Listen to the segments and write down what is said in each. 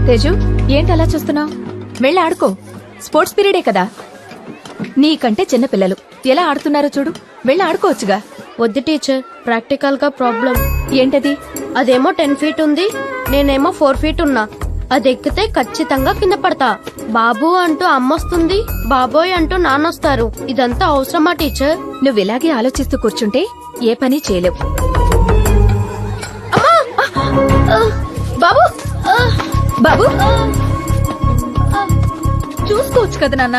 తేజు ఏంటి అలా చూస్తున్నావు? వెళ్ళి ఆడుకో, స్పోర్ట్స్ పీరియడే కదా. నీకంటే చిన్నపిల్లలు ఎలా ఆడుతున్నారో చూడు, వెళ్ళి ఆడుకోవచ్చుగా. వద్దు టీచర్, ప్రాక్టికల్ గా ప్రాబ్లం. ఏంటది? అదేమో 10 feet ఉంది, నేనేమో 4 feet ఉన్నా. అది ఎక్కితే ఖచ్చితంగా కింద పడతా. బాబు అంటూ అమ్మొస్తుంది, బాబోయ్ అంటూ నాన్నొస్తారు. ఇదంతా అవసరమా టీచర్? నువ్వు ఇలాగే ఆలోచిస్తూ కూర్చుంటే ఏ పని చేయలేవు. బాబు బాబు చూసుకోవచ్చు కదా నాన్న.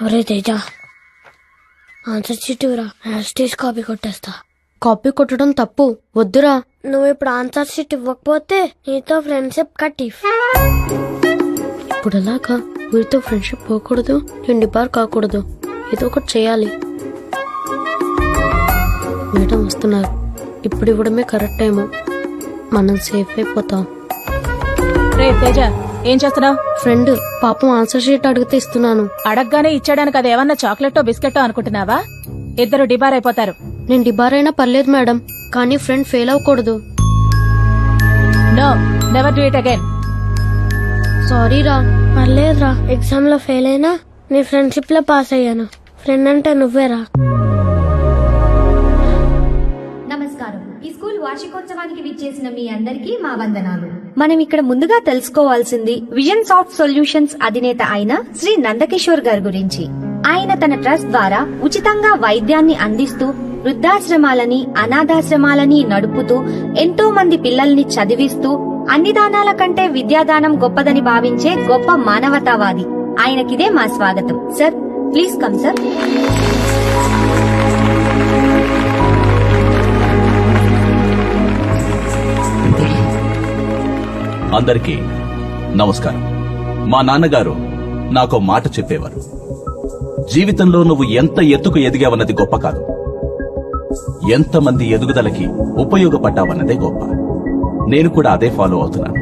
ఒరే తేజ, ఆన్సర్ షీట్రా, యాస్టీస్ కాపీ కొట్టేస్తా. కాపీ కొట్టడం తప్పు, వద్దురా. నువ్వు ఇప్పుడు ఆన్సర్ షీట్ ఇవ్వకపోతే నీతో ఫ్రెండ్షిప్ కట్. ఇప్పుడు అలాగా వీరితో ఫ్రెండ్షిప్ పోకూడదు, నేను డిబార్ కాకూడదు. ఏదో ఒకటి చేయాలి. మేడం వస్తున్నారు, ఇప్పుడు ఇవ్వడమే కరెక్ట్ టైము. మనం సేఫ్ అయిపోతాం. రే తేజ, ఏం చేస్తున్నావు? ఫ్రెండ్ పాపం ఆన్సర్ షీట్ అడిగితే ఇస్తున్నాను. అడగగానే ఇచ్చాడానికి అది ఏమన్నా చాక్లెట్టో బిస్కెట్టో అనుకుంటున్నావా? ఇద్దరు డిబార్ అయిపోతారు. నేను డిబార్ అయినా పర్లేదు మేడం, కానీ ఫ్రెండ్ ఫెయిల్ అవ్వకూడదు. No, never do it again. Sorry రా. పర్లేదురా, ఎగ్జామ్ లో ఫెయిల్ అయినా నీ ఫ్రెండ్షిప్ లో పాస్ అయ్యాను. ఫ్రెండ్ అంటే నువ్వేరా. నమస్కారం. ఈ స్కూల్ వార్షికోత్సవానికి విచ్చేసిన మీ అందరికీ మా వందనాలు. మనం ఇక్కడ ముందుగా తెలుసుకోవాల్సింది విజన్ సాఫ్ట్ సొల్యూషన్స్ అధినేత అయిన శ్రీ నందకిషోర్ గారి గురించి. ఆయన తన ట్రస్ట్ ద్వారా ఉచితంగా వైద్యాన్ని అందిస్తూ వృద్ధాశ్రమాలని, అనాథాశ్రమాలని నడుపుతూ ఎంతో మంది పిల్లల్ని చదివిస్తూ అన్ని దానాల కంటే విద్యాదానం గొప్పదని భావించే గొప్ప మానవతావాది. ఆయనకిదే మా స్వాగతం. Sir, please come sir. అందరికీ నమస్కారం. మా నాన్నగారు నాకో మాట చెప్పేవారు, జీవితంలో నువ్వు ఎంత ఎత్తుకు ఎదిగావన్నది గొప్ప కాదు, ఎంతమంది ఎదుగుదలకి ఉపయోగపడ్డావన్నదే గొప్ప. నేను కూడా అదే ఫాలో అవుతున్నాను.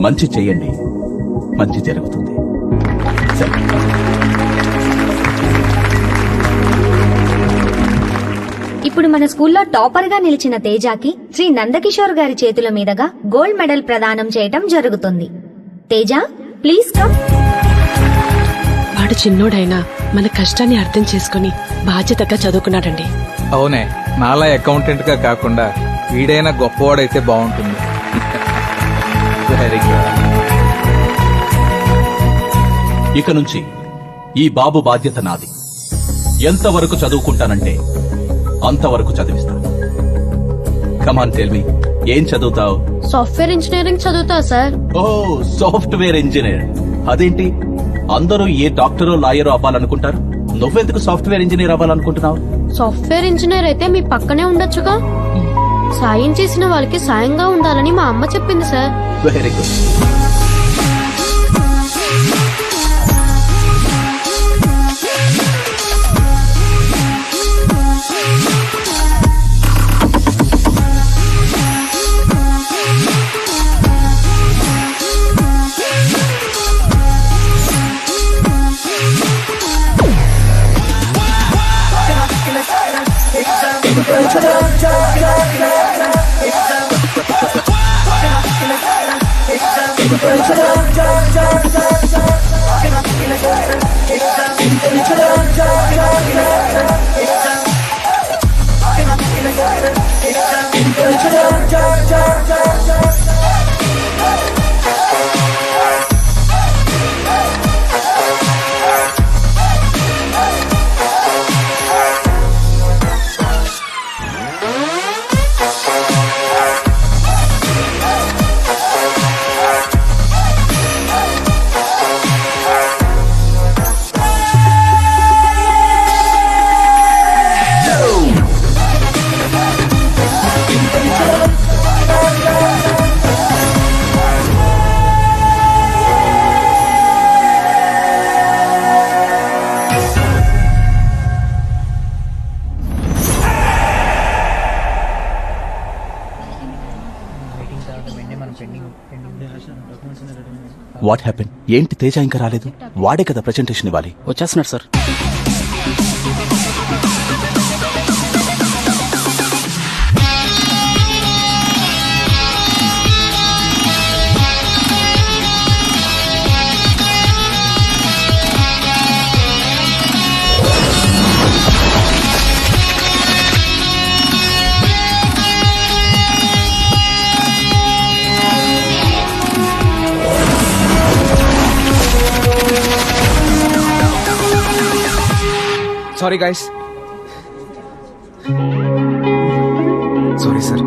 మంచి చెయ్యండి, మంచి జరుగుతుంది. ఇప్పుడు మన స్కూల్లో టాపర్ గా నిలిచిన తేజాకి శ్రీ నందకిషోర్ గారి చేతుల మీదుగా గోల్డ్ మెడల్ ప్రదానం చేయటం జరుగుతుంది. Teja, please come. వాడు చిన్నోడైనా మన కష్టాన్ని అర్థం చేసుకుని బాధ్యతగా చదువుకున్నాడండి. అవునే, నాలా అకౌంటెంట్ గా కాకుండా వీడైనా గొప్పవాడైతే బాగుంటుంది. Very good. ఇక నుంచి ఈ బాబు బాధ్యత నాది. ఎంతవరకు చదువుకుంటానంటే అంతవరకు చదివిస్తా. కమాన్ టెల్ మీ, ఏం చదువుతావు? సాఫ్ట్వేర్ ఇంజనీరింగ్ చదువుతా సార్. ఓ, సాఫ్ట్వేర్ ఇంజనీర్. అదేంటి, అందరూ ఏ డాక్టరో లాయరో అవ్వాలనుకుంటారు, నువ్వెందుకు సాఫ్ట్వేర్ ఇంజనీర్ అవ్వాలనుకుంటున్నావు? సాఫ్ట్వేర్ ఇంజనీర్ అయితే మీ పక్కనే ఉండొచ్చుగా. సాయం చేసిన వాళ్ళకి సాయంగా ఉండాలని మా అమ్మ చెప్పింది sir. Very good. What happen? ఏంటి తేజ ఇంకా రాలేదు? వాడే కదా ప్రెజెంటేషన్ ఇవ్వాలి. వచ్చేస్తున్నాడు sir. Sorry guys, sorry sir.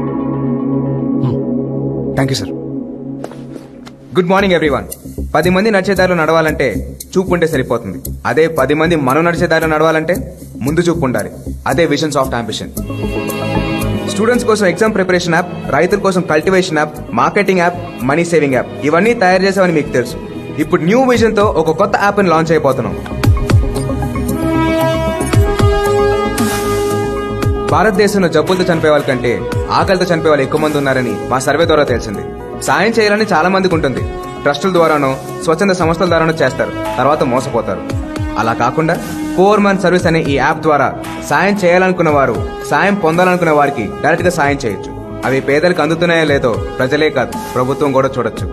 Thank you sir. Good morning everyone. 10 మంది నడిచేదారిలో నడవాలంటే చూపు ఉంటే సరిపోతుంది. అదే 10 మంది మనం నడిచేదారిలో నడవాలంటే ముందు చూపు ఉండాలి. అదే విజన్ సాఫ్ట్ అంబిషన్. స్టూడెంట్స్ కోసం ఎగ్జామ్ ప్రిపరేషన్ యాప్, రైతుల కోసం cultivation app, marketing app, money saving app ఇవన్నీ తయారు చేసామని మీకు తెలుసు. ఇప్పుడు న్యూ విజన్ తో ఒక కొత్త యాప్ ని లాంచ్ అయిపోతున్నాం. భారతదేశంలో జబ్బులతో చనిపోయే వాళ్ళ కంటే ఆకలితో చనిపోయే వాళ్ళు ఎక్కువ మంది ఉన్నారని మా సర్వే ద్వారా తెలిసింది. సాయం చేయాలని చాలా మందికి ఉంటుంది. ట్రస్టుల ద్వారానో స్వచ్ఛంద సంస్థల ద్వారానో చేస్తారు, తర్వాత మోసపోతారు. అలా కాకుండా 4 మంత్ సర్వీస్ అనే ఈ యాప్ ద్వారా సాయం చేయాలనుకున్న వారు, సాయం పొందాలనుకున్న వారికి డైరెక్ట్ గా సాయం చేయొచ్చు. అవి పేదలకు అందుతున్నాయో లేదో ప్రజలే కాదు, ప్రభుత్వం కూడా చూడొచ్చు.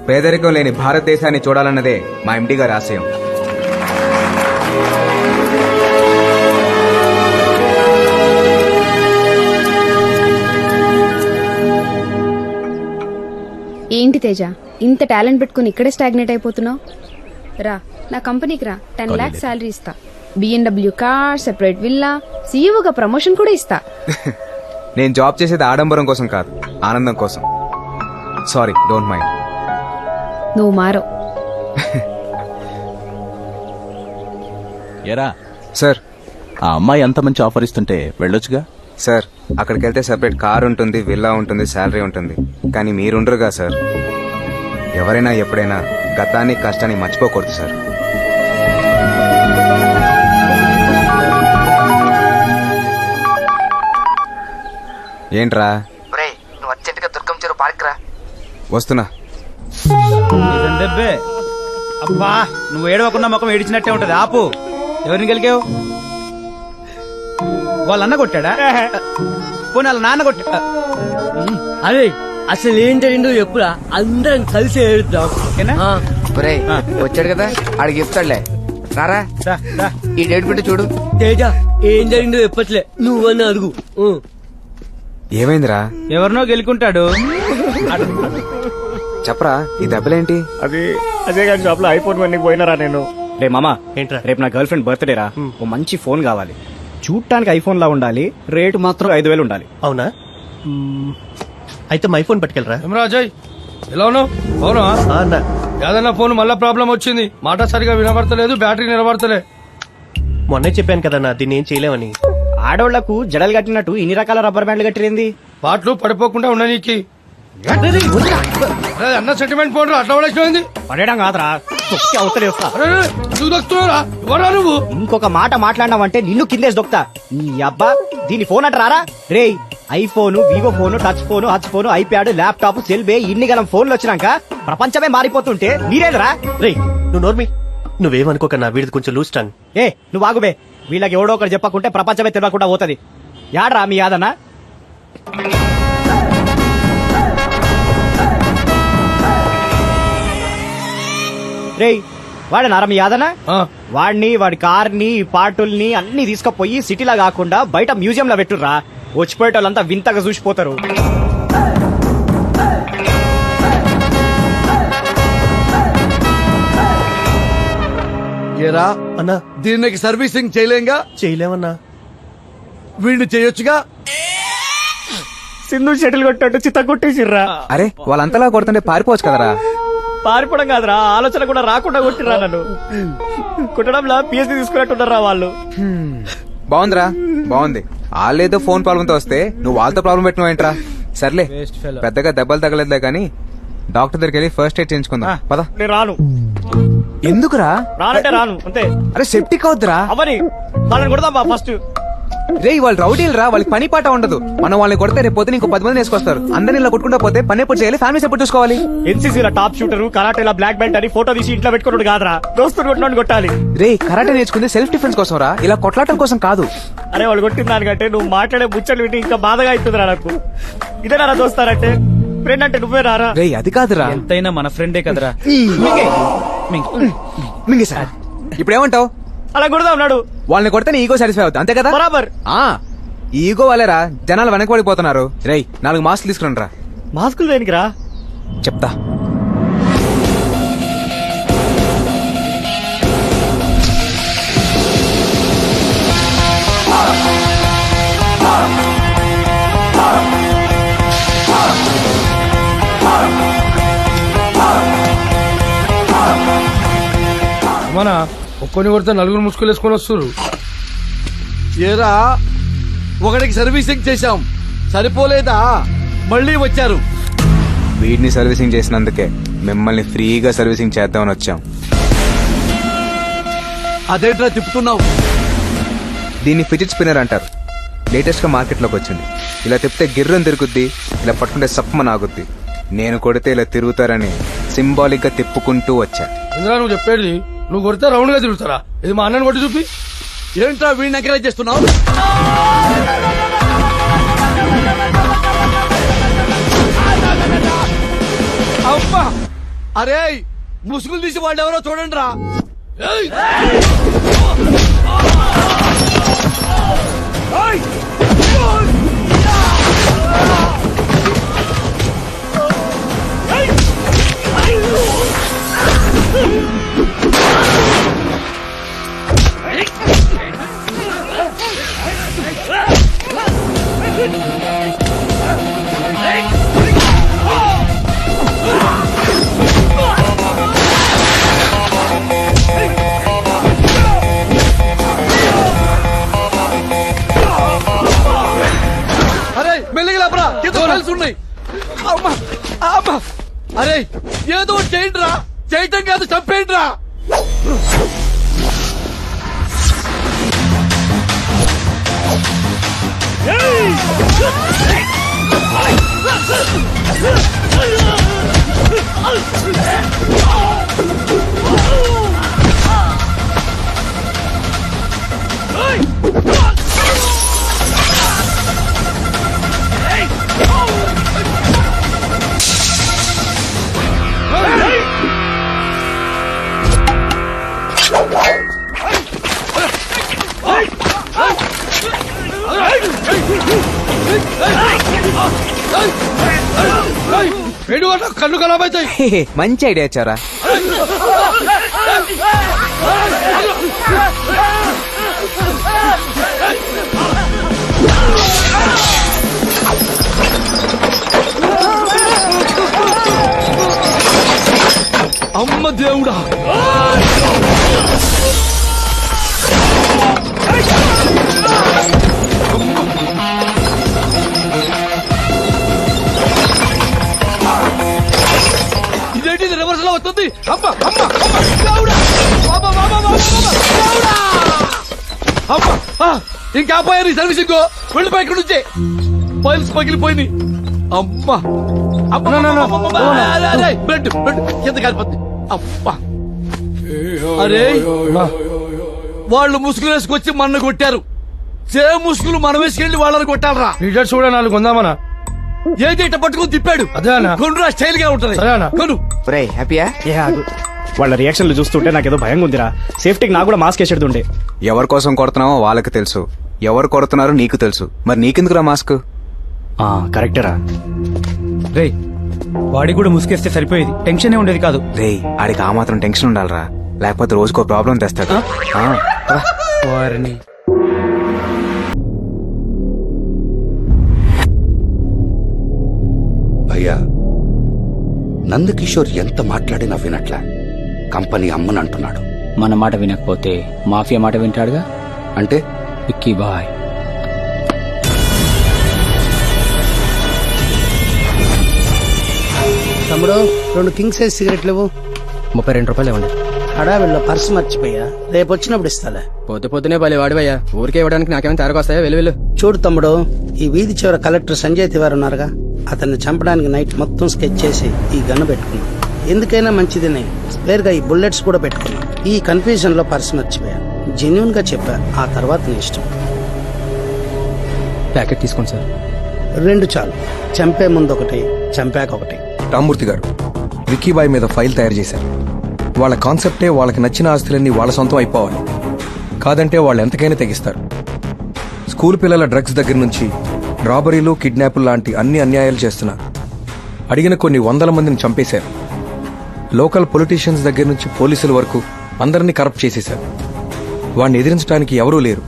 పేదరికం లేని భారతదేశాన్ని చూడాలన్నదే మా ఎండి గారి ఆశయం. ఏంటి తేజ, ఇంత టాలెంట్ పెట్టుకుని ఇక్కడే స్టాగ్నేట్ అయిపోతున్నావు? రా నా కంపెనీకి రా, 10 lakhs శాలరీ ఇస్తా, BMW కార్, సెపరేట్ విల్లా, సీఈఓగా ప్రమోషన్ కూడా ఇస్తా. నేను జాబ్ చేసేది ఆడంబరం కోసం కాదు, ఆనందం కోసం. Sorry, don't mind. నువ్వు మారో. ఎరా సార్, ఆ అమ్మాయి అంత మంచి ఆఫర్ ఇస్తుంటే వెళ్ళొచ్చుగా. సార్ అక్కడికి వెళ్తే సెపరేట్ కార్ ఉంటుంది, విల్లా ఉంటుంది, శాలరీ ఉంటుంది. కానీ మీరుండరుగా సార్. ఎవరైనా ఎప్పుడైనా గతాన్ని కష్టాన్ని మర్చిపోకూడదు సార్. ఏంట్రా? నువ్వు అర్జెంటుగా దుర్గం చెరువు పార్క్ రా. వస్తున్నా. అబ్బా, నువ్వు ఏడవకుండా ముఖం ఏడిచినట్టే ఉంటది. ఆపు. ఎవరిని గెలికావు? వాళ్ళ అన్న కొట్టాడా? పోనీ వాళ్ళ నాన్న కొట్టా? అరే అసలు ఏం జరిగిందో చెప్పురా, అందరం కలిసి ఏడుద్దాం. వచ్చాడు కదా, ఆడికి చెప్తాడులే. రారా, ఈ డేట్ పెట్టి చూడు. తేజ ఏం జరిగిందో చెప్పట్లే, నువ్వని అడుగు. ఏమైందిరా? ఎవరినో గెలుకుంటాడు. చెప్పరా, ఈ దెబ్బలేంటి? అది అజయ్ గారి షాప్ లో ఐఫోన్ వన్ పోయినరా నేను. రే మామా, ఏంట్రా? రేపు నా గర్ల్ ఫ్రెండ్ బర్త్డే రా. ఓ మంచి ఫోన్ కావాలి. చూడటానికి ఐఫోన్ లా ఉండాలి, రేటు మాత్రం 5,000 ఉండాలి. అవునా? అయితే మా ఐఫోన్ పట్టుకెళ్ళరా. అజయ్ ఎలా ఉన్నావు? అవునా అన్న, ఏదన్నా ఫోన్ మళ్ళా ప్రాబ్లం వచ్చింది, మాట సరిగా వినబడతలేదు, బ్యాటరీ నిలబడతలే. మొన్నే చెప్పాను కదన్నా దీన్ని ఏం చేయలేమని. ఆడోళ్లకు జడలు కట్టినట్టు ఇన్ని రకాల రబ్బర్ బ్యాండ్లు కట్టిరింది. పాటలు పడిపోకుండా ఉండనీకి. అన్న సెంటిమెంట్ ఫోన్ అట్లా పడేసిపోయింది. పడేయడం కాదురా, తొక్కి అవతలే వస్తా. నువ్వు దొక్కుతున్నావురా? ఎవరా నువ్వు? ఇంకొక మాట మాట్లాడినావంటే నిన్ను కిందేసి దొక్తా. నీ అబ్బా, దీని ఫోన్ అంటారా? రే, iPhone, Vivo phone, touch phone, Hutch phone, iPad, laptop, సెల్బే ఇన్ని గలం ఫోన్లు వచ్చినాక ప్రపంచమే మారిపోతుంటే మీరేదిరా? రే నువ్వు నోర్మి, నువ్వేమనుకోకన్నా, వీడిది కొంచెం లూజ్ టంగ్. నువ్వు ఆగుబే. వీళ్ళకి ఎవడో ఒకటి చెప్పకుంటే ప్రపంచమే తెలియకుండా పోతుంది. యాడ్రా మీ యాదన్నా? రేయ్, వాడనారా మీ యాదనా? వాడిని, వాడి కార్ని, పార్టుల్ని అన్ని తీసుకుపోయి సిటీలా కాకుండా బయట మ్యూజియం లో పెట్టుర్రా. వచ్చిపోయేటోళ్ళంతా వింతగా చూసిపోతారు. ఏరా అన్నా, దీనికి సర్వీసింగ్ చేయలేంగా? చేయలేమన్నా. వీడిని చేయొచ్చుగా. సింధు షటిల్ కొట్టాడు, చిత్త కొట్టేసిర్రా. అరే వాళ్ళంతలా కొడుతుంటే పారిపోవచ్చు కదరా. పారిపోవడం కాదురా, ఆలోచన కూడా రాకుండా కొట్టిర్రా నన్ను. కుట్టడంలా పిఎస్సీ తీసుకున్నట్టున్నారా వాళ్ళు. బాగుందిరా, బాగుంది. వాళ్ళేదో ఫోన్ ప్రాబ్లంతో వస్తే నువ్వు వాళ్ళతో ప్రాబ్లం పెట్టినావు ఏంట్రా? సర్లే, పెద్దగా దెబ్బలు తగలేదులే కానీ డాక్టర్ దగ్గరికి వెళ్ళి ఫస్ట్ ఎయిడ్ చేయించుకుందాం పద. నేను రాను. ఎందుకురా? రానంటే రాను అంతే. అరే సెప్టిక్ అవుద్దురా. అవని వాళ్ళని కొడదాం ఫస్ట్. రే వాళ్ళు రౌడీలు రా, వాళ్ళకి పని పాట ఉండదు. మనం వాళ్ళని కొడితే రేపు పొద్దున ఇంకో 10 మంది వేసుకొస్తారు. అందరిని ఇలా కొట్టుకుంటా పోతే పని ఎప్పుడు చేయాలి, ఫ్యామిలీస్ ఎప్పుడు చూసుకోవాలి? ఎన్సీసీలో టాప్ షూటర్, కరాటేలా బ్లాక్ బెల్ట్ అని ఫోటో తీసి ఇంట్లో పెట్టుకున్నాడు కాదురా, దోస్తులు కొట్టినోడు కొట్టాలి. రే కరాటే నేర్చుకుంది సెల్ఫ్ డిఫెన్స్ కోసం రా, ఇలా కొట్లాటం కోసం కాదు. అరే వాళ్ళు కొట్టిన దానికంటే నువ్వు మాట్లాడే ముచ్చట్లు వింటే ఇంకా బాధగా అవుతుందిరా నాకు. ఇదేనా దోస్తారంటే? ఫ్రెండ్ అంటే నువ్వే రారా. రే అది కాదురా, ఎంతైనా మన ఫ్రెండే కదరా. మింగే సార్, ఇప్పుడు ఏమంటావు? అలా కొడదా ఉన్నాడు. వాళ్ళని కొడితే ఈగో సాటిస్ఫై అవుతుంది, అంతే కదా? బరాబర్. ఈగో వాళ్ళేరా జనాలు వెనకబడిపోతున్నారు. రేయ్ 4 మాస్కులు తీసుకురండి రా. మాస్కులు దేనికి రా? చెప్తా. మన ఒక్కొని కొడితే నలుగురు ముసుగులు వేసుకొని వస్తారు. ఏరా ఒకడికి సర్వీసింగ్ చేశాం సరిపోలేదా మళ్ళీ వచ్చారు. వీడిని సర్వీసింగ్ చేసినందుకే మిమ్మల్ని ఫ్రీగా సర్వీసింగ్ చేద్దామని వచ్చాం. అదేంట్రా తిప్పుతున్నావు? దీన్ని ఫిజిట్ స్పిన్నర్ అంటారు. లేటెస్ట్ గా మార్కెట్ లోకి వచ్చింది. ఇలా తిప్పితే గిర్రం తిరుగుద్ది, ఇలా పట్టుకుంటే సప్పమని ఆగుద్ది. నేను కొడితే ఇలా తిరుగుతారని సింబాలిక్ గా తిప్పుకుంటూ వచ్చా. ఇంద్రా నువ్వు చెప్పేది, నువ్వు కొడితే రౌండ్ గా తిరుగుతారా? ఇది మా అన్నని కొట్టి చూపి. ఏంట్రా వీడిని ఎంకరేజ్ చేస్తున్నావు? అబ్బా అరే ముసుగులు తీసి వాళ్ళు ఎవరో చూడండి రా. ఉన్నాయి. అరే ఏదో చేయండి రా, చేయటం కాదు చంపేయండి రా. కళ్ళు కలాబైతాయి. మంచి ఐడియా ఇచ్చారా? అమ్మ దేవుడా, ఇదేంటి రివర్స్ లో వస్తుంది? అమ్మ అమ్మ అమ్మ దేవుడా, అమ్మ ఇంకా పోయారు ఈ సర్వీసింగ్. వెళ్ళిపోయి ఇక్కడ నుంచే ఫైల్స్ పగిలిపోయింది. అమ్మ బ్లడ్ బ్లడ్ కింద కాలిపోతుంది. అమ్మా అరే వాళ్ళు ముసుగులు వేసుకొచ్చి మన కొట్టారు. సేమ్ ముసుగులు మనం వేసుకెళ్ళి వాళ్ళని కొట్టాలరా. లీడర్ చూడ నాలుగు కొందామనా? ఏది ఇట్ట పట్టుకుని తిప్పాడు. అదేనా కొనురా, స్టైల్ గా ఉంటది. కొను. హ్యాపీయా? వాళ్ళ రియాక్షన్లు చూస్తుంటే నాకేదో భయంగా ఉందిరా. సేఫ్టీకి నాకు కూడా మాస్క్ వేసేడుండే. ఎవరి కోసం కొడుతున్నావో వాళ్ళకి తెలుసు, ఎవరు కొడుతున్నారో నీకు తెలుసు. మరి నీకెందుకురా మాస్క్? కరెక్టరా. రే వాడి కూడా ముసుకేస్తే సరిపోయేది, టెన్షన్ ఉండేది కాదు. రే ఆడికి ఆ మాత్రం టెన్షన్ ఉండాలరా, లేకపోతే రోజుకో ప్రాబ్లం తెస్తాడు. భయ్యా నందకిషోర్ ఎంత మాట్లాడినా వినట్లా. కంపెనీ అమ్మని అంటున్నాడు. మన మాట వినకపోతే మాఫియా మాట వింటాడుగా. అంటే విక్కీ బాయ్. తమ్ముడు 2 కింగ్ సైజ్ సిగరెట్లు 32 రూపాయలు ఇవ్వండి. హడావిడిలో పర్సు మర్చిపోయా, రేపు వచ్చినప్పుడు ఇస్తాలే. పొద్దునే బలి వాడివయ్యా, ఊరికే ఇవ్వడానికి నాకేమైనా తేరకొస్తాయా? వెళ్ళు. చూడు తమ్ముడు, ఈ వీధి చివర కలెక్టర్ సంజయ్ తివారి ఉన్నారుగా, అతన్ని చంపడానికి నైట్ మొత్తం స్కెచ్ చేసి ఈ గన్ను పెట్టుకున్నా. ఎందుకైనా మంచిదని వేరుగా ఈ బుల్లెట్స్ కూడా పెట్టుకున్నా. ఈ కన్ఫ్యూజన్ లో పర్సు మర్చిపోయా. జెన్యున్ గా చెప్పా, ఆ తర్వాత నీ ఇష్టం. ప్యాకెట్ తీసుకోండి సార్. 2 చాలు. చంపే ముందు ఒకటి, చంపాక ఒకటి. రామ్మూర్తి గారు విక్కీబాయ్ మీద ఫైల్ తయారు చేశారు. వాళ్ళ కాన్సెప్టే వాళ్ళకి నచ్చిన ఆస్తులన్నీ వాళ్ళ సొంతం అయిపోవాలి. కాదంటే వాళ్ళు ఎంతకైనా తెగిస్తారు. స్కూల్ పిల్లల డ్రగ్స్ దగ్గర నుంచి రాబరీలు, కిడ్నాపులు లాంటి అన్ని అన్యాయాలు చేస్తున్నారు. అడిగిన కొన్ని 100 మందిని చంపేశారు. లోకల్ పొలిటీషియన్స్ దగ్గర నుంచి పోలీసుల వరకు అందరినీ కరప్ట్ చేసేశారు. వాడిని ఎదిరించడానికి ఎవరూ లేరు.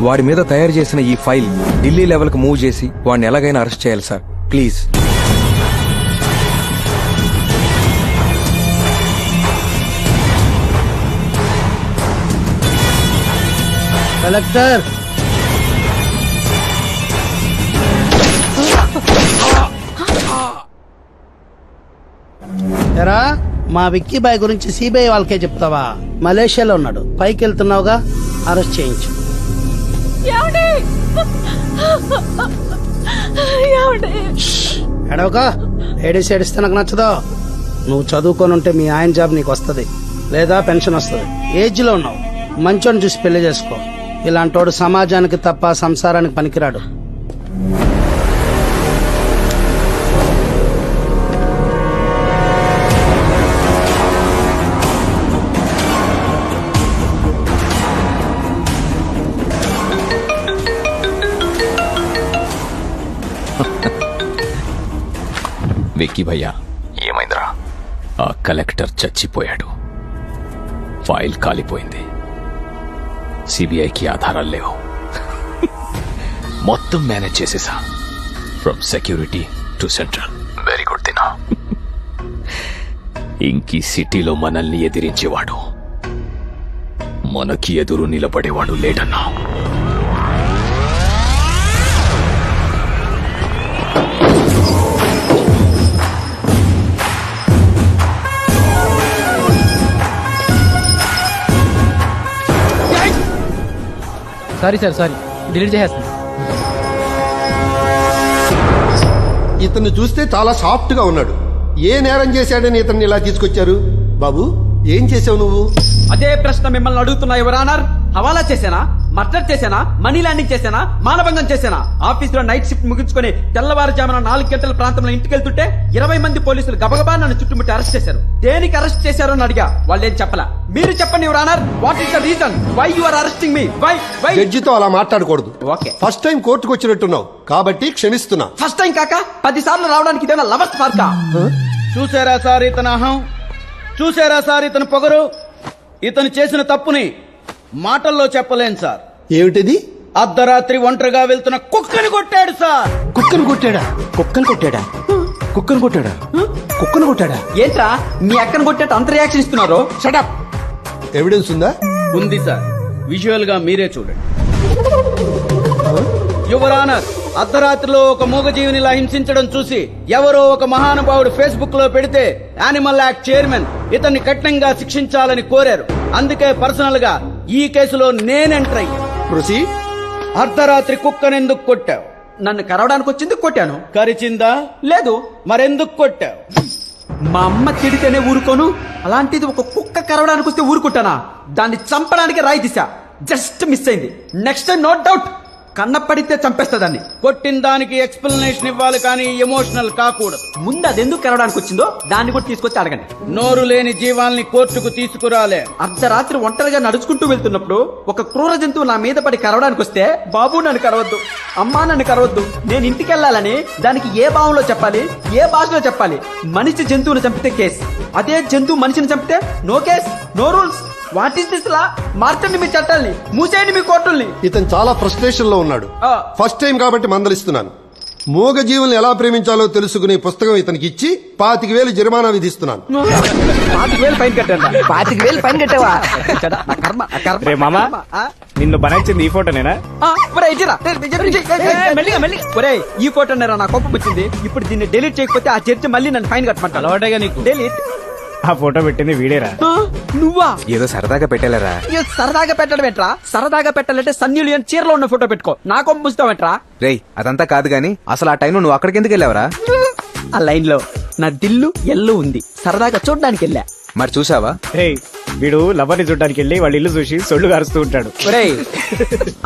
వాడి మీద తయారు చేసిన ఈ ఫైల్ ఢిల్లీ లెవెల్కి మూవ్ చేసి వాడిని ఎలాగైనా అరెస్ట్ చేయాలి సార్, ప్లీజ్. కలెక్టర్ ఎరా మా విక్కీ బాయ్ గురించి సిబిఐ వాళ్ళకే చెప్తావా? మలేషియాలో ఉన్నాడు, పైకి వెళ్తున్నావుగా, అరెస్ట్ చేయించు. ఎడవకా, ఏడిస్తే నాకు నచ్చదు. నువ్వు చదువుకొని ఉంటే మీ ఆయన జాబ్ నీకు వస్తుంది, లేదా పెన్షన్ వస్తుంది. ఏజ్ లో ఉన్నావు, మంచోని చూసి పెళ్లి చేసుకో. ఇలాంటోడు సమాజానికి తప్ప సంసారానికి పనికిరాడు. విక్కీ భయ్యా, ఏమైందిరా? ఆ కలెక్టర్ చచ్చిపోయాడు, ఫైల్ కాలిపోయింది, సిబిఐకి ఆధారాలు లేవు. మొత్తం మేనేజ్ చేసేసా, from security to central. Very good దినా. ఇంకీ సిటీలో మనల్ని ఎదిరించేవాడు, మనకి ఎదురు నిలబడేవాడు లేడన్నా. సారీ సార్, సారీ, డిలీట్ చేసేస్తాను. ఇతన్ని చూస్తే చాలా సాఫ్ట్ గా ఉన్నాడు. ఏ నేరం చేశాడని ఇతన్ని ఇలా తీసుకొచ్చారు? బాబు, ఏం చేసావు నువ్వు? అదే ప్రశ్న మిమ్మల్ని అడుగుతున్నా యువర్ ఆనర్. హవాలా చేశానా, మర్డర్ చేశానా, మనీ ల్యాండింగ్ చేశానా, మానభంగం చేశానా? ఆఫీసులో నైట్ షిఫ్ట్ ముగించుకొని తెల్లవారుజామున 4 గంటల ప్రాంతంలో ఇంటికి వెళ్తుంటే 20 మంది పోలీసులు గబగబా నన్ను చుట్టుముట్టి అరెస్ట్ చేశారు. దేనికి అరెస్ట్ చేశారో అని అడిగా, వాళ్ళేం చెప్పలా. మీరు చెప్పండి your honour, what is the reason why you are arresting me? Why? జడ్జితో అలా మాట్లాడకూడదు. ఓకే, ఫస్ట్ టైం కోర్టుకు వచ్చినట్టున్నావు కాబట్టి క్షమిస్తున్నా. ఫస్ట్ టైం కాక 10 సార్లు రావడానికి ఇదేనా లవర్స్ పార్కా? చూసారా సార్ ఇతను అహం, చూసారా సార్ ఇతను పొగరు. ఇతను చేసిన తప్పుని మాటల్లో చెప్పలేను సార్. ఏమిటిది? అర్ధరాత్రి ఒంటరిగా వెళ్తున్న కుక్కని కొట్టాడు సార్. కుక్కను కొట్టాడా? కుక్కను కొట్టాడా? కుక్కను కొట్టాడా? కుక్కను కొట్టాడా? ఏంట్రా మీ అక్కను కొట్టేట అంత రియాక్షన్ ఇస్తున్నారు? షటప్. ఎవిడెన్స్ ఉందా? ఉంది సార్, విజువల్ గా మీరే చూడండి. యువర్ ఆనర్, అర్ధరాత్రిలో ఒక మూగజీవినిలా హింసించడం చూసి ఎవరో ఒక మహానుభావుడు ఫేస్బుక్ లో పెడితే యానిమల్ యాక్ట్ చైర్మన్ ఇతన్ని కఠినంగా శిక్షించాలని కోరారు. అందుకే పర్సనల్ గా ఈ కేసులో నేను ఎంటర్ అయ్యి. ప్రొసీడ్. అర్ధరాత్రి కుక్కనెందుకు కొట్టావు? నన్ను కరవడానికి వచ్చింది, కొట్టాను. కరిచిందా? లేదు. మరెందుకు కొట్టావు? మా అమ్మ తిడితేనే ఊరుకోను, అలాంటిది ఒక కుక్క కరవడానికి వస్తే ఊరుకుంటానా? దాన్ని చంపడానికి రాయి దిశ జస్ట్ మిస్ అయింది. నెక్స్ట్ టైం నో డౌట్ కన్న పడితే చంపేస్తుందాన్ని. కొట్టిన దానికి ఎక్స్ప్లెనేషన్ ఇవ్వాలి కానీ ఎమోషనల్ కాకూడదు. ముందు అది ఎందుకు కరవడానికి వచ్చిందో దాన్ని కూడా తీసుకొచ్చి అడగండి. నోరు లేని జీవాల్ని కోర్టుకు తీసుకురాలే. అర్ధరాత్రి ఒంటరిగా నడుచుకుంటూ వెళ్తున్నప్పుడు ఒక క్రూర జంతువు నా మీద పడి కరవడానికి వస్తే, బాబు నన్ను కరవద్దు, అమ్మా నన్ను కరవద్దు, నేను ఇంటికి వెళ్ళాలని దానికి ఏ భావంలో చెప్పాలి, ఏ భాషలో చెప్పాలి? మనిషి జంతువును చంపితే కేసు, అదే జంతువు మనిషిని చంపితే no case, no rules. What is this law? మార్చండి మీ చట్టాల్ని, మూసేయండి మీ కోర్టుల్ని. ఇతను చాలా ఫ్రస్ట్రేషన్ లో ఉన్నాడు. ఫస్ట్ టైం కాబట్టి మందలిస్తున్నాను. మూగ జీవుల్ని ఎలా ప్రేమించాలో తెలుసుకునే పుస్తకం ఇతనికి ఇచ్చి 25,000 జరిమానా విధిస్తున్నాను. 25,000 ఫైన్ కట్టాను. 25,000 ఫైన్ కట్టావా? రే మామా, నిన్ను బనాయించింది ఈ ఫోటోనేనా? ఈ ఫోటో నా కోపం వచ్చింది. ఇప్పుడు దీన్ని డిలీట్ చేయకపోతే ఆ చర్చ మళ్ళీ నన్ను ఫైన్ కట్టమంటా. అలవాటేగా నీకు. డిలీట్. ఆ ఫోటో పెట్టింది వీడేరా? నువ్వా? ఏదో సరదాగా పెట్టాలరా. సరదాగా పెట్టడం ఏంట్రా? సరదాగా పెట్టాలంటే సన్నీ లియోన్ చీరలో ఉన్న ఫోటో పెట్టుకో. నా కోపం ముస్తావేంట్రా? రేయ్, అదంతా కాదు గాని అసలు ఆ టైంలో నువ్వు అక్కడికి ఎందుకు వెళ్ళావరా? ఆ లైన్ లో నా దిల్లు ఎల్లు ఉంది, సరదాగా చూడడానికి వెళ్ళా. మరి చూసావా? వీడు లవర్ని చూడడానికి వెళ్ళి వాళ్ళ ఇల్లు చూసి సొల్లు కారుస్తూ ఉంటాడు.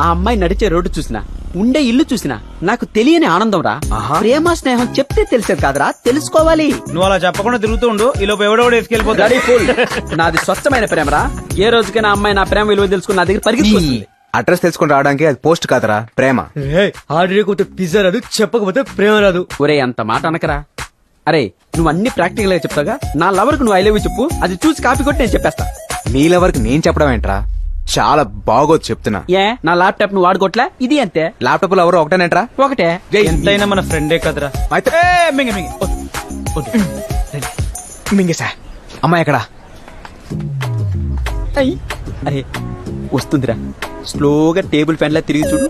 ఆ అమ్మాయి నడిచే రోడ్డు చూసినా, ఉండే ఇల్లు చూసినా నాకు తెలియని ఆనందం రా. ప్రేమ స్నేహం చెప్తే తెలిసేది కాదురా, తెలుసుకోవాలి. నువ్వు అలా చెప్పకుండా తిరుగుతూ ఉండు, ఈ లోపు ఎవడెవడు ఎత్తుకెళ్ళిపోతాడు. నాది స్వచ్ఛమైన ప్రేమరా. ఏ రోజుకైనా అమ్మాయి నా ప్రేమ విలువ తెలుసుకుని నా దగ్గర పరిగెత్తుకొస్తుంది. అడ్రస్ తెలుసుకుని రావడానికి అది పోస్ట్ కాదరా, ప్రేమ. ఆర్డర్ పిజ్జా రాదు, చెప్పకపోతే ప్రేమ రాదు. ఒరే అంత మాట అనకరా. అరే నువ్వు అన్ని ప్రాక్టికల్ గా చెప్తాగా, నా లవర్ కు నువ్వు ఐ లవ్ యూ చెప్పు, అది చూసి కాపీ కొట్టి నేను చెప్పేస్తా. నీ లవర్కి నేను చెప్పడం ఏంట్రా? చాలా బాగోదు చెప్తున్నా. ఏ నా ల్యాప్టాప్ నువ్వు వాడుకోవట్లే? ఇది అంతే. ల్యాప్టాప్ లో ఎవరు ఒకటేనేట్రా? ఒకటే. ఎంతైనా మన ఫ్రెండే కదరా. మింగేసా. అమ్మాయి ఎక్కడా? అరే వస్తుందిరా, స్లోగా టేబుల్ ఫ్యాన్ లా తిరిగి చూడు.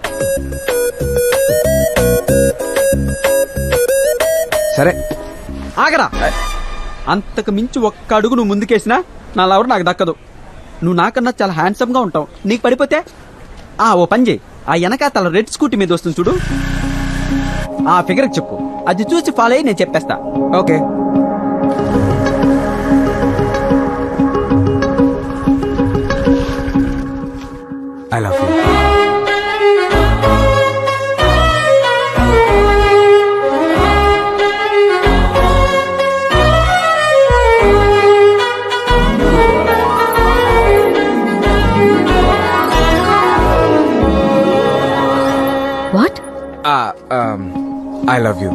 సరే ఆగరా. అంతకు మించి ఒక్క అడుగు నువ్వు ముందుకేసినా నా లవర్ నాకు దక్కదు. నువ్వు నాకన్నా చాలా హ్యాండ్సమ్ గా ఉంటావు. నీకు పడిపోతే ఓ పని చేయి, ఆ వెనకాతల రెడ్ స్కూటీ మీద వస్తుంది చూడు, ఆ ఫిగర్ చెప్పు, అది చూసి ఫాలో అయ్యి నేను చెప్పేస్తా. Okay. I love you. What? I love you.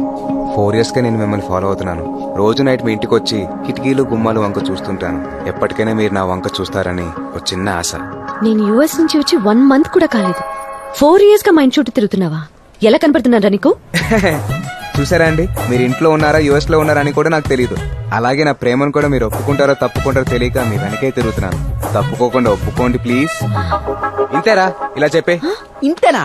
4 years గా నేను మిమ్మల్ని ఫాలో అవుతున్నాను. రోజు నైట్ మీ ఇంటికి వచ్చి కిటికీలు గుమ్మాలు వంక చూస్తుంటాను. ఎప్పటికైనా మీరు నా వంక చూస్తారని ఒక చిన్న ఆశ. నేను యుఎస్ నుంచి వచ్చి 1 month కూడా కాలేదు. 4 years గా మా ఇంటి చుట్టూ తిరుగుతున్నావా? ఎలా కనపడుతున్నారా నీకు? చూసారా అండి, మీరు ఇంట్లో ఉన్నారా యుఎస్ లో ఉన్నారా అని కూడా నాకు తెలియదు. అలాగే నా ప్రేమను కూడా మీరు ఒప్పుకుంటారో తప్పుకుంటారో తెలియక మీ వెనకే తిరుగుతున్నాను. తప్పుకోకుండా ఒప్పుకోండి ప్లీజ్. ఇంతేరా, ఇలా చెప్పే. ఇంతేనా?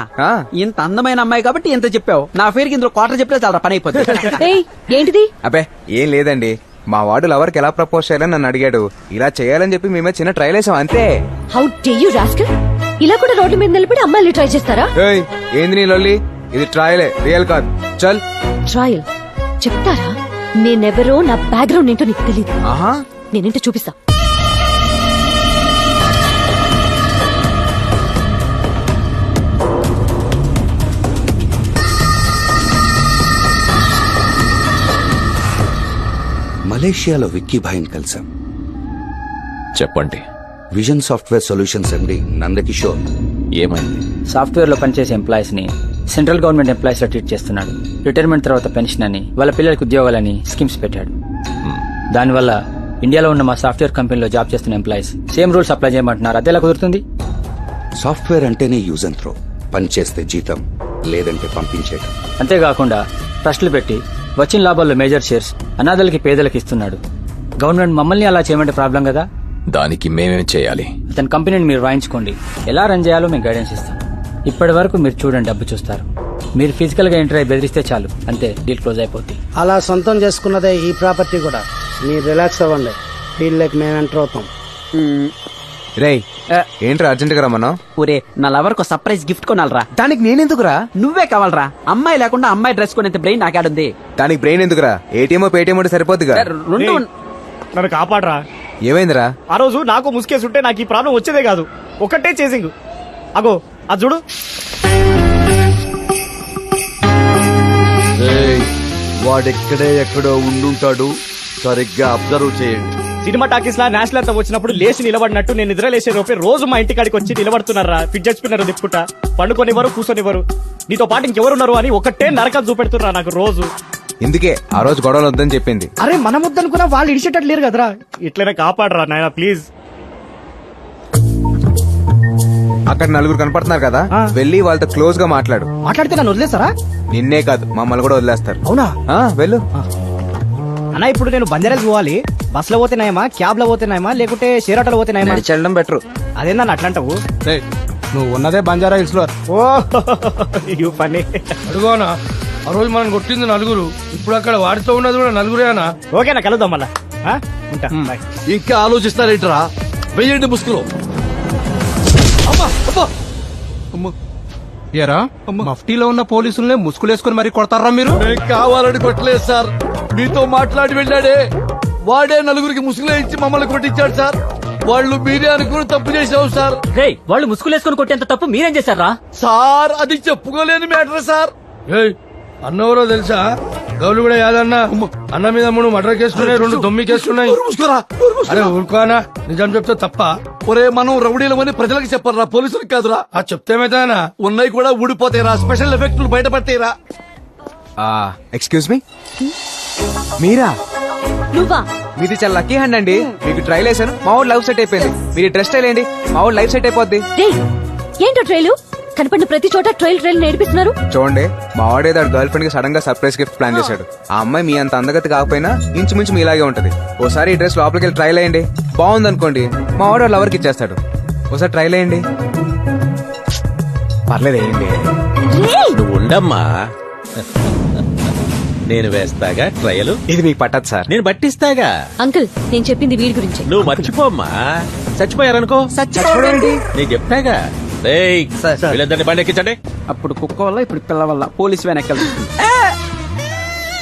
ఇంత అందమైన అమ్మాయి కాబట్టి ఇంత చెప్పావు. నా పేరుకి ఇందులో క్వార్టర్ చెప్తే చాలా పని అయిపోతుంది. ఏంటిది? అబ్బే ఏం లేదండి, మా వాడు లవర్కి ఎలా ప్రపోజ్ చేయాలని నన్ను అడిగాడు. ఇలా చేయాలని చెప్పి మేమే చిన్న ట్రైల్ వేసాం అంతే. How day you rascal! ఇలా కూడా రోడ్డు మీద నిలబడి అమ్మాయిలు ట్రై చేస్తారా? ఏయ్, ఏంది నీ లొల్లి? ఇది ట్రయలే, రియల్ కాదు. చల్. ట్రయల్ చెప్తారా? నేనెవరో, నా బ్యాక్గ్రౌండ్ ఏంటో నీకు తెలీదు. నేనేంటో చూపిస్తా. మలేషియాలో విక్కీ భాయ్ని కలిసాం. చెప్పండి. విజన్ సాఫ్ట్వేర్ సొల్యూషన్స్ ఎండి నందకిషోర్. ఏమైంది? సాఫ్ట్వేర్ లో పనిచేసే ఎంప్లాయీస్ ని సెంట్రల్ గవర్నమెంట్ ఎంప్లాయీస్ లో ట్రీట్ చేస్తున్నాడు. రిటైర్మెంట్ తర్వాత పెన్షన్ అని, వాళ్ళ పిల్లలకు ఉద్యోగాలని స్కీమ్స్ పెట్టాడు. దానివల్ల ఇండియాలో ఉన్న మా సాఫ్ట్వేర్ కంపెనీలో జాబ్ చేస్తున్న ఎంప్లాయీస్ సేమ్ రూల్స్ అప్లై చేయమంటున్నారు. అదేలా కుదురుతుంది? సాఫ్ట్వేర్ అంటేనే యూజ్ అండ్ త్రో. పని చేస్తే జీతం, లేదంటే పంపించేయడం. అంతేకాకుండా ట్రస్టులు పెట్టి వచ్చిన లాభాల్లో మేజర్ షేర్స్ అనాథలకి, పేదలకు ఇస్తున్నాడు. గవర్నమెంట్ మమ్మల్ని అలా చేయమంటే ప్రాబ్లం కదా. దానికి మేమేం చేయాలి? అతని కంపెనీని మీరు రాయించుకోండి. ఎలా రన్ చేయాలో మేము గైడెన్స్ ఇస్తాం. ఇప్పటి వరకు మీరు చూడండి, డబ్బు చూస్తారు. మీరు ఫిజికల్ గా ఎంటర్ అయి బెదిరిస్తే చాలు, అంతే, డీల్ క్లోజ్ అయిపోద్ది. అలా సొంతం చేసుకున్నదే ఈ ప్రాపర్టీ కూడా. మీరు రిలాక్స్ అవ్వండి, ఫీల్డ్ మేము ఎంటర్ అవుతాం. రేయ్, ఏంట్రా అర్జెంట్ గా రమ్మన్నా? ఒరే, నా లవర్ కు సర్ప్రైజ్ గిఫ్ట్ కొనాలరా. దానికి నేనెందుకురా? నువ్వే కావాలరా. అమ్మాయి లేకుండా అమ్మాయి డ్రెస్ కొనేంత బ్రెయిన్ నాకాడుంది. దానికి బ్రెయిన్ ఎందుకురా? ఏటీఎం పేటీఎం ఉంటే సరిపోద్దిగా. నన్ను కాపాడరా. ఏమైందిరా? ఆ రోజు నాకు ముసుకేసుంటే నాకు ఈ ప్రాబ్లం వచ్చేదే కాదు. ఒకటే చేసింగ్. అగో అది చూడు. వాడెక్కడే ఎక్కడో ఉండుంటాడు, సరిగ్గా అబ్జర్వ్ చేయండి. సినిమా టాకీస్ లా నేషనల్ అంతా వచ్చినప్పుడు లేచి నిలబడినట్టు నేను నిద్ర లేసే లోపే రోజు మా ఇంటికాడికి వచ్చి నిలబడుతున్నారా. Fidget spinner దిప్పుకుంటా, పండుకొనివ్వరు, కూర్చొనివ్వరు. నీతో పాటు ఇంకెవరున్నారు అని ఒకటే నరకం చూపెడుతున్నా నాకు రోజు. ఇందుకే ఆ రోజు గొడవలు వద్దని చెప్పింది. అరే మనం వద్దనుకున్నా వాళ్ళు ఇడిచేటట్టు లేరు కదరా. ఇట్లనే కాపాడరా నాయనా ప్లీజ్. అక్కడ నలుగురు కనపడుతున్నారు కదా, వెళ్ళి వాళ్ళతో క్లోజ్ గా మాట్లాడు. మాట్లాడితే నన్ను వదిలేస్తారా? నిన్నే కాదు, మమ్మల్ని కూడా వదిలేస్తారు. అవునా? వెళ్ళు. అన్నా, ఇప్పుడు నేను బంజారాస్ పోవాలి. బస్ లో పోతే నయమా, క్యాబ్ లో పోతే నయమా, లేకుంటే షేర్ ఆటోలో పోతే నయమా? చెల్లడం బెటర్. అదేనా అట్లాంటావు? నువ్వు ఉన్నదే బంజారా హిల్స్ లో. ఓ యూ ఫన్నీ. అడుగోనా, ఆ రోజు మనం కొట్టింది నలుగురు, ఇప్పుడు అక్కడ వాడితో ఉన్నది కూడా నలుగురేనా? ఓకేనా, కలుద్దాం మళ్ళా. ఉంటా. ఇంకా ఆలోచిస్తారేంట్రా? వెయ్యండి ముసుగులో. ఏరా, మఫ్టీలో ఉన్న పోలీసుల్ని ముసుగులేసుకుని మరీ కొడతారా మీరు? కావాలని కొట్టలేదు సార్, మీతో మాట్లాడి వెళ్ళాడే వాడే నలుగురికి ముసుగులే ఇచ్చి మమ్మల్ని కొట్టించాడు సార్. వాళ్ళు మీరే అనుకుని తప్పు చేసావు సార్. వాళ్ళు ముసుగులేసుకుని కొట్టేంత తప్పు మీరేం చేశారా సార్? అది చెప్పుకోలేని మ్యాటర్ సార్. అన్నవరో తెలుసా? గౌలు కూడా యాదన్నా అన్న మీద 3 మర్డర్ కేసులున్నాయి, 2 దొమ్మి కేసులున్నాయి. అరే ఊరుకోనా, నిజం చెప్తే తప్ప? ఒరే, మనం రౌడీలమని ప్రజలకు చెప్పరా, పోలీసులకు కాదురా. ఆ చెప్తేమైతేనా? ఉన్నాయి కూడా ఊడిపోతాయిరా, స్పెషల్ ఎఫెక్టులు బయటపడతాయిరా. ఎక్స్క్యూజ్ మీ, మీరా? నువ్వా? మీది చాలా లక్కీ హ్యాండ్ అండి. మీకు ట్రైల్ వేసాను, మా ఊరు లైఫ్ సెట్ అయిపోయింది. మీరు డ్రెస్ స్టైల్ ఏంటి, మా ఊరు లైఫ్ సెట్ అయిపోద్ది. ఏంటో ట్రైలు కనపడిన ప్రతి చోట ట్రైల్ నేర్పిస్తున్నారు. చూడండి, మా వాడేదో గర్ల్ ఫ్రెండ్ కి సడన్ గా సర్ప్రైజ్ గిఫ్ట్ ప్లాన్ చేశాడు. ఆ అమ్మాయి మీ అంత అందగతి కాకపోయినా ఇంచుమించు మీ ఇలాగే ఉంటది. ఓసారి ఈ డ్రెస్ లోపలికి వెళ్ళి ట్రైల్ అయ్యండి, బాగుంది అనుకోండి, మా వాడు లవర్కి ఇచ్చేస్తాడు. ఒకసారి ట్రైల్ అయ్యండి. పర్లేదు ఏంటి నువ్వు ఉండమ్మా. నేను వేస్తాగా ట్రయల్. ఇది మీకు పట్టదు సార్. నేను పట్టిస్తాగా. అంకుల్ నేను చెప్పింది వీడి గురించి. నువ్వు మర్చిపోమ్మా. చచ్చిపోయారనుకో. నేను చెప్తాగా. రేయ్, వీళ్ళందరినీ బండి ఎక్కించండి. అప్పుడు కుక్క వల్ల ఇప్పుడు పిల్ల వల్ల పోలీస్ వెనకాల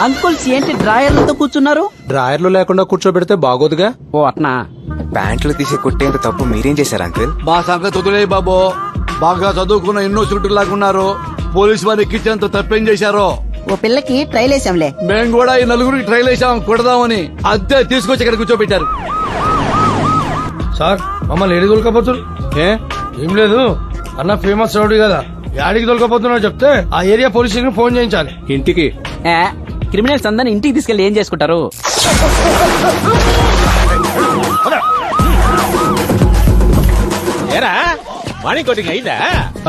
అంకుల్స్ ఏంటి డ్రాయర్లతో కూర్చున్నారు? డ్రాయర్లు లేకుండా కూర్చోబెడితే బాగోదుగా. ఓ అట్నా. ప్యాంట్లు తీసి కొట్టేంత తప్పు మీరేం చేశారు అంకుల్? మా సంగతి వదిలే బాబు. బాగా చదువుకున్న ఎన్నో చుట్టూ లాగున్నారు. పోలీసు వారు ఎక్కించేంత తప్పేం చేశారో. ఓ పిల్లకి ట్రైల్ వేసాంలే. మేము కూడా ఈ నలుగురికి ట్రైల్ వేసాం కొడదామని. అద్దె తీసుకొచ్చి ఇక్కడ కూర్చోబెట్టారు. సార్ మమ్మల్ని ఏడి దొరకపోతున్నారు? ఏం లేదు అన్న, ఫేమస్ రౌడీ కదా, యాడికి దొరకపోతున్నా చెప్తే ఆ ఏరియా పోలీస్ స్టేషన్ ఫోన్ చేయించాలి. ఇంటికి క్రిమినల్స్ అందరిని ఇంటికి తీసుకెళ్లి ఏం చేసుకుంటారు? ఏరా, మార్నింగ్ కోటింగ్ అయిందా?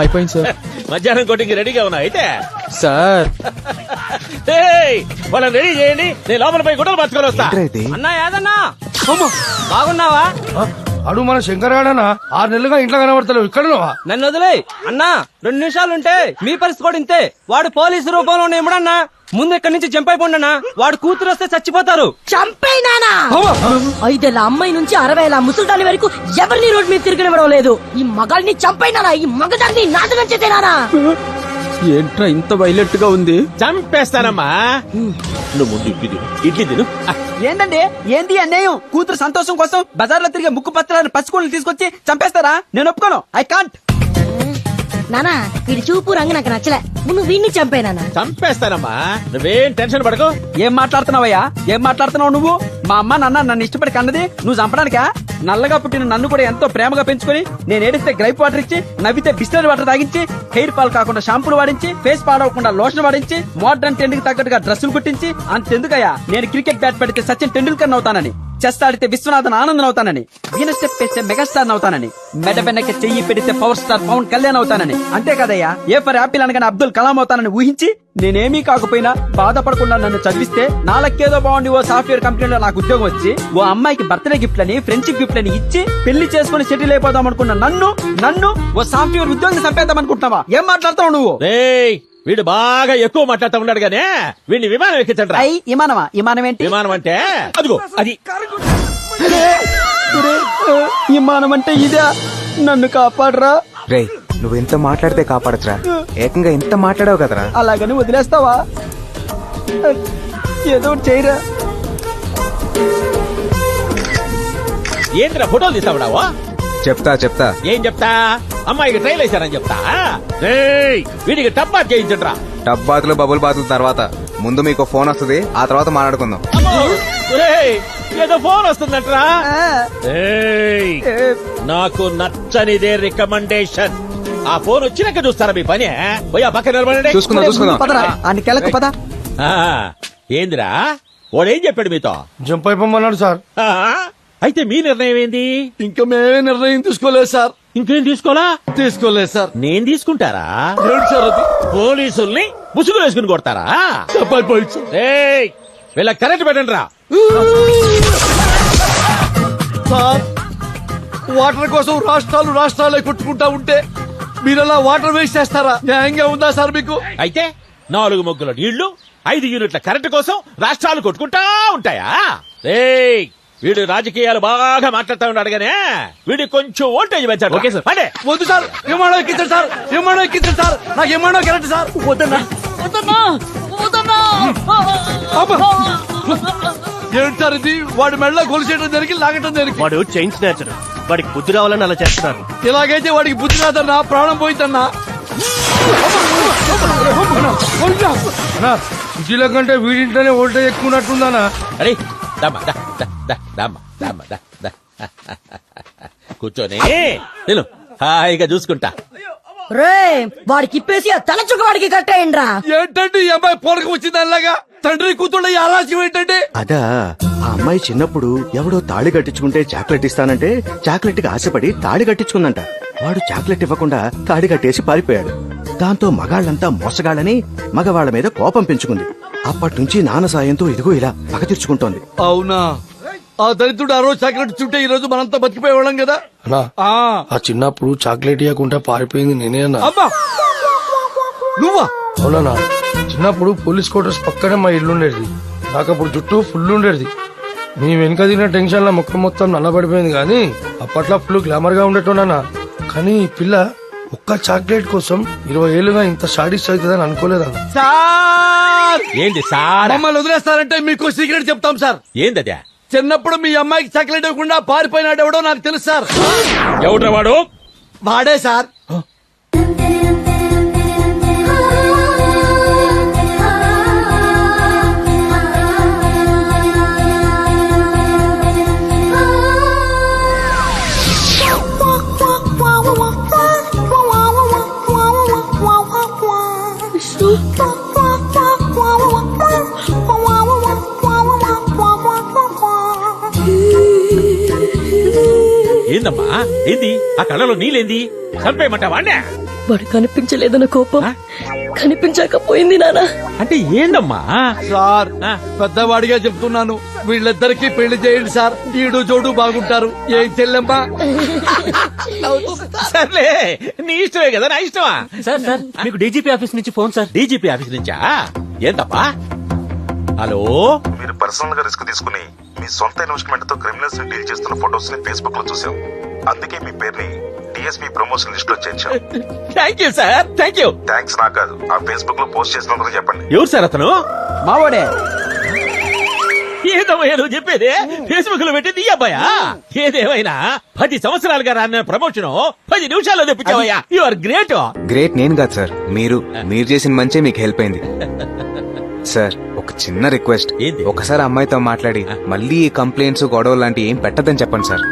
అయిపోయింది సార్. మధ్యాహ్నం కోటింగ్ రెడీగా ఉన్నా అయితే సార్ వాళ్ళని రెడీ చేయండి. నేను లోపల పోయి గుడ్డలు పట్టుకొని వస్తా. అన్నా యాదన్నా బాగున్నావా? అడు మన శంకరాడనా 6 నెలలుగా ఇంట్లో కనబడతలేవు. ఇక్కడ నన్ను వదిలే అన్నా. 2 నిమిషాలుంటే మీ పరిస్థితి కూడా ఇంతే. వాడు పోలీసు రూపంలో ఏముడన్నా ముందు ఇక్కడి నుంచి జంప్ అయిపోండన్నా. వాడు కూతురు వస్తే చచ్చిపోతారు. చంపేనానా? 5 ఏళ్ల అమ్మాయి నుంచి 60 ఏళ్ల ముసల్దాని వరకు ఎవరిని రోడ్ మీద తిరగనివ్వడం లేదు. ఈ మగాల్ని చంపైనానా? ఈ మగదాన్ని నాశనం చేతేనానా? ఏంట్రా ఇంత వైలెట్ గా ఉంది? చంపేస్తానమ్మా. నువ్వు ముందు ఇడ్లీ తిను. ఏంటండి ఏంటి అన్యాయం? కూతురు సంతోషం కోసం బజార్లో తిరిగే ముక్కు పత్రాలను పసికోళ్ళు తీసుకొచ్చి చంపేస్తారా? నేను ఒప్పుకోను. I can't. నానా వీడి చూపు రంగు నాకు నచ్చలే. నువ్వు వీడిని చంపేనానా? చంపేస్తానమ్మా, నువ్వేం టెన్షన్ పడకు. ఏం మాట్లాడుతున్నావయ్యా? ఏం మాట్లాడుతున్నావు నువ్వు? మా అమ్మ నాన్న నన్ను ఇష్టపడి కన్నది నువ్వు చంపడానికా? నల్లగా పుట్టిన నన్ను కూడా ఎంతో ప్రేమగా పెంచుకొని నేను ఏడిస్తే గ్రైప్ వాటర్ ఇచ్చి, నవ్వితే బిస్లరీ వాటర్ తాగించి, హెయిర్ ఫాల్ కాకుండా షాంపూలు వాడించి, ఫేస్ పాడవకుండా లోషన్ వాడించి, మోడర్న్ ట్రెండ్ కి తగ్గట్టుగా డ్రెస్సులు కుట్టించి, అంతెందుకయ్యా నేను క్రికెట్ బ్యాట్ పెడితే సచిన్ టెండూల్కర్ అవుతానని, చెస్ ఆడితే విశ్వనాథన్ ఆనందన్ అవుతానని, వీణ స్టెప్ వేస్తే మెగాస్టార్ అవుతానని, మెడ వెనక చెయ్యి పెడితే పవర్ స్టార్ పవన్ కళ్యాణ్ అవుతానని, అంతే కదయ్యా ఏ ఫర్ యాపిల్ అనగానే అబ్దుల్ కలాం అవుతానని ఊహించి నేనేమీ కాకపోయినా బాధపడకుండా నన్ను చదివిస్తే నాలకేదో బాగుండి ఓ సాఫ్ట్వేర్ కంపెనీలో నాకు ఉద్యోగం వచ్చి ఓ అమ్మాయికి బర్త్డే గిఫ్ట్ లని ఫ్రెండ్షిప్ గిఫ్ట్ అని ఇచ్చి పెళ్లి చేసుకుని సెటిల్ అయిపోదాం అనుకున్న నన్ను ఓ సాఫ్ట్వేర్ ఉద్యోగం చంపేద్దాం అనుకుంటున్నావా? ఏం మాట్లాడతావు నువ్వు? వీడు బాగా ఎక్కువ మాట్లాడుతూ ఉన్నాడు గానే వీడిని విమానం ఎక్కించండి. విమానమా? విమానం ఏంటి? విమానం అంటే అదిగో అది. విమానం అంటే ఇదే. నన్ను కాపాడరా. రే, నువ్వు ఎంత మాట్లాడితే కాపాడచ్చురా. ఏకంగా ఎంత మాట్లాడావు కదరా. అలాగని వదిలేస్తావా? ఏదో ఒకటి చేయరా. ఏంద్రా ఫోటోలు తీస్తావుడావా? చెప్తా. ఏం చెప్తా? అమ్మాయికి ట్రైల్ వేశారని చెప్తా. వీడికి టప్ బాత్ చేయించండి. టబ్ బాతులు బబుల్ బాతుల తర్వాత ముందు మీకు ఫోన్ వస్తుంది, ఆ తర్వాత మాట్లాడుకుందాం. ఏదో ఫోన్ వస్తుందంటరా. నాకు నచ్చనిదే రికమెండేషన్. ఆ ఫోన్ వచ్చినాక చూస్తారా మీ పని? పోయా పక్కన నిలబడండి. చూసుకుందాం. ఏందిరా వాడేం చెప్పాడు మీతో? జంప్ అయిపోమన్నాడు సార్. అయితే మీ నిర్ణయం ఏంది? ఇంకా మేమే నిర్ణయం తీసుకోలేదు సార్. ఇంకేం తీసుకోలేదు సార్. నేను తీసుకుంటారా? ఏంటి సార్ అది? పోలీసుల్ని ముసుగులు వేసుకుని కొడతారా? వీళ్ళ కరెంట్ పెట్టండి రా. సార్, వాటర్ కోసం రాష్ట్రాలే కొట్టుకుంటా ఉంటే మీరలా వాటర్ వేస్ట్ చేస్తారా? న్యాయంగా ఉందా సార్ మీకు? అయితే 4 మొగ్గుల నీళ్లు 5 యూనిట్ల కరెంటు కోసం రాష్ట్రాలు కొట్టుకుంటా ఉంటాయా? వీడు రాజకీయాలు బాగా మాట్లాడుతూ ఉన్నాడు గానే వీడికి కొంచెం ఓల్టేజ్ పెంచాడు. Okay sir. వద్దు సార్, విమానం ఎక్కించండి సార్. నాకు విమానం కరెంట్ సార్. వద్దన్నా. ఏంటి సార్ ఇది? వాడి మెడలో గొలుసేయడం జరిగి లాగటం జరిగి. వాడు చైన్ స్నాచర్. వాడికి బుద్ధి రావాలని అలా చేస్తున్నారు. ఇలాగైతే వాడికి బుద్ధి రాదన్నా, ప్రాణం పోయిందన్నా. సిటీలో కంటే వీడింట్లోనే ఓల్టేజ్ ఎక్కువ ఉన్నట్టుందన్నా. అరే కూర్చొని నేను హాయిగా చూసుకుంటా. రే వాడికి ఇప్పేసి ఆ తలచుక్క వాడికి కట్టేయండి రా. ఏంటంటే ఈ అమ్మాయి పోలక వచ్చింది అలాగా? తండ్రి కూతుళ్ళ ఈ ఆలస్యం ఏంటంటే? అదా ఆ అమ్మాయి చిన్నప్పుడు ఎవడో తాళి కట్టించుకుంటే చాక్లెట్ ఇస్తానంటే చాక్లెట్ కి ఆశపడి తాళి కట్టించుకుందంట. వాడు చాక్లెట్ ఇవ్వకుండా తాళి కట్టేసి పారిపోయాడు. దాంతో మగాళ్ళంతా మోసగాళ్ళని మగవాళ్ల మీద కోపం పెంచుకుంది. అప్పటి నుంచి నాన్న సాయంతో ఇదిగో ఇలా పగ తీర్చుకుంటోంది. అవునా? ఆ దరిద్రుడు ఆ రోజు చాక్లెట్ చుట్టే ఈ రోజు మనంతా బతికిపోయేవాళ్ళం కదా. ఆ చిన్నప్పుడు చాక్లెట్ ఇవ్వకుండా పారిపోయింది నేనే అన్నా. అబ్బా నువ్వా? అవునా, చిన్నప్పుడు పోలీస్ క్వార్టర్స్ పక్కనే మా ఇల్లు ఉండేది. నాకు అప్పుడు జుట్టు ఫుల్ ఉండేది. నీ వెనుక దిగిన టెన్షన్ లో ముఖం మొత్తం నల్లబడిపోయింది. కానీ అప్పట్లో ఫుల్ గ్లామర్ గా ఉండేటోనా. కానీ ఈ పిల్ల ఒక్క చాక్లెట్ కోసం 20 ఏళ్ళుగా ఇంత సాటిస్ఫై అవుతుందని అనుకోలేదన్న. సార్ ఏంటి సార్? మమ్మల్ని వదిలేస్తారంటే మీకు సీక్రెట్ చెప్తాం సార్. ఏందదే? చిన్నప్పుడు మీ అమ్మాయికి చాక్లెట్ ఇవ్వకుండా పారిపోయినాడు ఎవడో నాకు తెలుసు సార్. ఎవడ్రా వాడు? వాడే సార్. ఏందమ్మా ఏంది? ఆ కళ్ళలో నీళ్ళేంది? చంపేయమంటావా? వాడు కనిపించలేదన్న కోపం కనిపించకపోయింది నానా. అంటే ఏందమ్మా? సార్ పెద్దవాడిగా చెప్తున్నాను, వీళ్ళిద్దరికి పెళ్లి చేయండి సార్. ఈడు జోడు బాగుంటారు. ఏం చెల్లెమ్మా? సర్లే, నీ ఇష్టమే కదా, నా ఇష్టమా? సార్ సార్ మీకు డీజీపీ ఆఫీస్ నుంచి ఫోన్ సార్. డీజీపీ ఆఫీస్ నుంచా? ఏందప్పా? హలో, మీరు పర్సనల్ గా రిస్క్ తీసుకుని మీ సొంత ఇన్వెస్ట్మెంట్ తో క్రిమినల్స్ ని డీల్ చేస్తున్న ఫోటోస్ ని ఫేస్బుక్ లో చూసాం. అందుకే మీ పేరుని డిఎస్పీ ప్రమోషన్ లిస్ట్ లో చేర్చాం. Thank you sir, thank you. Thanks నాకు కాదు, ఆ ఫేస్బుక్ లో పోస్ట్ చేసినందుకు చెప్పండి. ఎవరు సార్ అతను? మావాడే. ఏదమ్మా నువ్వు చెప్పేది? ఫేస్బుక్ లో పెట్టింది ఈ అబ్బాయా? ఏదేమైనా 10 సంవత్సరాలుగా రాన్న ప్రమోషన్ 10 నిమిషాల్లో తెప్పించావయ్యా. You are great. గ్రేట్ నేను కాదు సార్, మీరు చేసిన మంచి మీకు హెల్ప్ అయింది సార్. ఒక చిన్న రిక్వెస్ట్, ఒకసారి అమ్మాయితో మాట్లాడి మళ్ళీ ఈ కంప్లైంట్స్ గొడవలు లాంటి ఏం పెట్టదని చెప్పండి సార్.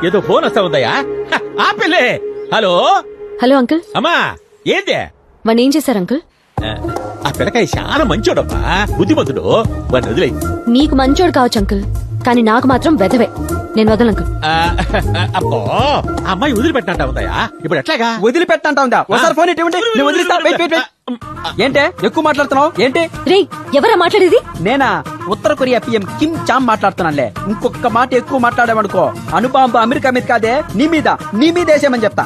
ఏదో ఫోన్ వస్తా ఉందయ్యా. ఆపిల్లే. Hello hello uncle. అమ్మా ఏందే? వాడిని ఏం చేశారు అంకుల్? ఆ పిల్లకాయ చాలా మంచోడమ్మా, బుద్ధిమంతుడు. వాడిని వదిలే. నీకు మంచోడు కావచ్చు అంకుల్, కానీ నాకు మాత్రం వెధవే. నేను వదలను అంకుల్. అబ్బో, ఆ అమ్మాయి వదిలిపెట్టంటా ఉందయ్యా. ఇప్పుడు ఎట్లాగా? వదిలిపెట్టంటా ఉందా? ఒకసారి ఫోన్ ఇవ్వండి, నేను వదిలిస్తా. Wait wait wait. ఏంటే ఎక్కువ మాట్లాడుతున్నావు? ఏంటి రే, ఎవరా మాట్లాడేది? నేనా? ఉత్తర కొరియా పిఎం కిమ్ చామ్ మాట్లాడుతున్నానులే. ఇంకొక మాట ఎక్కువ మాట్లాడామనుకో అణుబాంబు అమెరికా మీద కాదే నీ మీద వేసేయమని చెప్తా.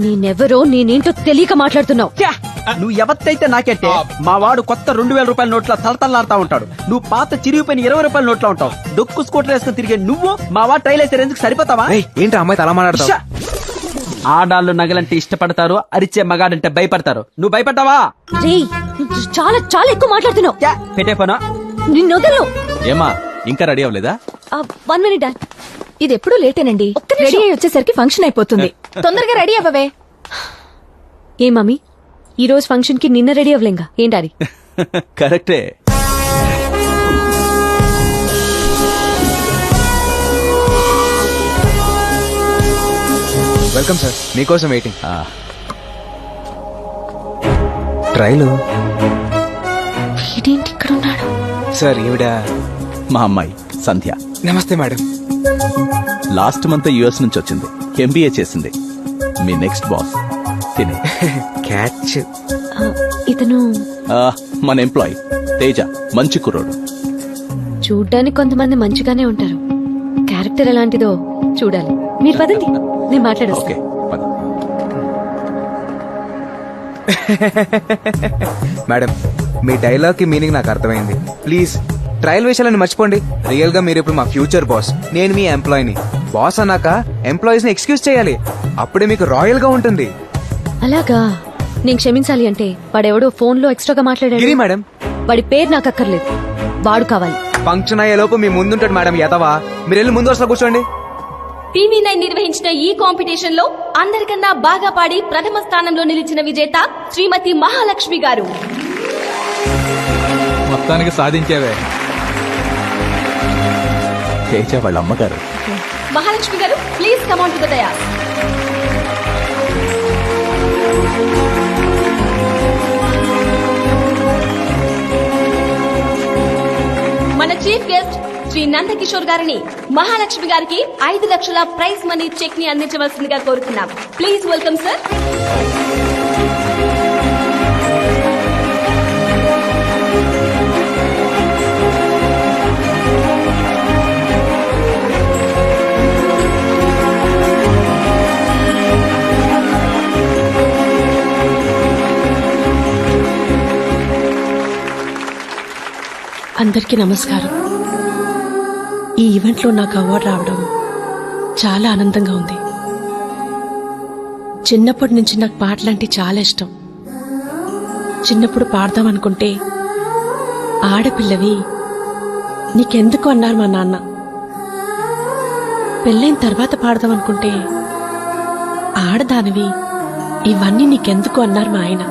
నేనెవరో నేనేంటో తెలియక మాట్లాడుతున్నావు. నువ్వు ఎవరితైతే నాకెట్టే, మా వాడు కొత్త 2000 రూపాయల నోట్ల తలతల్లాడుతా ఉంటాడు. నువ్వు పాత చిరిగిపోయిన 20 రూపాయల నోట్లో ఉంటావు. డొక్కు స్కూటర్ వేసుకుని తిరిగే నువ్వు మా వాడు ట్రైల్ వేసే రేంజ్కి సరిపోతావా? ఏంటి అమ్మాయి అలా మాట్లాడతావు? ఆడాళ్ళు నగలంటే ఇష్టపడతారు, అరిచే మగాడంటే భయపడతారు. నువ్వు భయపడ్డావా? రే, చాలా చాలా ఎక్కువ మాట్లాడుతున్నావు. పెట్టేపోనా? నిన్ను వదలను. ఏమా ఇంకా రెడీ అవ్వలేదా? 1 మినిట్ డాడ్. ఇది ఎప్పుడూ లేటేనండి. రెడీ అయ్యి వచ్చేసరికి ఫంక్షన్ అయిపోతుంది. తొందరగా రెడీ అవ్వవే. ఏ మమ్మీ, ఈ రోజు ఫంక్షన్ కి నిన్న రెడీ అవ్వలేంగా? ఏం డాడీ? కరెక్టే. వెల్కమ్ సార్, మీకోసం వెయిటింగ్. ట్రైల్ వీడేంటి ఇక్కడ ఉన్నాడు? సార్ ఈవిడ మా అమ్మాయి సంధ్య. నమస్తే మేడం. లాస్ట్ మంత్ యుఎస్ నుంచి వచ్చింది, ఎంబీఏ చేసింది. మీ నెక్స్ట్ బాస్ తినే. క్యాచ్. ఇతను మన ఎంప్లాయ్ తేజ, మంచి కుర్రోడు. చూడ్డానికి కొంతమంది మంచిగానే ఉంటారు, క్యారెక్టర్ ఎలాంటిదో చూడాలి. మీరు పదండి, నేను మాట్లాడొస్తా. మేడం, మీ డైలాగ్ కి మీనింగ్ నాకు అర్థమైంది. ప్లీజ్ ట్రయల్ విషయాలను మర్చిపోండి. రియల్ గా మీరు ఇప్పుడు మా ఫ్యూచర్ బాస్, నేను మీ ఎంప్లాయీని. బాస్ అన్నాక ఎంప్లాయీస్ ని ఎక్స్క్యూజ్ చేయాలి, అప్పుడే మీకు రాయల్ గా ఉంటుంది. అలాగా? నేను క్షమించాలి అంటే వాడెవడో ఫోన్ లో ఎక్స్ట్రాగా మాట్లాడాడు. గిరి మేడం, వాడి పేరు నాకు అక్కర్లేదు, వాడు కావాలి. ఫంక్షన్ అయ్యేలోపు మీ ముందుంటాడు మేడం. ఎదవా, మీరు వెళ్ళి ముందు వరుసలో కూర్చోండి. టీవీ9 నిర్వహించిన ఈ కాంపిటీషన్ లో అందరికన్నా బాగా పాడి ప్రథమ స్థానంలో నిలిచిన విజేత శ్రీమతి మహాలక్ష్మి గారు. మొత్తానికి సాధించేవే. తేజ వాళ్ళ అమ్మగారు. మహాలక్ష్మి గారు, please come on to the dais. మన చీఫ్ గెస్ట్ శ్రీ నందకిషోర్ గారిని మహాలక్ష్మి గారికి 5 లక్షల ప్రైజ్ మనీ చెక్ ని అందించవలసిందిగా కోరుతున్నాం. Please welcome sir. అందరికీ నమస్కారం. ఈ ఈవెంట్లో నాకు అవార్డు రావడం చాలా ఆనందంగా ఉంది. చిన్నప్పటి నుంచి నాకు పాటలంటే చాలా ఇష్టం. చిన్నప్పుడు పాడదాం అనుకుంటే ఆడపిల్లవి నీకెందుకు అన్నారు మా నాన్న. పెళ్ళైన తర్వాత పాడదాం అనుకుంటే ఆడదానివి ఇవన్నీ నీకెందుకు అన్నారు మా ఆయన.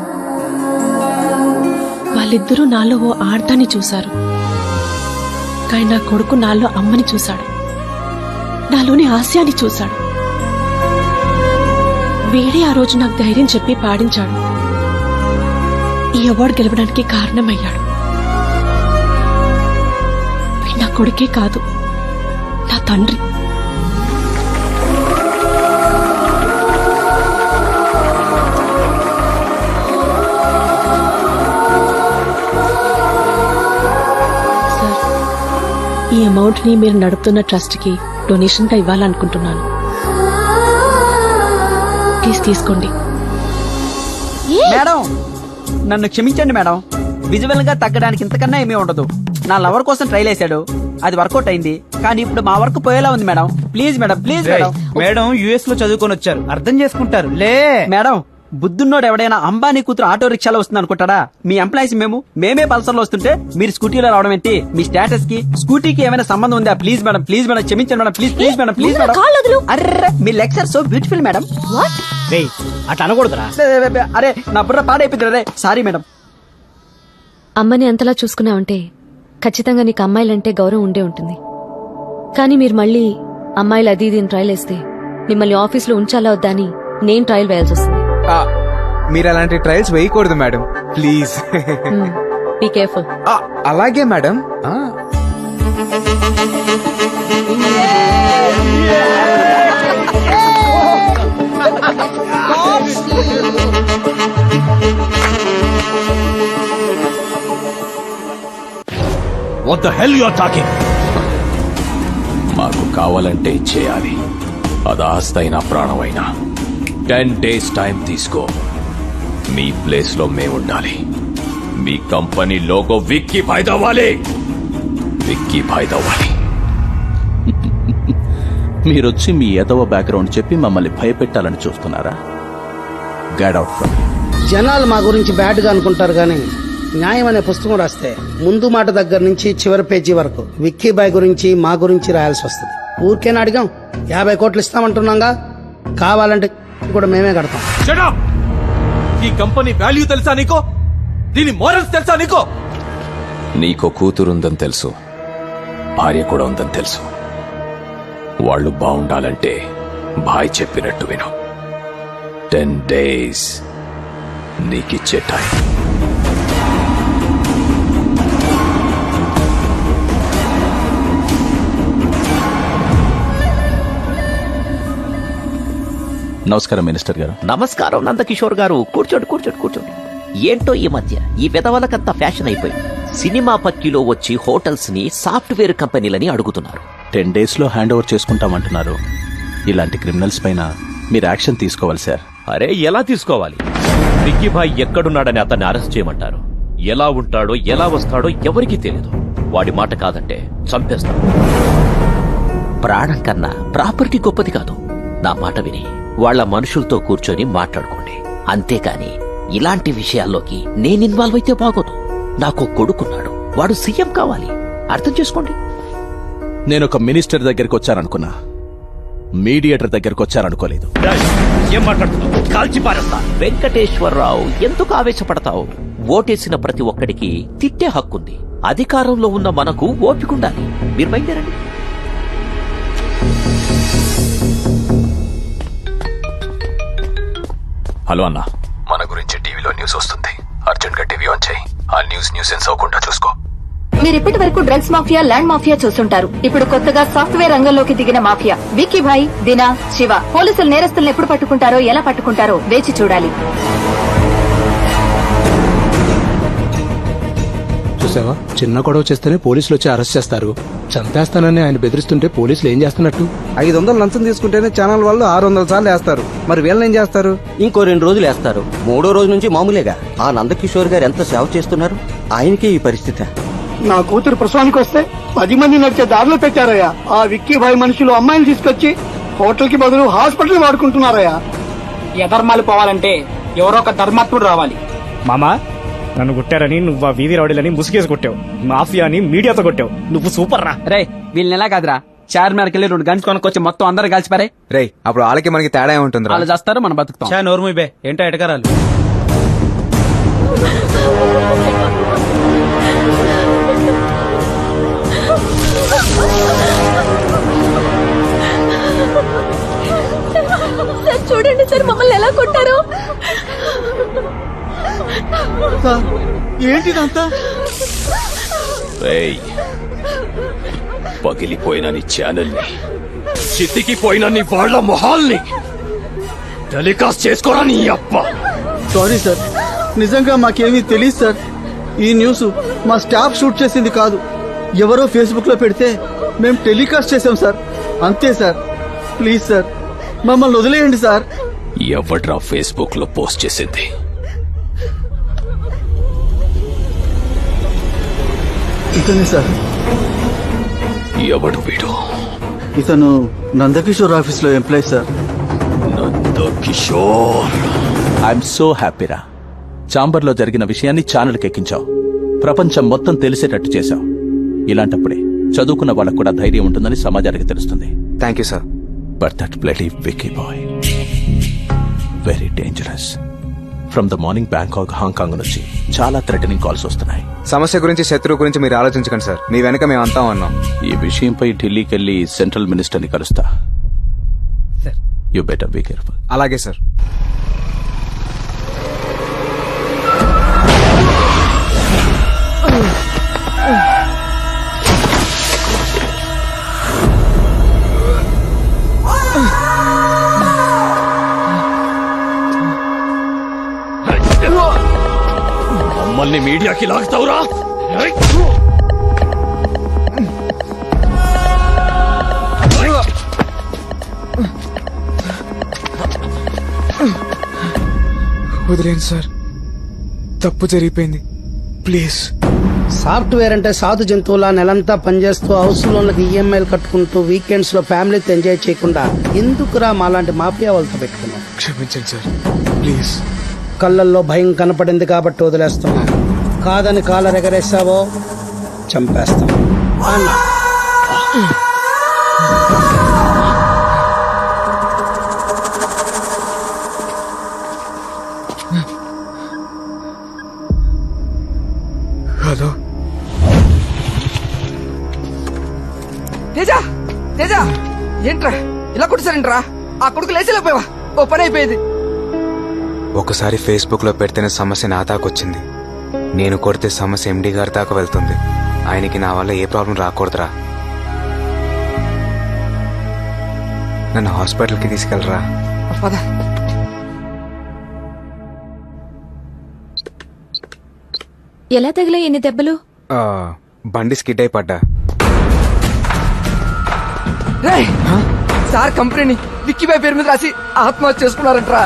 వాళ్ళిద్దరూ నాలో ఓ ఆడదాన్ని చూశారు, కానీ నా కొడుకు నాలో అమ్మని చూశాడు, నాలోని హాస్యాన్ని చూశాడు. వీడే ఆ రోజు నాకు ధైర్యం చెప్పి పాడించాడు. ఈ అవార్డు గెలవడానికి కారణమయ్యాడు. వీడు నా కొడుకే కాదు, నా తండ్రి. ఈ అమౌంట్ ని మీరు నడుపుతున్న ట్రస్ట్ కి డొనేషన్ గా ఇవ్వాలనుకుంటున్నాను. ప్లీజ్ తీసుకోండి. మేడం నన్ను క్షమించండి మేడం. విజువల్ గా తగ్గడానికి ఇంతకన్నా ఏమీ ఉండదు. నా లవర్ కోసం ట్రైల్ వేసాడు, అది వర్కౌట్ అయింది. కానీ ఇప్పుడు మా వర్క్ పోయేలా ఉంది madam. Please madam, please madam. Madam US లో చదువుకొని వచ్చారు, అర్థం చేసుకుంటారు లే. మేడం బుద్ధున్నోడు ఎవడైనా అంబానీ కూతురు ఆటో రిక్షాలో వస్తుంది అనుకుంటాడా? మీ ఎంప్లాయీస్ మేమే పల్సర్ లో వస్తుంటే మీరు స్కూటీలో రావడం ఏంటి? మీ స్టేటస్ కి స్కూటీకి ఏమైనా సంబంధం ఉందా? ప్లీజ్ మేడం, ప్లీజ్ మేడం, క్షమించండి madam, please please madam, please madam. Array me lecture so beautiful madam. అట్లా అనకూడదురా. అరే నా బుర్ర పాడైపోయింది. అరే సారీ మేడం. అమ్మని అంతలా చూసుకున్నావంటే ఖచ్చితంగా నీకు అమ్మాయిలంటే గౌరవం ఉండే ఉంటుంది. కానీ మీరు మళ్ళీ అమ్మాయిలు అది ఇది ట్రయల్ వేస్తే మిమ్మల్ని ఆఫీస్లో ఉంచాలా వద్దా అని నేను ట్రయల్ వేయాల్సి వస్తుంది. మీరు అలాంటి ట్రయల్స్ వేయకూడదు మేడం, ప్లీజ్. Be careful. అలాగే madam. What the hell you are talking? మాకు కావాలంటే చేయాలి, అది ఆస్తైనా ప్రాణమైనా. 10 days టైం తీసుకో. మీ ప్లేస్ లో మేముండాలి. మీ కంపెనీ లోగో విక్కీ భాయ్ దవ్వాలి, విక్కీ భాయ్ దవ్వాలి. మీరొచ్చి మీ ఎదవ బ్యాక్గ్రౌండ్ చెప్పి మమ్మల్ని భయపెట్టాలని చూస్తున్నారా? Get out from. జనాలు మా గురించి బ్యాడ్ గా అనుకుంటారు, కానీ న్యాయం అనే పుస్తకం రాస్తే ముందు మాట దగ్గర నుంచి చివరి పేజీ వరకు విక్కీ బాయ్ గురించి మా గురించి రాయాల్సి వస్తుంది. ఊరికేనా అడిగాం? 50 కోట్లు ఇస్తామంటున్నాగా, కావాలంటే కూడా మేమే కడతాం. ఈ కంపెనీ వాల్యూ తెలుసా నీకో? దీని మోరల్స్ తెలుసా నీకో? నీకో కూతురుందని తెలుసు, భార్య కూడా ఉందని తెలుసు. వాళ్ళు బాగుండాలంటే భాయ్ చెప్పినట్టు విను. 10 days నీకిచ్చే టైం. నమస్కారం మినిస్టర్ గారు. నమస్కారం నందకిషోర్ గారు. కూర్చోండి కూర్చోండి కూర్చోండి. ఏంటో ఈ మధ్య ఈ విధవలకంతా ఫ్యాషన్ అయిపోయింది. సినిమా పక్కిలో వచ్చి హోటల్స్ ని సాఫ్ట్వేర్ కంపెనీలని అడుగుతున్నారు. 10 days లో హ్యాండ్ ఓవర్ చేసుకుంటామంటున్నారు. ఇలాంటి క్రిమినల్స్ పైన మీరు యాక్షన్ తీసుకోవాలి సార్. అరే ఎలా తీసుకోవాలి? విక్కీ భాయ్ ఎక్కడున్నాడని అతన్ని అరెస్ట్ చేయమంటారు. ఎలా ఉంటాడో ఎలా వస్తాడో ఎవరికీ తెలియదు. వాడి మాట కాదంటే చంపేస్తాడు. ప్రాణం కన్నా ప్రాపర్టీ గొప్పది కాదు. నా మాట విని వాళ్ల మనుషులతో కూర్చొని మాట్లాడుకోండి. అంతేకాని ఇలాంటి విషయాల్లోకి నేను ఇన్వాల్వ్ అయితే బాగోదు. నాకు కొడుకున్నాడు, వాడు సీఎం కావాలి. అర్థం చేసుకోండి. నేను ఒక మినిస్టర్ దగ్గరికి వచ్చాననుకున్నా, మీడియేటర్ దగ్గరికి వచ్చాననుకోలేదు. ఏం మాట్లాడుతున్నావు? కాల్చి పారేస్తా. వెంకటేశ్వరరావు ఎందుకు ఆవేశపడతావు? ఓటేసిన ప్రతి ఒక్కడికి తిట్టే హక్కుంది. అధికారంలో ఉన్న మనకు ఓపికండాలి. మీరు బయలుదేరండి. హలో అన్నా, మన గురించి టీవీలో న్యూస్ వస్తుంది. అర్జెంట్ గా టీవీ ఆన్ చేయి. ఆ న్యూసెన్స్ అవ్వకుండా చూసుకో. మీరు ఇప్పటి వరకు డ్రగ్స్ మాఫియా, ల్యాండ్ మాఫియా చూస్తుంటారు. ఇప్పుడు కొత్తగా సాఫ్ట్వేర్ రంగంలోకి దిగిన మాఫియా విక్కీ భాయ్, దినా, శివ. పోలీసులు నేరస్తులను ఎప్పుడు పట్టుకుంటారో, ఎలా పట్టుకుంటారో వేచి చూడాలి. చూసావా, చిన్న గొడవ చేస్తేనే పోలీసులు వచ్చి అరెస్ట్ చేస్తారు. చంపేస్తానని ఆయన బెదిరిస్తుంటే పోలీసులు ఏం చేస్తున్నట్టు? 500 లంచం తీసుకుంటేనే ఛానల్ వాళ్ళు 600 సార్లు వేస్తారు. మరి వీళ్ళని ఏం చేస్తారు? ఇంకో 2 రోజులు వేస్తారు. 3వ రోజు నుంచి మామూలేగా. ఆ నందకిషోర్ గారు ఎంత సేవ చేస్తున్నారు, ఆయనకే ఈ పరిస్థితి. నా కూతురు ప్రసవానికి వస్తే 10 మంది నడిచే దారిలో పెట్టారయ్యా. ఆ విక్కీ భాయ్ మనుషులు అమ్మాయిని తీసుకొచ్చి హోటల్ కి బదులు హాస్పిటల్ వాడుకుంటున్నారయ్యా. ఎదర్మాలు పోవాలంటే ఎవరో ఒక ధర్మాత్ముడు రావాలి. మామా, నన్ను కొట్టారని నువ్వు ఆ వీధి రౌడీలని ముసుగేసి కొట్టావు, మాఫియా అని మీడియాతో కొట్టావు. నువ్వు సూపర్ రా. రే వీళ్ళని ఎలా కాదురా, చార్మినార్కి వెళ్ళి 2 గంటలు కొనుక్కొచ్చి మొత్తం అందరూ కలిసిపారే. రే అప్పుడు వాళ్ళకి మనకి తేడా ఏముంటుంది? వాళ్ళు చేస్తారు, మనం బతుకుతాం. నోర్ము బే, ఏంటో ఎటకరాలు. సార్ చూడండి సార్, మమ్మల్ని ఎలా కొట్టారు. ఏంటిదంతా? పగిలిపోయిన నీ ఛానల్ని, చితికిపోయిన నీ వాళ్ళ మొహాల్ని టెలికాస్ట్ చేసుకోరా నీ అప్ప. సారీ సార్, నిజంగా మాకేమీ తెలియదు సార్. ఈ న్యూస్ మా స్టాఫ్ షూట్ చేసింది కాదు, ఎవరో ఫేస్బుక్ లో పెడితే మేము టెలికాస్ట్ చేసాం సార్. అంతే సార్, ప్లీజ్ సార్ మమ్మల్ని వదిలేయండి సార్. ఎవడ్రా ఫేస్బుక్ లో పోస్ట్ చేసింది? ఇతనే సార్. ఎవడు వీడు? ఇతను నందకిషోర్ ఆఫీస్ లో employee sir. Nandakishore. I'm so హ్యాపీరా. చాంబర్లో జరిగిన విషయాన్ని ఛానల్కి ఎక్కించావు, ప్రపంచం మొత్తం తెలిసేటట్టు చేశావు. ఇలాంటప్పుడే చదువుకున్న వాళ్ళకు కూడా ధైర్యం ఉంటుందని సమాజానికి తెలుస్తుంది. Thank you sir. But that bloody Vicky బాయ్ very dangerous. From the morning Bangkok, Hong Kong నుంచి చాలా థ్రెటనింగ్ కాల్స్ వస్తున్నాయి. సమస్య గురించి, శత్రువు గురించి మీరు ఆలోచించకండి సార్. మీ వెనక మేము అంతా ఉన్నాం. ఈ విషయంపై ఢిల్లీకి వెళ్లి సెంట్రల్ మినిస్టర్ని కలుస్తా. You better be careful. అలాగే సార్. మమ్మల్ని మీడియాకి లాగుతావురా? వదిలేండి సార్, తప్పు జరిగిపోయింది, ప్లీజ్. సాఫ్ట్వేర్ అంటే సాధు జంతువులా నెలంతా పనిచేస్తూ హౌస్ లోన్లకు ఈఎంఐలు కట్టుకుంటూ వీకెండ్స్ లో ఫ్యామిలీతో ఎంజాయ్ చేయకుండా ఎందుకురా మాలాంటి మాఫియా వాళ్ళతో పెట్టుకున్నాం? క్షమించండి సార్, ప్లీజ్. కళ్ళల్లో భయం కనపడింది కాబట్టి వదిలేస్తున్నా. కాదని కాలర్ ఎగరేసావో చంపేస్తాం. హలో తేజ, తేజ ఏంట్రా ఇలా కొట్టిసారేంట్రా? ఆ కొడుకు లేచిపోయావా? ఓ పని అయిపోయేది. ఒకసారి ఫేస్బుక్ లో పెడితేనే సమస్య నా దాకొచ్చింది. నేను కొడితే సమస్య ఎండి గారి దాకా వెళ్తుంది. ఆయనకి నా వల్ల ఏ ప్రాబ్లం రాకూడదురా. నన్ను హాస్పిటల్కి తీసుకెళ్ళరా. ఎలా తగిలే ఎన్ని దెబ్బలు? బండి స్కిడ్ అయి పడ్డా. సార్ కంపెనీని విక్కీబాయ్ పేరు మీద రాసి ఆత్మహత్య చేసుకున్నారంట్రా.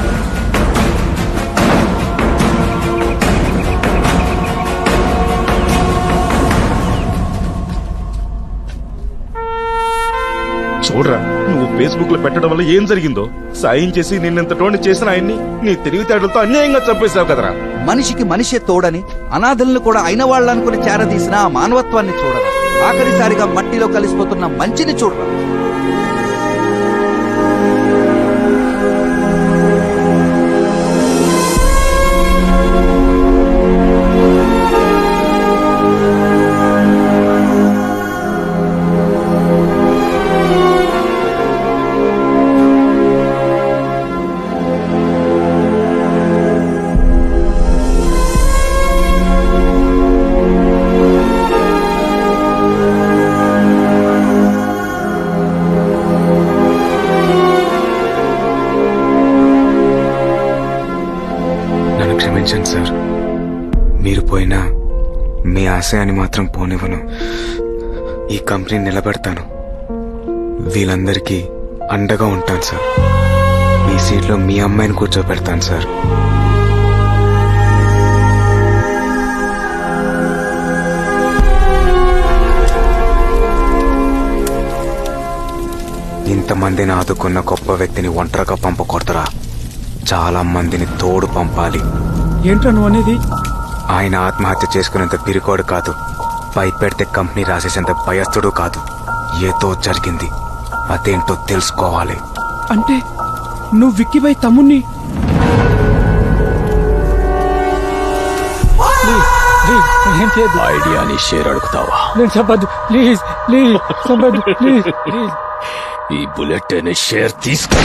చూడరా, నువ్వు ఫేస్బుక్ లో పెట్టడం వల్ల ఏం జరిగిందో. సాయం చేసి నిన్నెంతటోని చేసిన ఆయన్ని నీ తెలివితేటలతో అన్యాయంగా చంపేశావు కదరా. మనిషికి మనిషే తోడని, అనాథలను కూడా అయిన వాళ్ళనుకుని చేరదీసిన ఆ మానవత్వాన్ని చూడరా. ఆఖరిసారిగా మట్టిలో కలిసిపోతున్న మంచిని చూడరా. క్షమించండి సార్. మీరు పోయినా మీ ఆశయాన్ని మాత్రం పోనివ్వను. ఈ కంపెనీ నిలబెడతాను. వీళ్ళందరికీ అండగా ఉంటాను సార్. మీ సీట్లో మీ అమ్మాయిని కూర్చోబెడతాను సార్. ఇంతమందిని ఆదుకున్న గొప్ప వ్యక్తిని ఒంటరిగా పంపకూడదురా, చాలా మందిని తోడు పంపాలి. ఏంట్రా నువ్వు అనేది? ఆయన ఆత్మహత్య చేసుకునేంత పిరికోడు కాదు, భయపెడితే కంపెనీ రాసేసేంత భయస్థుడు కాదు. ఏదో జరిగింది, అదేంటో తెలుసుకోవాలి. అంటే నువ్వు విక్కీబాయ్ తమ్ముణ్ణి? ఐడియాని షేర్ అడుగుతావా? నేను చెప్పద్దు ప్లీజ్, ప్లీజ్ చెప్పద్దు ప్లీజ్, ప్లీజ్. ఈ బుల్లెట్ ని షేర్ తీసుకో.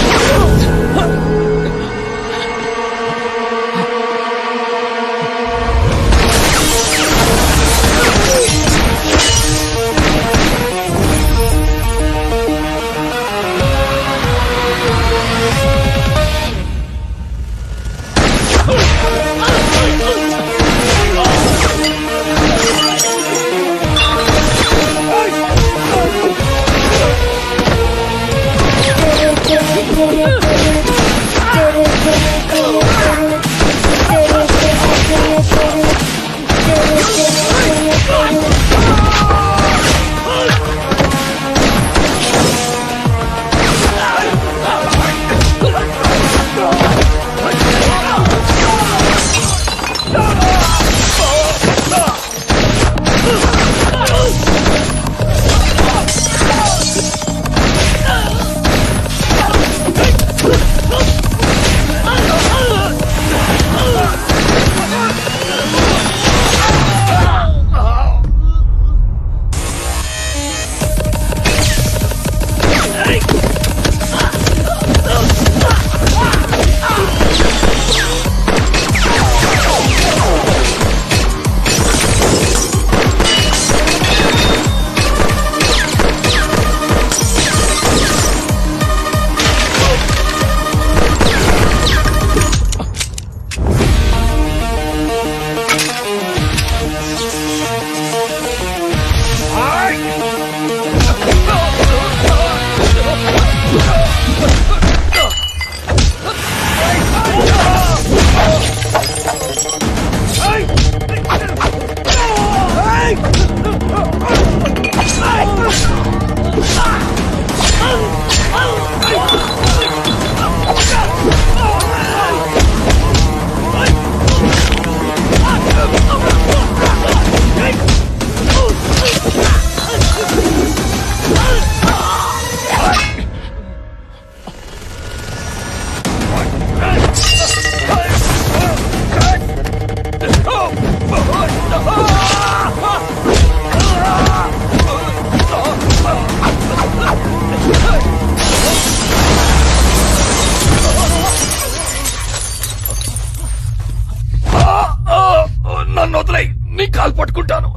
నన్ను వదిలేయ్, నీ కాలు పట్టుకుంటాను.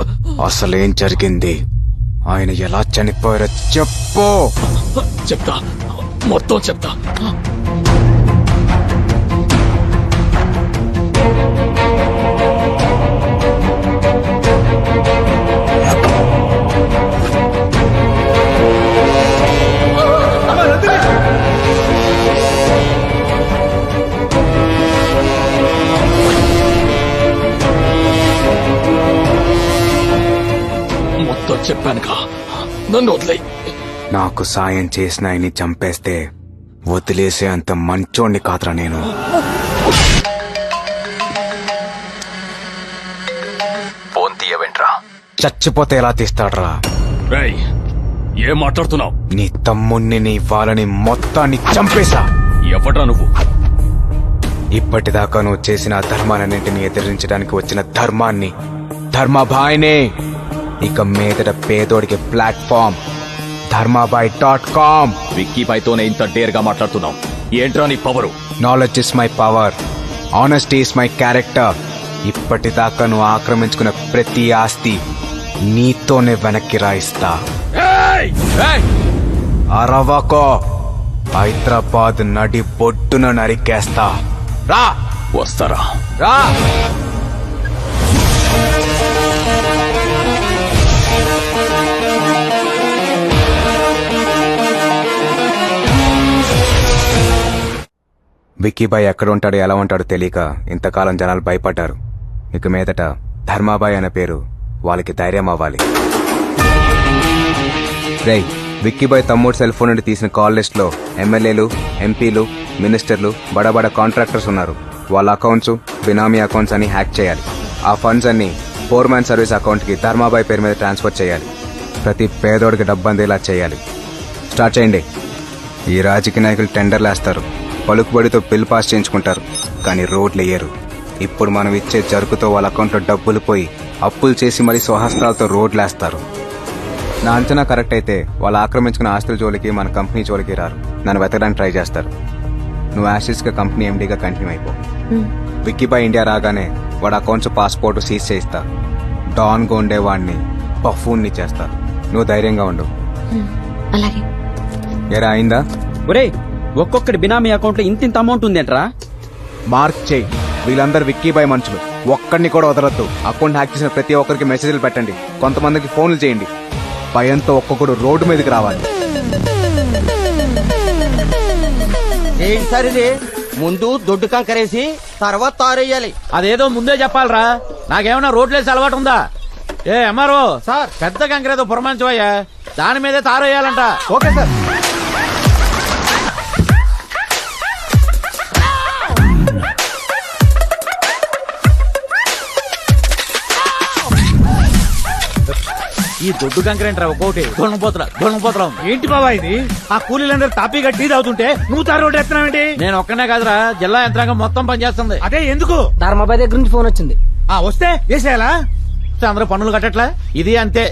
అసలేం జరిగింది? ఆయన ఎలా చనిపోయారో చెప్పు. చెప్తా, మొత్తం చెప్తా. మొత్తం చెప్పానుగా, నన్ను వదిలేయ్. నాకు సాయం చేసిన ఆయన్ని చంపేస్తే వదిలేసే అంత మంచోణ్ణి కాదురా నేను. ఫోన్ తీయవేంట్రా? చచ్చిపోతే ఎలా తీస్తాడ్రా? రేయ్, ఏం మాట్లాడుతున్నావు? నీ తమ్ముణ్ణి, నీ వాళ్ళని మొత్తాన్ని చంపేశా. ఎవడ్రా నువ్వు? ఇప్పటిదాకా నువ్వు చేసిన ధర్మాలన్నింటినీ ఎదిరించడానికి వచ్చిన ధర్మాన్ని, ధర్మాబాయినే. ఇక మీదట పేదోడికి ప్లాట్ఫామ్ ధర్మాబాయ్.com. విక్కీబాయ్తోనే ఇంత డేర్ గా మాట్లాడుతున్నావు. ఏంట్రా నీ power? Knowledge is my power, honesty is my character. ఇప్పటిదాకా నువ్వు ఆక్రమించుకున్న ప్రతి ఆస్తి నీతోనే వెనక్కి రాయిస్తా. అరవకో, హైదరాబాద్ నడి బొడ్డున నరికేస్తా. రా. వస్తారా? రా. విక్కీబాయ్ ఎక్కడ ఉంటాడో ఎలా ఉంటాడో తెలియక ఇంతకాలం జనాలు భయపడ్డారు. ఇక మీదట ధర్మాబాయ్ అనే పేరు వాళ్ళకి ధైర్యం అవ్వాలి. రేయ్, విక్కీబాయ్ తమ్ముడు సెల్ ఫోన్ నుండి తీసిన కాల్ లిస్ట్ లో ఎమ్మెల్యేలు, ఎంపీలు, మినిస్టర్లు, బడబడ కాంట్రాక్టర్స్ ఉన్నారు. వాళ్ళ అకౌంట్స్ బినామీ అకౌంట్స్ అని హ్యాక్ చేయాలి. ఆ ఫండ్స్ అన్ని ఫోర్ మ్యాన్ సర్వీస్ అకౌంట్ కి ధర్మాబాయ్ పేరు మీద ట్రాన్స్ఫర్ చేయాలి. ప్రతి పేదోడికి డబ్బు అందేలా చేయాలి. స్టార్ట్ చేయండి. ఈ రాజకీయ నాయకులు టెండర్లు వేస్తారు, పలుకుబడితో బిల్ పాస్ చేయించుకుంటారు, కానీ రోడ్లు వేయరు. ఇప్పుడు మనం ఇచ్చే జరుకుతో వాళ్ళ అకౌంట్లో డబ్బులు పోయి అప్పులు చేసి మరీ స్వహస్తాలతో రోడ్లు వేస్తారు. నా అంచనా కరెక్ట్ అయితే వాళ్ళు ఆక్రమించుకున్న ఆస్తుల జోలికి మన కంపెనీ జోలికి రారు. నన్ను వెతకడానికి ట్రై చేస్తారు. నువ్వు యాసిస్గా కంపెనీ ఎండీగా కంటిన్యూ అయిపో. విక్కీబాయ్ ఇండియా రాగానే వాడు అకౌంట్స్, పాస్పోర్ట్ సీజ్ చేయిస్తా. డాన్గా ఉండేవాడిని బఫూన్ని చేస్తా. నువ్వు ధైర్యంగా ఉండు. అలాగే. ఎరా అయిందా? ఒరే, ఒక్కొక్కటి బినామీ అకౌంట్ లో ఇంత అమౌంట్ ఉందేంట్రా? మార్క్ చేయి. వీళ్ళందరూ విక్కీబాయ్ మనుషులు. ఒక్కడిని కూడా వదలొద్దు. అకౌంట్ హ్యాక్ చేసిన ప్రతి ఒక్కరికి మెసేజ్లు పెట్టండి. కొంతమందికి ఫోన్లు చేయండి. భయంతో ఒక్కొక్కడు రోడ్డు మీదకి రావాలి. ఏంటి సార్ ఇది? ముందు దొడ్డు కంకరేసి తర్వాత తారేయాలి. అదేదో ముందే చెప్పాలరా. నాకేమన్నా రోడ్లేసి అలవాటు ఉందా? ఏ ఎంఆర్ఓ సార్, పెద్ద కంకరేదో పురమాంచవయ్యా, దాని మీదే తారేయాలంట. Okay sir. ఈ దొడ్డు కంకరేంట్రా ఒక్కోటి దొంగపోతులం. ఏంటి బాబా ఇది? ఆ కూలీలందరూ తాపీగా టీ తాగుతుంటే నువ్వు తారు రోడ్డు ఎత్తున్నావేంటి? నేను ఒక్కనే కాదురా, జిల్లా యంత్రాంగం మొత్తం పనిచేస్తుంది. అదే ఎందుకు? ధర్మాబాయ్ దగ్గర నుంచి ఫోన్ వచ్చింది. వస్తే వేసేయాలా? అందరూ పన్నులు కట్టట్లా? ఇది అంతే.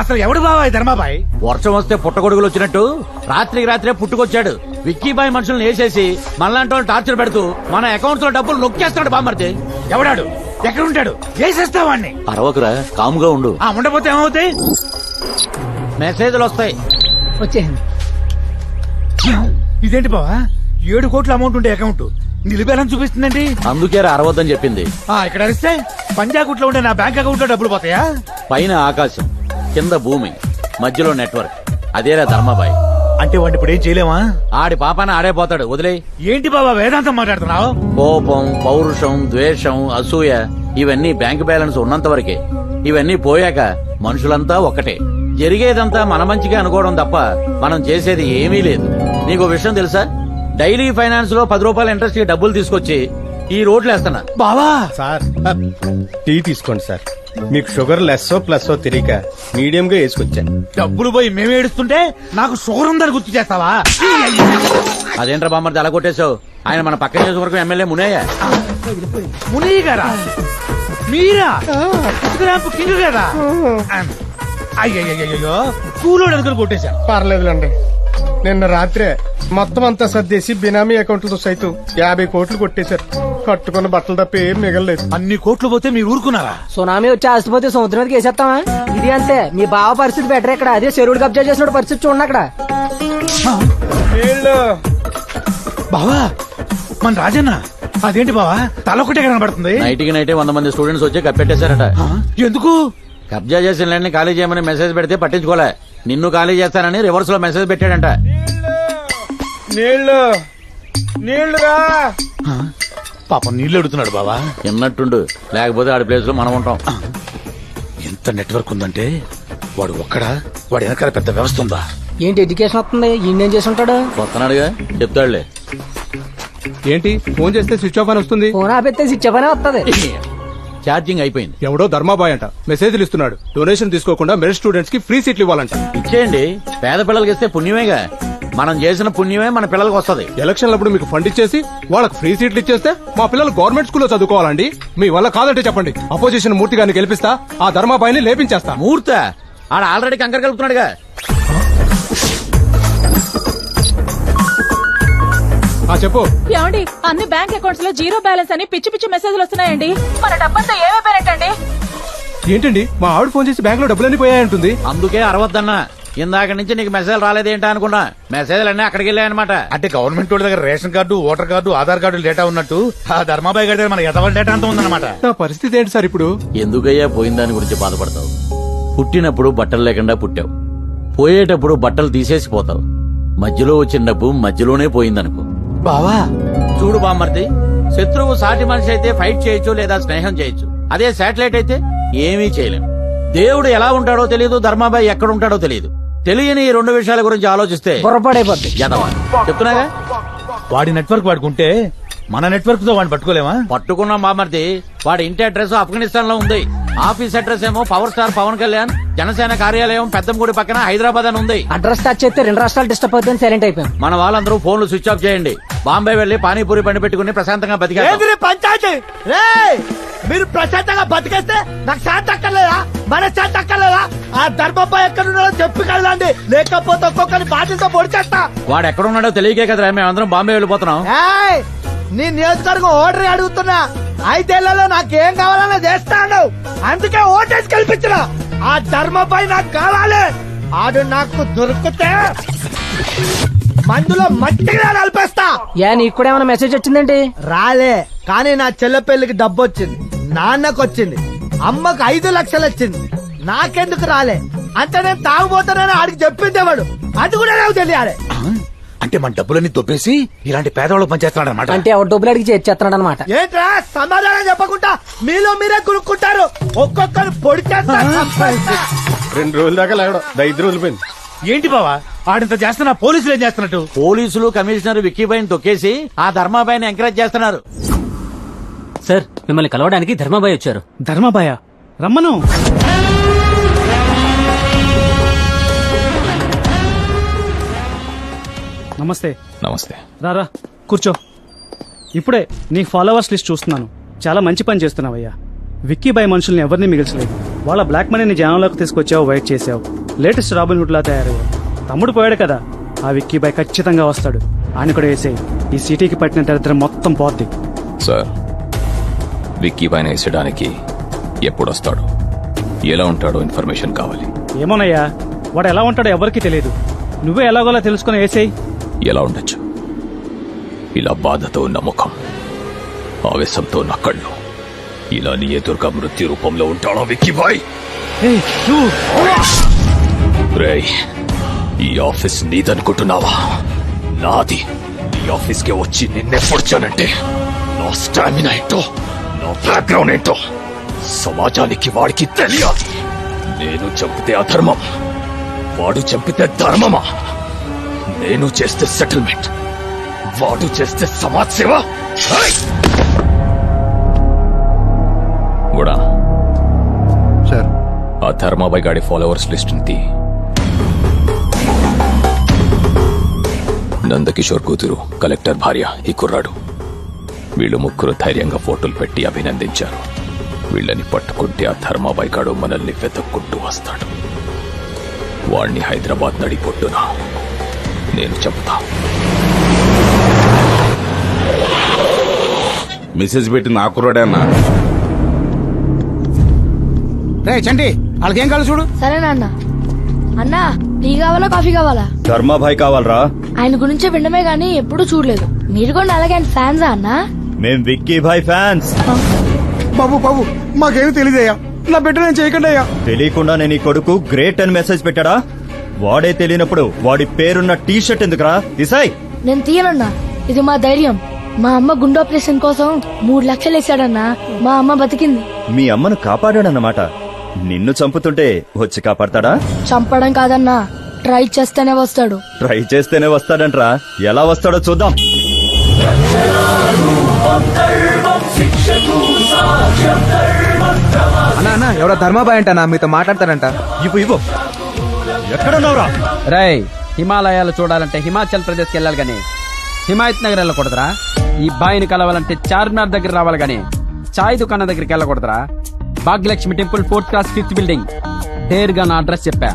అసలు ఎవడు బాబాయ్ ధర్మాబాయ్? వర్షం వస్తే పుట్టగొడుగులు వచ్చినట్టు రాత్రికి రాత్రే పుట్టుకొచ్చాడు. విక్కీబాయ్ మనుషులను వేసేసి మనలాంటి వాళ్ళు టార్చర్ పెడుతూ మన అకౌంట్స్ లో డబ్బులు నొక్కేస్తాడు బామ్మర్ది. ఎవడాడు? ఎక్కడ ఉంటాడు? వేసేస్తావాడిని. అరవకురా, కాముగా ఉండు. ఉండపోతే ఏమవుతాయి? మెసేజ్లు వస్తాయి. వచ్చేయండి. ఇదేంటి బావా, 7 కోట్ల అమౌంట్ ఉండే అకౌంట్ నిలిపేయాలని చూపిస్తుందండి. అందుకే అరవద్దని చెప్పింది. ఇక్కడ అరిస్తే పంజాగుట్లో ఉండే నా బ్యాంక్ అకౌంట్ లో డబ్బులు పోతాయా? పైన ఆకాశం, కింద భూమి, మధ్యలో నెట్వర్క్. అదేరా ధర్మాబాయ్ అంటే వాడిని ఇప్పుడు ఏం చేయలేమా? ఆడి పాపాన ఆడే పోతాడు. వదిలే. ఏంటి బాబా వేదాంతం మాట్లాడుతున్నావు? కోపం, పౌరుషం, ద్వేషం, అసూయ ఇవన్నీ బ్యాంక్ బ్యాలెన్స్ ఉన్నంత వరకే. ఇవన్నీ పోయాక మనుషులంతా ఒక్కటే. జరిగేదంతా మన మంచిగా అనుకోవడం తప్ప మనం చేసేది ఏమీ లేదు. నీకు విషయం తెలుసా? డైలీ ఫైనాన్స్ లో 10 రూపాయల ఇంట్రెస్ట్ కి డబ్బులు తీసుకొచ్చి ఈ రోడ్లు వేస్తున్నా. బావా సార్, టీ తీసుకోండి సార్. మీకు షుగర్ లెస్సో ప్లస్సో తెలియక మీడియం గా వేసుకొచ్చా. డబ్బులు పోయి మేము ఏడుస్తుంటే నాకు షుగర్ ఉందని గుర్తు చేస్తావా? అదేంట్రా బామ్మర్ది అలా కొట్టేశావు? ఆయన మన పక్క నియోజకవర్గం ఎమ్మెల్యే మునయ్య. మునయ్య గారా? మీరా? కింగ్ కదా? అయ్యో కూలోడు ఎదుగులు కొట్టేశాను. పర్లేదులండి. నిన్న రాత్రే మొత్తం అంతా సర్దేసి బినామీ అకౌంట్లతో సైతం 50 కోట్లు కొట్టేశారు. కట్టుకున్న బట్టలు తప్ప ఏం మిగలలేదు. అన్ని కోట్లు పోతే మీరు ఊరుకున్నారా? సునామీ వచ్చి ఆసిపోతే సముద్రం మీదకి వేసేస్తామా? ఇది అంతే. మీ బావ పరిస్థితి బెటర్. ఇక్కడ అదే చెరువుడు కబ్జా చేసిన పరిస్థితి చూడండి అక్కడ. బావా మన రాజన్న అదేంటి బావా తలొకటే కనబడుతుంది? నైట్కి నైటే 100 మంది స్టూడెంట్స్ వచ్చి కప్పెట్టేశారట. ఎందుకు? కబ్జా చేసిన ల్యాండ్ ఖాళీ చేయమని మెసేజ్ పెడితే పట్టించుకోలే. నిన్ను ఖాళీ చేస్తానని రివర్స్ లో మెసేజ్ పెట్టాడంట. నీళ్లుగా పాపం నీళ్లు అడుగుతున్నాడు బావా. ఎన్నట్టుండు, లేకపోతే ఆడి ప్లేస్ లో మనం ఉంటాం. ఎంత నెట్వర్క్ ఉందంటే వాడు ఒక్కడా? వాడి వెనకాల పెద్ద వ్యవస్థ ఉందా? ఏంటి ఎడ్యుకేషన్ వస్తుంది? ఈయన చేసి ఉంటాడు. వస్తున్నాడుగా, చెప్తాడులే. ఏంటి ఫోన్ చేస్తే స్విచ్ ఆఫ్ అని వస్తుంది? ఫోన్ ఆపితే స్విచ్ ఆఫ్ అనే వస్తుంది. ఛార్జింగ్ అయిపోయింది. ఎవడో ధర్మాబాయ్ అంట మెసేజ్లు ఇస్తున్నాడు. డొనేషన్ తీసుకోకుండా మెరిట్ స్టూడెంట్స్ కి ఫ్రీ సీట్లు ఇవ్వాలంట. ఇచ్చేయండి, పేద పిల్లలకి ఇస్తే పుణ్యమేగా. మనం చేసిన పుణ్యమే మన పిల్లలకు వస్తుంది. ఎలక్షన్లప్పుడు మీకు ఫండ్ ఇచ్చేసి వాళ్ళకి ఫ్రీ సీట్లు ఇచ్చేస్తే మా పిల్లలు గవర్నమెంట్ స్కూల్లో చదువుకోవాలండి. మీ వల్ల కాదంటే చెప్పండి. అపోజిషన్ మూర్తి గారిని గెలిపిస్తా, ఆ ధర్మాబాయిని లేపించేస్తా. మూర్త ఆడ ఆల్రెడీ కంకర కలుపుతున్నాడుగా. చెప్పు. ఏమండి, అన్ని బ్యాంక్ అకౌంట్స్ లో జీరో బ్యాలెన్స్ అని పిచ్చి పిచ్చి మెసేజ్లు వస్తున్నాయండి. మన డబ్బంతా ఏమైపోయినట్టండి? ఏంటండి మా ఆవిడ ఫోన్ చేసి బ్యాంక్ లో డబ్బులన్నీ పోయాయంటుంది. అందుకే అరవద్దన్నా. ఇందాక నుంచి నీకు మెసేజ్ రాలేదేంటా అనుకున్నా. మెసేజ్లు అన్నీ అక్కడికి వెళ్ళాయన్నమాట. అంటే గవర్నమెంట్ వాళ్ళ దగ్గర ration card, voter card, Aadhaar card data ఉన్నట్టు ఆ ధర్మాబాయ్ గారి దగ్గర మన ఎదవల డేటా అంతా ఉందన్నమాట. నా పరిస్థితి ఏంటి సార్ ఇప్పుడు? ఎందుకయ్యా పోయిన దాని గురించి బాధపడతావు? పుట్టినప్పుడు బట్టలు లేకుండా పుట్టావు, పోయేటప్పుడు బట్టలు తీసేసి పోతావు. మధ్యలో వచ్చిన డబ్బు మధ్యలోనే పోయిందనుకో. బావా చూడు బామ్మర్ది, శత్రువు సాటి మనిషి అయితే ఫైట్ చేయొచ్చు లేదా స్నేహం చేయొచ్చు. అదే శాటిలైట్ అయితే ఏమీ చేయలేం. దేవుడు ఎలా ఉంటాడో తెలియదు, ధర్మాబాయ్ ఎక్కడ ఉంటాడో తెలియదు. తెలియని ఈ 2 విషయాల గురించి ఆలోచిస్తే పొరపాడైపోద్ది. యదవా చెప్తున్నాగా. వాడి నెట్వర్క్ వాడుకుంటే మన నెట్వర్క్ తో వాడిని పట్టుకోలేమా? పట్టుకున్నాం బామర్ది. వాడి ఇంటి అడ్రస్ ఆఫ్ఘనిస్తాన్ లో ఉంది. ఆఫీస్ అడ్రస్ ఏమో పవర్ స్టార్ పవన్ కళ్యాణ్ జనసేన కార్యాలయం పెద్దంగుడి పక్కన హైదరాబాద్ అని ఉంది. అడ్రస్ టచ్ చేస్తే 2 రాష్ట్రాలు డిస్టర్బ్ అవుతుంది. సైలెంట్ అయిపోయాం. మన వాళ్ళందరూ ఫోన్లు స్విచ్ ఆఫ్ చేయండి. బాంబే వెళ్లి పానీపూరి బండి పెట్టుకుని ప్రశాంతంగా బతికారు. పంచాయతీ మీరు ప్రశాంతంగా బతికేస్తే నాకు శాంతి అక్కర్లేదా? మన శాంతి అక్కర్లేదా? ఆ ధర్మపై ఎక్కడున్నాడో చెప్పి కదండి, లేకపోతే ఒక్కొక్కరి బాధ్యతతో పొడిచేస్తా. వాడు ఎక్కడున్నాడో తెలియకే కదరా మేమందరం బాంబే వెళ్ళిపోతున్నాం. నీ నియోజకవర్గం ఓటర్ అడుగుతున్నా. 5 ఏళ్లలో నాకేం కావాలన్నా చేస్తాను. అందుకే ఓటేసి కల్పించిన. ఆ ధర్మపై నాకు కావాలి. ఆడు నాకు దొరికితే మందులో మట్టిగా నలిపేస్తా. నీకు కూడా ఏమైనా మెసేజ్ వచ్చిందండి? రాలే, కానీ నా చెల్లె పెళ్లికి డబ్బు వచ్చింది, నాన్నకు వచ్చింది, అమ్మకు 5 లక్షలు వచ్చింది. నాకెందుకు రాలే అంటే నేను తాగుపోతానని ఆడికి చెప్పిందేవాడు. అది కూడా నాకు తెలియాలి. అంటే మన డబ్బులన్నీ దొబ్బేసి ఇలాంటి పేదవాళ్ళకి పనిచేస్తున్నాడు అనమాట. అంటే ఎవరు డబ్బులు అడిగి చేస్తున్నాడు అనమాట. ఏంట్రా సమాధానం చెప్పకుండా మీలో మీరే కొనుక్కుంటారు. ఒక్కొక్కరు పొడి చేస్తా. 2 రోజుల దాకా లేవడం 5 రోజులు పోయింది. ఏంటి బావా ఆడింత చేస్తున్నా? పోలీసులు ఏం చేస్తున్నట్టు? పోలీసులు కమిషనర్ విక్కీబాయిని తొక్కేసి ఆ ధర్మాబాయిని ఎంకరేజ్ చేస్తున్నారు. సార్, మిమ్మల్ని కలవడానికి ధర్మాబాయ్ వచ్చారు. ధర్మబాయ రమ్మను. నమస్తే. రారా కూర్చో. ఇప్పుడే నీ ఫాలోవర్స్ లిస్ట్ చూస్తున్నాను. చాలా మంచి పని చేస్తున్నావయ్యా. విక్కీబాయ్ మనుషుల్ని ఎవరిని మిగిల్చలేదు. వాళ్ళ బ్లాక్ మనీని జనంలోకి తీసుకొచ్చావు, వైట్ చేసావు. లేటెస్ట్ రాబిన్ హుడ్ లా తయారయ్యావు. తమ్ముడు పోయాడు కదా, ఆ విక్కీబాయ్ ఖచ్చితంగా వస్తాడు. ఆయన కూడా వేసేయి. ఈ సిటీకి పట్టిన దరిద్రం మొత్తం పోద్ది. సార్, విక్కీ పైన వేసడానికి ఎప్పుడొస్తాడు, ఎలా ఉంటాడో ఇన్ఫర్మేషన్ కావాలి. ఏమోనయ్యా, వాడు ఎలా ఉంటాడో ఎవరికీ తెలియదు. నువ్వే ఎలాగోలా తెలుసుకుని వేసేయి. ఎలా ఉండొచ్చు? ఇలా బాధతో ఉన్న ముఖం, ఆవేశంతో ఉన్న కళ్ళు, ఇలా నీ ఎదురుగా మృత్యు రూపంలో ఉంటాడో విక్కీబాయ్? రేయ్, ఈ ఆఫీస్ నీదనుకుంటున్నావా? నాది. నీ ఆఫీస్కే వచ్చి నిన్నే పొడిచానంటే నా స్టామినా ఏంటో, నా బ్యాక్గ్రౌండ్ ఏంటో సమాజానికి వాడికి తెలియాలి. నేను చంపితే అధర్మం, వాడు చంపితే ధర్మమా? నేను చేస్తే సెటిల్మెంట్, వాడు చేస్తే సమాజ్ సేవ. కూడా సార్, ఆ ధర్మాబాయ్ గాడి ఫాలోవర్స్ లిస్ట్ తీ. నందకిషోర్ కూతురు, కలెక్టర్ భార్య ఈ కుర్రాడు. వీళ్ళు ముగ్గురు ధైర్యంగా ఫోటోలు పెట్టి అభినందించారు. వీళ్ళని పట్టుకుంటే ఆ ధర్మాబాయ్ గాడు మనల్ని వెతుక్కుంటూ వస్తాడు. వాణ్ణి హైదరాబాద్ నడిపొట్టున నేను చెప్తా. మెసేజ్ పెట్టి నా కుర్రాడే అన్నా. రే చండి, వాళ్ళకేం కావాలి చూడు. సరే నాన్న. అన్నా, టీ కావాలా కాఫీ కావాలా? ధర్మాభాయ్ కావాలరా. ఆయన గురించి వినడమే గానీ ఎప్పుడూ చూడలేదు. మీరు కూడా అలాగే ఆయన ఫ్యాన్సా అన్నా? మేం విక్కీ భాయ్ ఫ్యాన్స్. బాబు బాబు మాకేమీ తెలియదయ్యా. నా బిడ్డ నేను చేయకండి అయ్యా. తెలియకుండా నేను ఈ కొడుకు గ్రేట్ అని మెసేజ్ పెట్టాడా? వాడే తెలియనప్పుడు వాడి పేరున్న టీ షర్ట్ ఎందుకురా? తీసాయ్. నేను తీయనన్నా, ఇది మా ధైర్యం. మా అమ్మ గుండె ఆపరేషన్ కోసం 3 లక్షలు వేసాడన్నా. మా అమ్మ బతికింది. మీ అమ్మను కాపాడాడన్నమాట. నిన్ను చంపుతుంటే వచ్చి కాపాడతాడా? చంపడం కాదన్నా, ట్రై చేస్తేనే వస్తాడు. ట్రై చేస్తేనే వస్తాడంట్రా. ఎలా వస్తాడో చూద్దాం. అన్నా అన్నా, ఎవరో ధర్మాబాయ్ అంటనా మీతో మాట్లాడతాడంట. ఇవ్వు. ఎక్కడున్నావురా? రేయ్, హిమాలయాలు చూడాలంటే హిమాచల్ ప్రదేశ్కి వెళ్ళాలి గానీ హిమాయత్ నగర్ వెళ్ళకూడదురా. ఈ బాయిని కలవాలంటే చార్మినార్ దగ్గర రావాలి గానీ చాయ్ దుకాణం దగ్గరికి వెళ్ళకూడదురా. Bhagyalakshmi temple 4th class 5th building. డేర్గా నా అడ్రస్ చెప్పా.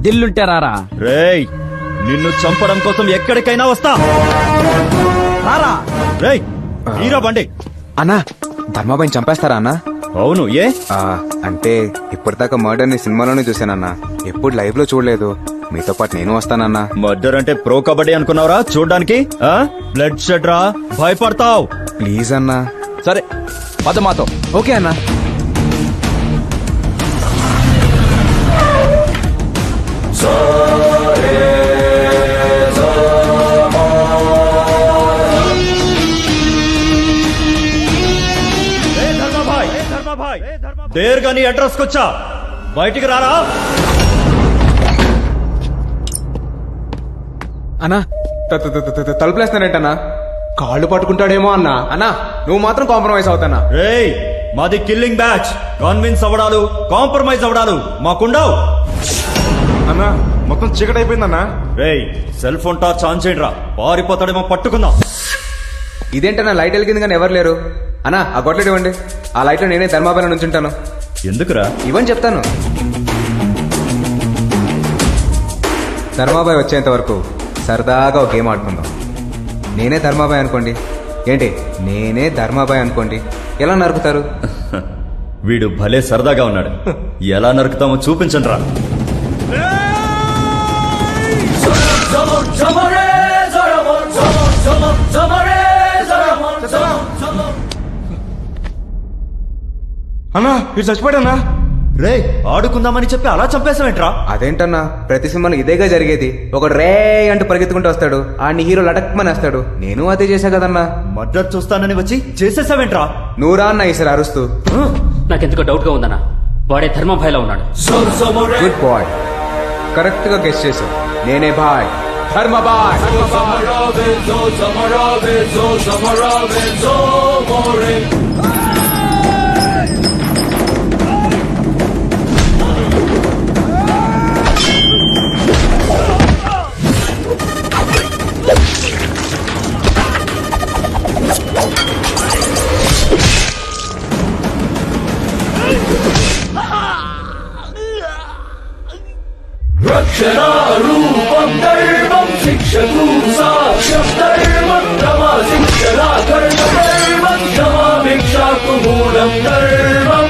దిల్లుంటే రారా. రేయ్, నిన్ను చంపడం కోసం ఎక్కడికైనా వస్తా. రారా. రేయ్, హీరో బండి. అన్నా, ధర్మాబాయిని చంపేస్తారా అన్నా? అవును. ఏ అంటే ఇప్పటిదాకా మర్డర్ ని సినిమాలోనే చూసానన్నా, ఎప్పుడు లైవ్ లో చూడలేదు. మీతో పాటు నేను వస్తానన్నా. మర్డర్ అంటే ప్రో కబడ్డీ అనుకున్నావురా చూడ్డానికి? బ్లడ్ షెడ్ రా, భయపడతావు. ప్లీజ్ అన్నా. సరే పద మాతో. ఓకే అన్నా. దేర్గా నీ అడ్రస్ కొచ్చా, బయటికి రారా. అన్నా తలుపులేస్తానంటన్నా కాళ్ళు పట్టుకుంటాడేమో అన్నా. అన్నా నువ్వు మాత్రం కాంప్రమైజ్ అవుతానా? రేయ్ మాది కిల్లింగ్ బ్యాచ్. కన్విన్స్ అవడాలు, కాంప్రమైజ్ అవడాలు మాకుండవు. అన్నా మొత్తం చీకటి అయిపోయిందన్నా. రేయ్ సెల్ ఫోన్ టార్చ్ ఆన్ చేయండి రా, పారిపోతాడేమో పట్టుకుందాం. ఇదేంటన్నా లైట్ వెలిగింది కానీ ఎవరు లేరు. అన్నా ఆ గొడ్లెట్ ఇవ్వండి. ఆ లైట్ లో నేనే ధర్మాబాయి నుంచి ఉంటాను. ఎందుకురా? ఇవ్వని చెప్తాను. ధర్మాబాయి వచ్చేంత వరకు సరదాగా ఒక గేమ్ ఆడుకుందాం. నేనే ధర్మాబాయి అనుకోండి. ఏంటి నేనే ధర్మాబాయి అనుకోండి, ఎలా నరుకుతారు? వీడు భలే సరదాగా ఉన్నాడు. ఎలా నరుకుతామో చూపించండి రా. అన్నా మీరు చచ్చిపోయాడన్నా. రే ఆడుకుందామని చెప్పి అలా చంపేసావేంట్రా? అదేంటన్నా ప్రతి సినిమాలో ఇదేగా జరిగేది. ఒకడు రే అంటూ పరిగెత్తుకుంటూ వస్తాడు, ఆడిని హీరో లటక్మని వేస్తాడు. నేను అదే చేశా కదన్నా. మర్డర్ చూస్తానని వచ్చి చేసేసావేంట్రా? నువ్వురా అన్న ఈసారి అరుస్తూ. నాకెందుకో డౌట్ గా ఉందన్నా, వాడే ధర్మభాయ్లో ఉన్నాడు. గుడ్ బాయ్, కరెక్ట్ గా గెస్ చేసావు. నేనే బాయ్, ధర్మబాయ్. రక్షణారూపం ధర్మం శిక్షకు సాక్ష్యం ధర్మం క్షమా శిక్షణా కర్మ ధర్మం క్షమా భిక్షాకు మూలం ధర్మం.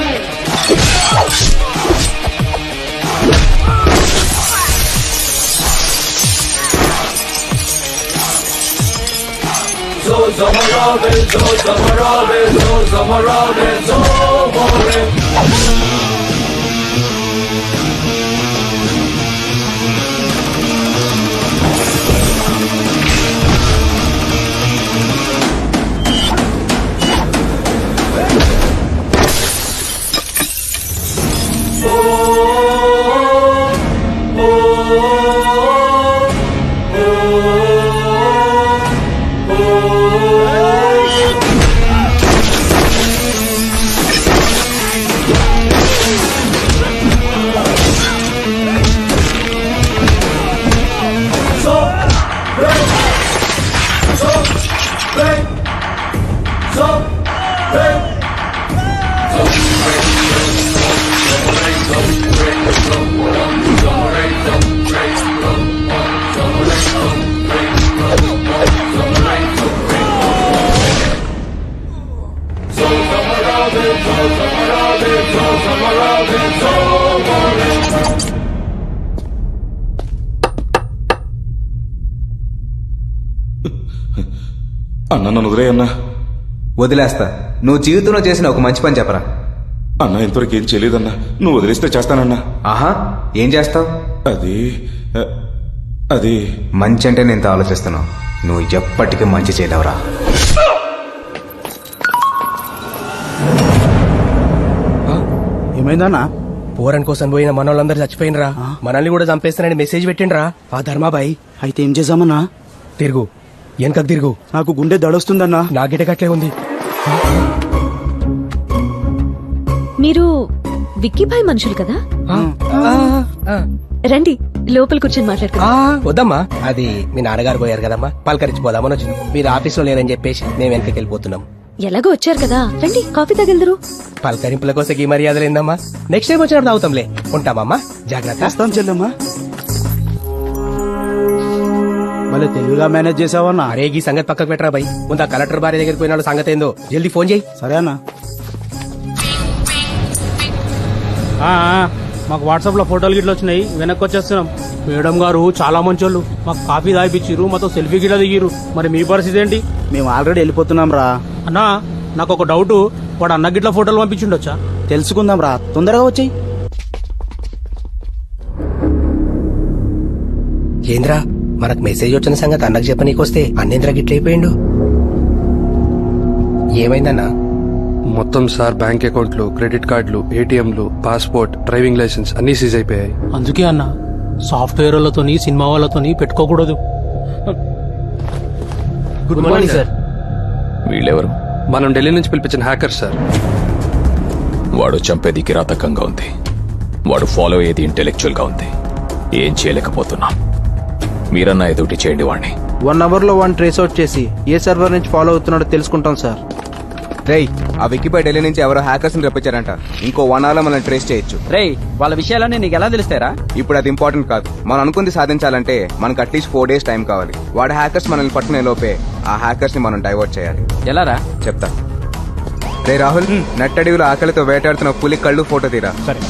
సో సమరావే సో సమరావే సో సమరావే సో మోరే. అన్న నన్ను వదిలే అన్నా. వదిలేస్తా. నువ్వు జీవితంలో చేసిన ఒక మంచి పని చెప్పరా. అన్న ఇంతవరకు ఏం చేయలేదన్నా, నువ్వు వదిలేస్తే చేస్తానన్నా. ఆహా ఏం చేస్తావు? అది మంచి అంటే నేను ఆలోచిస్తున్నావు. నువ్వు ఎప్పటికీ మంచి చేయలేవురా. ఏమైందన్నా? పోరన్ కోసం పోయిన మనోళ్ళందరూ చచ్చిపోయినరా, మనల్ని కూడా చంపేస్తానని మెసేజ్ పెట్టిండ్రా ఆ ధర్మాబాయి. అయితే ఏం చేద్దామన్నా? తిరుగు, వెనకకు తిరుగు. నాకు గుండె దడొస్తుందన్నా. నా గిటకట్లే ఉంది. మీరు విక్కీభాయ్ మనుషులు కదా? రండి లోపల కూర్చొని మాట్లాడుకుందాం. వద్దమ్మా, అది మీ నాన్నగారు పోయారు కదమ్మా, పలకరించిపోదామని వచ్చింది. మీరు ఆఫీస్ లో లేరని చెప్పేసి మేము వెనకకి వెళ్ళిపోతున్నాం. ఎలాగో వచ్చారు కదా, రండి కాఫీ తగిలిదరు. పలకరింపుల కోసం ఈ మర్యాదలు ఏందమ్మా? నెక్స్ట్ టైం వచ్చినప్పుడు తాగుతాంలే. ఉంటామమ్మా, జాగ్రత్త. వస్తాం చెల్లమ్మా. మళ్ళీ తెలుగుగా మేనేజ్ చేసావన్నా? అరే ఈ సంగతి పక్కకు పెట్టరా బై. ముందు ఆ కలెక్టర్ భార్య దగ్గరికి పోయినాడు, సంగతి ఏందో జల్దీ ఫోన్ చేయి. సరే అన్నా. మాకు వాట్సాప్ లో ఫోటోలు గిట్ల వచ్చినాయి, వెనక్కి వచ్చేస్తున్నాం. మేడం గారు చాలా మంచోళ్ళు, మాకు కాఫీ తాగిపిచ్చిరు, మాతో సెల్ఫీ గిట్ల దిగిరు. మరి మీ పరిస్థితి ఏంటి? మేము ఆల్రెడీ వెళ్ళిపోతున్నాం రా. అన్నా నాకు ఒక డౌట్, వాడు అన్న గిట్ల ఫోటోలు పంపించిండొచ్చా? తెలుసుకుందాం రా, తొందరగా వచ్చాయి. ఏంద్రా మనకు మెసేజ్ వచ్చిన సంగతి అన్నకు చెప్పనీకొస్తే అన్నేంద్ర గిట్లయిపోయిండు. ఏమైందన్నా? మొత్తం సార్ బ్యాంక్ అకౌంట్లు, క్రెడిట్ కార్డులు, ఏటీఎంలు, పాస్పోర్ట్, డ్రైవింగ్ లైసెన్స్ అన్ని సీజ్ అయిపోయాయి. అందుకే అన్న సాఫ్ట్వేర్ వాళ్ళతోని సినిమా వాళ్ళతోని పెట్టుకోకూడదు. Good morning sir. వీళ్ళెవరు? మనం ఢిల్లీ నుంచి పిలిపించిన హ్యాకర్ సార్. వాడు చంపేది కిరాతకంగా ఉంది, వాడు ఫాలో అయ్యేది ఇంటెలెక్చువల్ గా ఉంది. ఏం చేయలేకపోతున్నాం. మీరన్నా ఏదోటి చేయండి వాడిని. 1 అవర్ లో వాడిని ట్రేస్ అవుట్ చేసి ఏ సర్వర్ నుంచి ఫాలో అవుతున్నాడో తెలుసుకుంటాం సార్. రేయ్, ఆ వికీపై ఢిల్లీ నుంచి ఎవరో హ్యాకర్స్ ని రప్పించారంట. ఇంకో 1 అవర్ లో మనం ట్రేస్ చేయొచ్చు. రేయ్, వాళ్ళ విషయాలన్నీ నీకు ఎలా తెలుస్తారా? ఇప్పుడు అది ఇంపార్టెంట్ కాదు. మనం అనుకుంది సాధించాలంటే మనకు అట్లీస్ట్ 4 days టైం కావాలి. వాడు హ్యాకర్స్ మనల్ని పట్టుకునే లోపే ఆ హ్యాకర్స్ ని మనం డైవర్ట్ చేయాలి. ఎలారా? చెప్తా. రే రాహుల్, నట్టడివిలో ఆకలితో వేటాడుతున్న పులి కళ్ళు ఫోటో తీరా. సరే.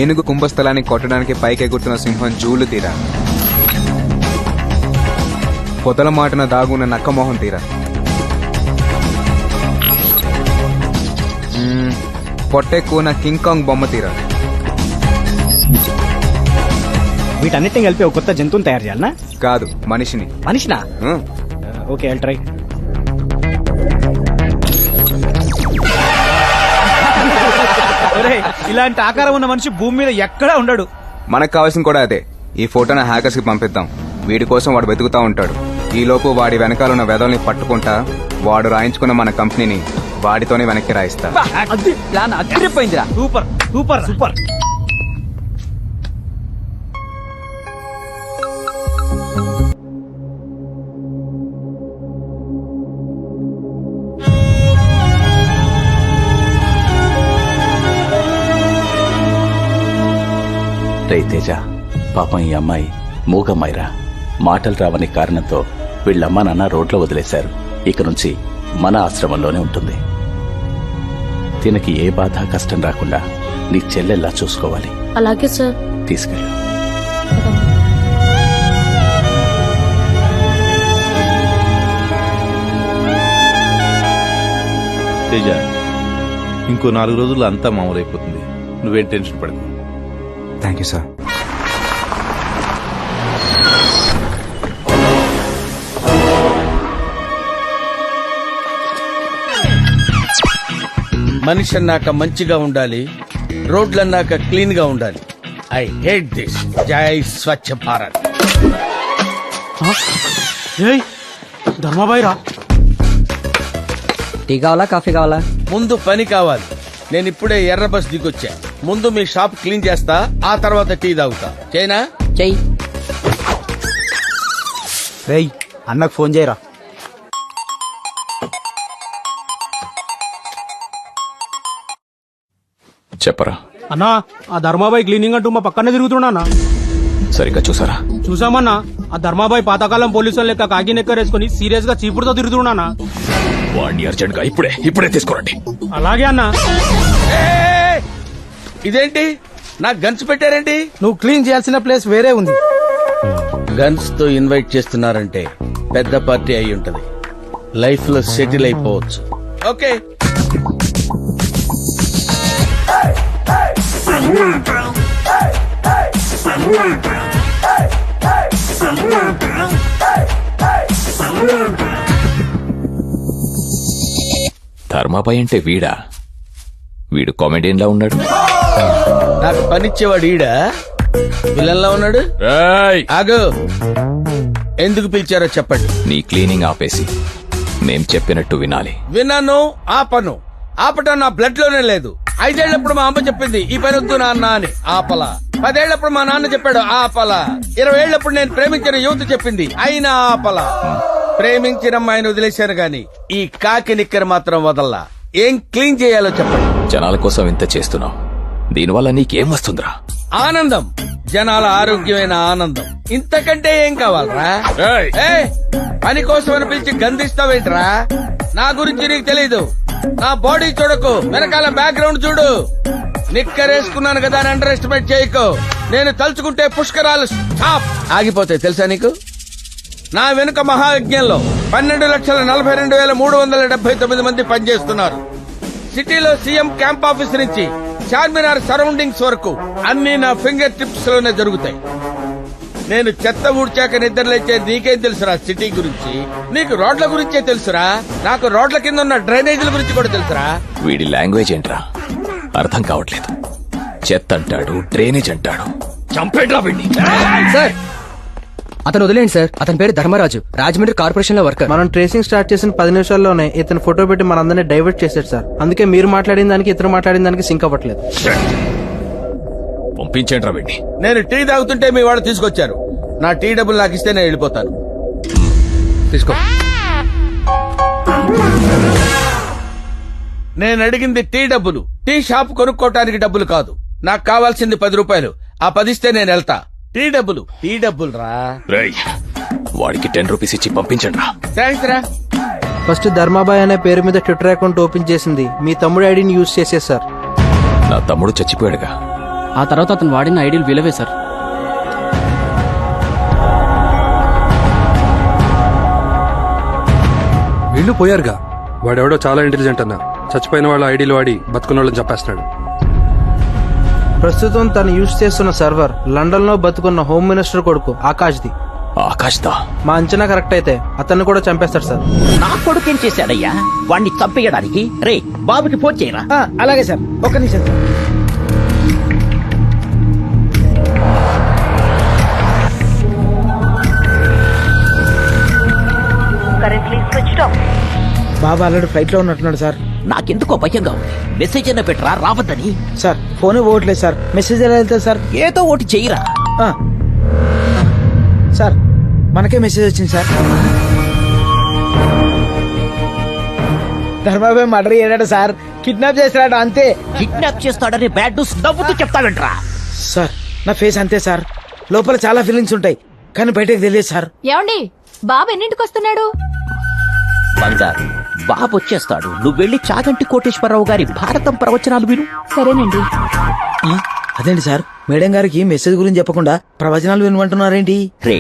ఏనుగు కుంభస్థలాన్ని కొట్టడానికి పైకెగురుతున్న సింహం జూలు తీరా. పొదల మాటన దాగున్న నక్కమోహం తీరా. పొట్టెక్కువ కింగ్ కాంగ్ బొమ్మ తీరా. వీటన్నిటిని కలిపి ఒక కొత్త జంతువుని తయారు చేయాలనా? కాదు, మనిషిని. మనిషినా? Okay, I'll try. ఇలాంటి ఆకారం ఉన్న మనిషి భూమి మీద ఎక్కడా ఉండడు. మనకు కావాల్సింది కూడా అదే. ఈ ఫోటోని హ్యాకర్స్ కి పంపిద్దాం. వీడి కోసం వాడు వెతుకుతా ఉంటాడు. ఈ లోపు వాడి వెనకాల ఉన్న వెదల్ని పట్టుకుంటా వాడు రాయించుకున్న మన కంపెనీని వాడితోనే వెనక్కి రాయిస్తా. ప్లాన్ అదిరిపోయిందిరా. Super super super. తేజ, పాపం ఈ అమ్మాయి మూగమ్మాయిరా. మాటలు రావని కారణంతో వీళ్ళమ్మ నాన్న రోడ్లో వదిలేశారు. ఇక నుంచి మన ఆశ్రమంలోనే ఉంటుంది. తినకి ఏ బాధ కష్టం రాకుండా నీ చెల్లెల్లా చూసుకోవాలి. అలాగే సార్. తీసుకెళ్ళు. తేజ, ఇంకో 4 రోజుల్లో అంతా మామూలైపోతుంది. నువ్వేం టెన్షన్ పడకు. Thank you sir. మనిషి అన్నాక మంచిగా ఉండాలి, రోడ్లన్నాక క్లీన్ గా ఉండాలి. I hate this. జై స్వచ్ఛ భారత్. ధర్మాబాయి రా. టీ కావాలా కాఫీ కావాలా? ముందు పని కావాలి. నేను ఇప్పుడే ఎర్ర బస్ దిగొచ్చా. ముందు మీ షాప్ క్లీన్ చేస్తా, ఆ తర్వాత టీ తాగుతా. చేయనా? చెయ్యి. రేయ్, అన్నకు ఫోన్ చేయరా. చెప్పరా. అన్నా, ఆ ధర్మాబాయి క్లీనింగ్ అంటూ మా పక్కనే తిరుగుతున్నా. సరిగ్గా చూసారా? చూసామన్నా. ఆ ధర్మాబాయి పాతకాలం పోలీసులు లెక్క కాకి నెక్కరేసుకుని సీరియస్ గా చీపుడుతో తిరుగుతున్నా. వాడిని అర్జెంట్ గా ఇప్పుడే తీసుకురండి. అలాగే అన్నా. ఇదేంటి నాకు గన్స్ పెట్టారేంటి? నువ్వు క్లీన్ చేయాల్సిన ప్లేస్ వేరే ఉంది. గన్స్ తో ఇన్వైట్ చేస్తున్నారంటే పెద్ద పార్టీ అయి ఉంటది. లైఫ్ లో సెటిల్ అయిపోవచ్చు. ఓకే. ధర్మాబాయ్ అంటే వీడా? వీడు కామెడియన్ లా ఉన్నాడు. నాకు పనిచ్చేవాడు ఈడా విలన్లా ఉన్నాడు. ఆగు, ఎందుకు పిలిచారో చెప్పండి. నీ క్లీనింగ్ ఆపేసి మేం చెప్పినట్టు వినాలి. విన్నాను, ఆపను. ఆపటం నా బ్లడ్ లోనే లేదు. 5 ఏళ్లప్పుడు మా అమ్మ చెప్పింది ఈ పని వద్దు నాన్న అని, ఆపలా. 10 ఏళ్లప్పుడు మా నాన్న చెప్పాడు, ఆపలా. 20 ఏళ్లప్పుడు నేను ప్రేమించిన యువత చెప్పింది, అయినా ఆపలా. ప్రేమించిన అమ్మాయిని వదిలేశాను గాని ఈ కాకి నిక్కర మాత్రం వదల్లా. ఏం క్లీన్ చేయాలో చెప్పండి. జనాల కోసం ఇంత చేస్తున్నావు, దీనివల్ల నీకేం వస్తుందిరా? ఆనందం. జనాల ఆరోగ్యమైన ఆనందం. ఇంతకంటే ఏం కావాలరా? పని కోసమని పిలిచి గంధిస్తావేంట్రా? నా గురించి నీకు తెలీదు. నా బాడీ చూడకు, వెనకాల బ్యాక్గ్రౌండ్ చూడు. నిక్కరేసుకున్నాను కదా అని అండర్ ఎస్టిమేట్ చేయకు. నేను తలుచుకుంటే పుష్కరాలు స్టాప్ ఆగిపోతాయి తెలుసా నీకు? నా వెనుక మహాయజ్ఞంలో 12,42,379 మంది పనిచేస్తున్నారు. సిటీలో సీఎం క్యాంప్ ఆఫీస్ నుంచి చార్మినార్ సరౌండింగ్స్ వరకు అన్ని నా ఫింగర్ టిప్స్ లోనే జరుగుతాయి. నేను చెత్త ఊడ్చాక నిద్రలేచే నీకేం తెలుసురా సిటీ గురించి? నీకు రోడ్ల గురించే తెలుసురా. నాకు రోడ్ల కింద ఉన్న డ్రైనేజీల గురించి కూడా తెలుసురా. వీడి లాంగ్వేజ్ ఏంట్రా? అర్థం కావట్లేదు. చెత్త అంటాడు, డ్రైనేజ్ అంటాడు. చంపేట్రా వీడిని. సార్ అతను వదిలేండి సార్. అతని పేరు ధర్మరాజు, రాజమండ్రి కార్పొరేషన్ లో వర్కర్. మనం ట్రేసింగ్ స్టార్ట్ చేసిన 10 నిమిషాల్లోనే ఇతను ఫోటో పెట్టి మనందరినీ డైవర్ట్ చేశాడు సార్. అందుకే మీరు మాట్లాడిన దానికి ఇతను మాట్లాడిన దానికి సింక్ అవ్వట్లేదు. పంపించేంట్రా వీడిని. నేను టీ తాగుతుంటే మీ వాళ్ళు తీసుకొచ్చారు. నా టీ డబ్బులు నాకు ఇస్తే నేను వెళ్ళిపోతాను. తీసుకో. నేను అడిగింది టీ డబ్బులు, టీ షాప్ కొనుక్కోటానికి డబ్బులు కాదు. నాకు కావాల్సింది 10 రూపాయలు. ఆ 10 ఇస్తే నేను వెళ్తా. టీ డబ్బులు రా. వాడికి 10 రూపీస్ ఇచ్చి పంపించండి. థ్యాంక్స్ రా. ఫస్ట్ ధర్మాబాయ్ అనే పేరు మీద ట్విట్టర్ అకౌంట్ ఓపెన్ చేసింది మీ తమ్ముడు ఐడిని యూజ్ చేసే సార్. నా తమ్ముడు చచ్చిపోయాడుగా. ఆ తర్వాత అతను వాడిన ఐడియల్ విలువే సార్. వీళ్ళు పోయారుగా. వాడెవడో చాలా ఇంటెలిజెంట్ అన్న. చచ్చిపోయిన వాళ్ళ ఐడీలు వాడి బతుకున్న వాళ్ళని చంపేస్తున్నాడు. ప్రస్తుతం తను యూజ్ చేస్తున్న సర్వర్ లండన్ లో బతుకున్న హోమ్ మినిస్టర్ కొడుకు ఆకాష్ది. ఆకాష్దా? మా అంచనా కరెక్ట్ అయితే అతన్ని కూడా చంపేస్తాడు సార్. నా కొడుకు ఏం చేశాడయ్యా వాణ్ణి చంపేయడానికి? రే బాబుకి ఫోన్ చేయరా. అలాగే సార్, ఒక్క నిమిషం సార్. బాబా ఆల్రెడీ ఫ్లైట్ లో ఉన్నట్టున్నాడు సార్. నాకెందుకో భయంగా ఉంది. మెసేజ్ అయినా పెట్టరా రావద్దని. సార్ ఫోన్ పోవట్లేదు సార్. మెసేజ్ ఎలా వెళ్తుంది సార్? ఏదో ఒకటి చెయ్యరా. సార్ మనకే మెసేజ్ వచ్చింది సార్. ధర్మాబాయ్ మర్డర్ చేయడాడు సార్. కిడ్నాప్ చేస్తాడు అంతే. కిడ్నాప్ చేస్తాడని బ్యాడ్ న్యూస్ నవ్వుతూ చెప్తాడంట్రా. సార్ నా ఫేస్ అంతే సార్. లోపల చాలా ఫీలింగ్స్ ఉంటాయి కానీ బయటకు తెలియదు సార్. ఏమండి బాబు ఎన్నింటికి వస్తున్నాడు? బంగారు బాబు వచ్చేస్తాడు. నువ్వు వెళ్ళి చాగంటి కోటేశ్వరరావు గారి భారతం ప్రవచనాలు విను. సరేనండి. అదేంటి సార్, మేడం గారికి మెసేజ్ గురించి చెప్పకుండా ప్రవచనాలు వినమంటున్నారేంటి? రే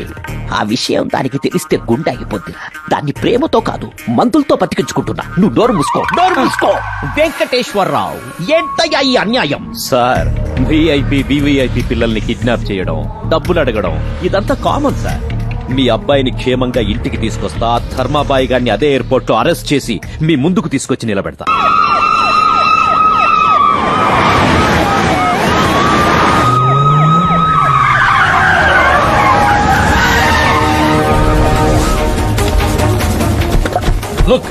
ఆ విషయం దానికి తెలిస్తే గుండె ఆగిపోద్దిరా. దాన్ని ప్రేమతో కాదు మందులతో బతికించుకుంటున్నా. నువ్వు డోర్ మూసుకో. వెంకటేశ్వరరావు ఏంటయ్యా ఈ అన్యాయం? సార్ విఐపి వివిఐపి పిల్లల్ని కిడ్నాప్ చేయడం, డబ్బులు అడగడం ఇదంతా కామన్ సార్. మీ అబ్బాయిని క్షేమంగా ఇంటికి తీసుకొస్తా. ధర్మాబాయి గారిని అదే ఎయిర్పోర్ట్ లో అరెస్ట్ చేసి మీ ముందుకు తీసుకొచ్చి నిలబెడతా. లుక్,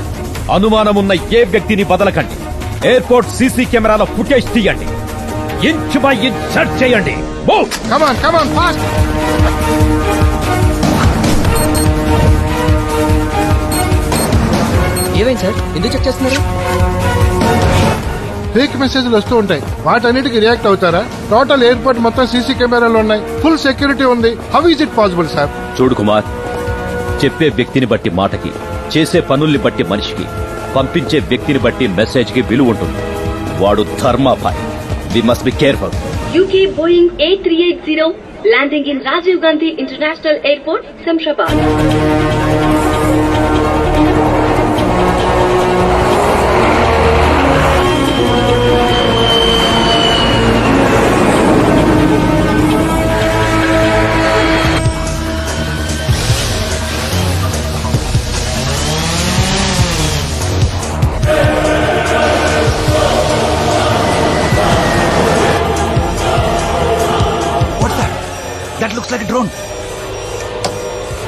అనుమానమున్న ఏ వ్యక్తిని బదలకండి. ఎయిర్పోర్ట్ సీసీ కెమెరాల ఫుటేజ్ తీయండి. ఇంచ్ బై ఇంచ్ సెర్చ్ చేయండి. Come on fast. ఏమైంది సార్, ఎందుకు చెక్ చేస్తున్నారు? ఫేక్ మెసేజ్లు వస్తూ ఉంటాయి. వాటన్నిటికి రియాక్ట్ అవుతారా? టోటల్ ఎయిర్పోర్ట్ మొత్తం సీసీ కెమెరాలు ఉన్నాయి. ఫుల్ సెక్యూరిటీ ఉంది. How is it possible sir? చూడు కుమార్, చెప్పే వ్యక్తిని బట్టి మాటకి, చేసే పనుల్ని బట్టి మనిషికి, పంపించే వ్యక్తిని బట్టి మెసేజ్ కి విలువ ఉంటుంది. వాడు Dharmabhai. We must be careful. UK Boeing A380 landing in Rajiv Gandhi International Airport, Samshabad. That looks like a drone.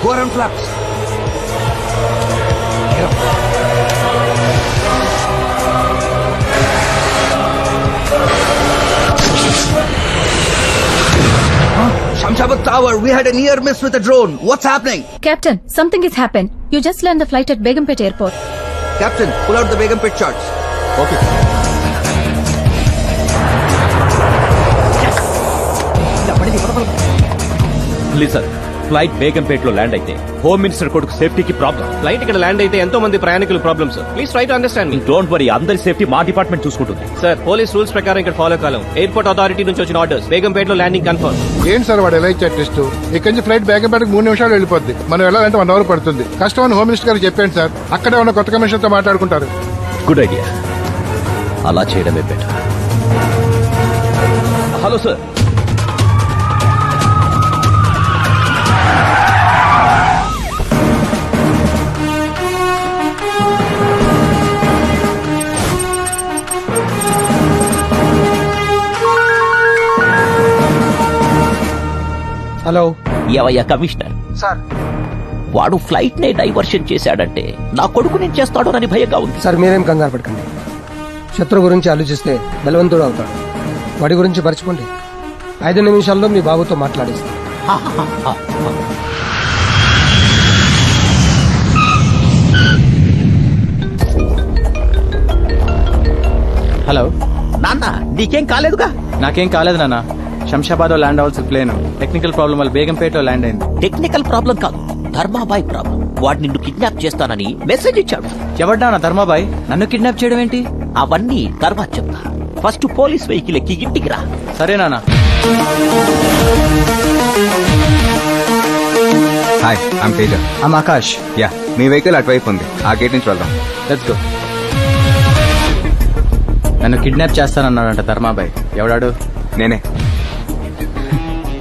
Go around flaps. Shamshabad Tower, we had a near miss with a drone. What's happening? Captain, something has happened. You just learned the flight at Begumpet Airport. Captain, pull out the Begumpet charts. Okay. Listen, flight Begumpet లో land అయితే home minister కొడుకు సేఫ్టీకి problem. Flight ఇక్కడ land అయితే ఎంతో మంది ప్రయాణికులు problems. Please try to understand me. Don't worry, అందరి సేఫ్టీ మా డిపార్ట్మెంట్ చూసుకుంటుంది. సార్, పోలీస్ రూల్స్ ప్రకారం ఇక్కడ ఫాలో కాలం. ఎయిర్పోర్ట్ అథారిటీ నుంచి వచ్చిన ఆర్డర్స్. బేగంపేట్ లో ల్యాండింగ్ కన్ఫర్మ్. ఏంటి సార్ వాడు ఎలా ఇచ్చారు టెస్ట్? ఇక్కడి నుంచి ఫ్లైట్ బేగంపేటకి 3 నిమిషాలు వెళ్ళిపోద్ది. మనం వెళ్ళాలంటే 1 అవర్ పడుతుంది. కష్టం అని హోమ్ మినిస్టర్ గారికి చెప్పండి సార్. అక్కడే ఉన్న కొత్త కమిషన్ తో మాట్లాడుకుంటారు. గుడ్ ఐడియా, అలా చేయడమే బెటర్. Hello sir. హలో. ఏవయ్యా కమిషనర్ సార్. వాడు ఫ్లైట్ నే డైవర్షన్ చేశాడంటే నా కొడుకు నేను చేస్తాడోనని భయంగా ఉంది. సార్ మీరేం కంగారు పడకండి. శత్రు గురించి ఆలోచిస్తే బలవంతుడు అవుతాడు. వాడి గురించి మర్చిపోండి. 5 నిమిషాల్లో మీ బాబుతో మాట్లాడిస్తాను. హలో నాన్న నీకేం కాలేదుగా? నాకేం కాలేదు నాన్న. శంషాబాద్ లో ల్యాండ్ అవ్వాల్సిన ప్లేన్ టెక్నికల్ ప్రాబ్లం వల్ల బేగంపేటలో ల్యాండ్ అయింది. టెక్నికల్ ప్రాబ్లం కాదు, ధర్మాబాయ్ ప్రాబ్లం. వాడు నిన్ను కిడ్నాప్ చేస్తానని మెసేజ్ ఇచ్చాడు. ఎవడ్డా ధర్మాబాయ్? నన్ను కిడ్నాప్ చేయడం ఏంటి? అవన్నీ తర్వాత చెప్తా. ఫస్ట్ పోలీస్ వెహికల్ ఎక్కి ఇంటికి రా. సరే నాన్న. Hi I'm Teja. I'm Akash. Yeah me vehicle అటువైపు ఉంది, ఆ గేట్ నుంచి వెళ్దాం. Let's go. నన్ను కిడ్నాప్ చేస్తానన్నాడంట ధర్మాబాయ్. ఎవడాడు? నేనే.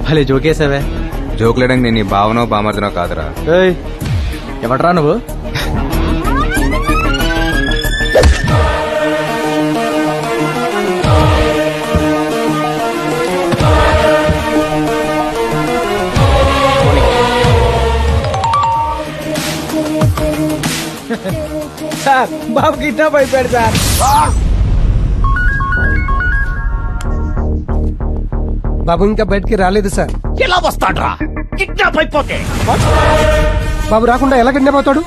భలే జోకేసావే. జోకులేడానికి నేను నీ భావనో బామర్దనో కాదురా. ఎవడరా నువ్వు? సార్ బాబు కిడ్నాప్ అయిపోయాడు సార్. బాబు ఇంకా బయటికి రాలేదు సార్. ఎలా వస్తాడ్రా కిడ్నాప్ అయిపోతే? బాబు రాకుండా ఎలా కిడ్నాప్ అవుతాడు?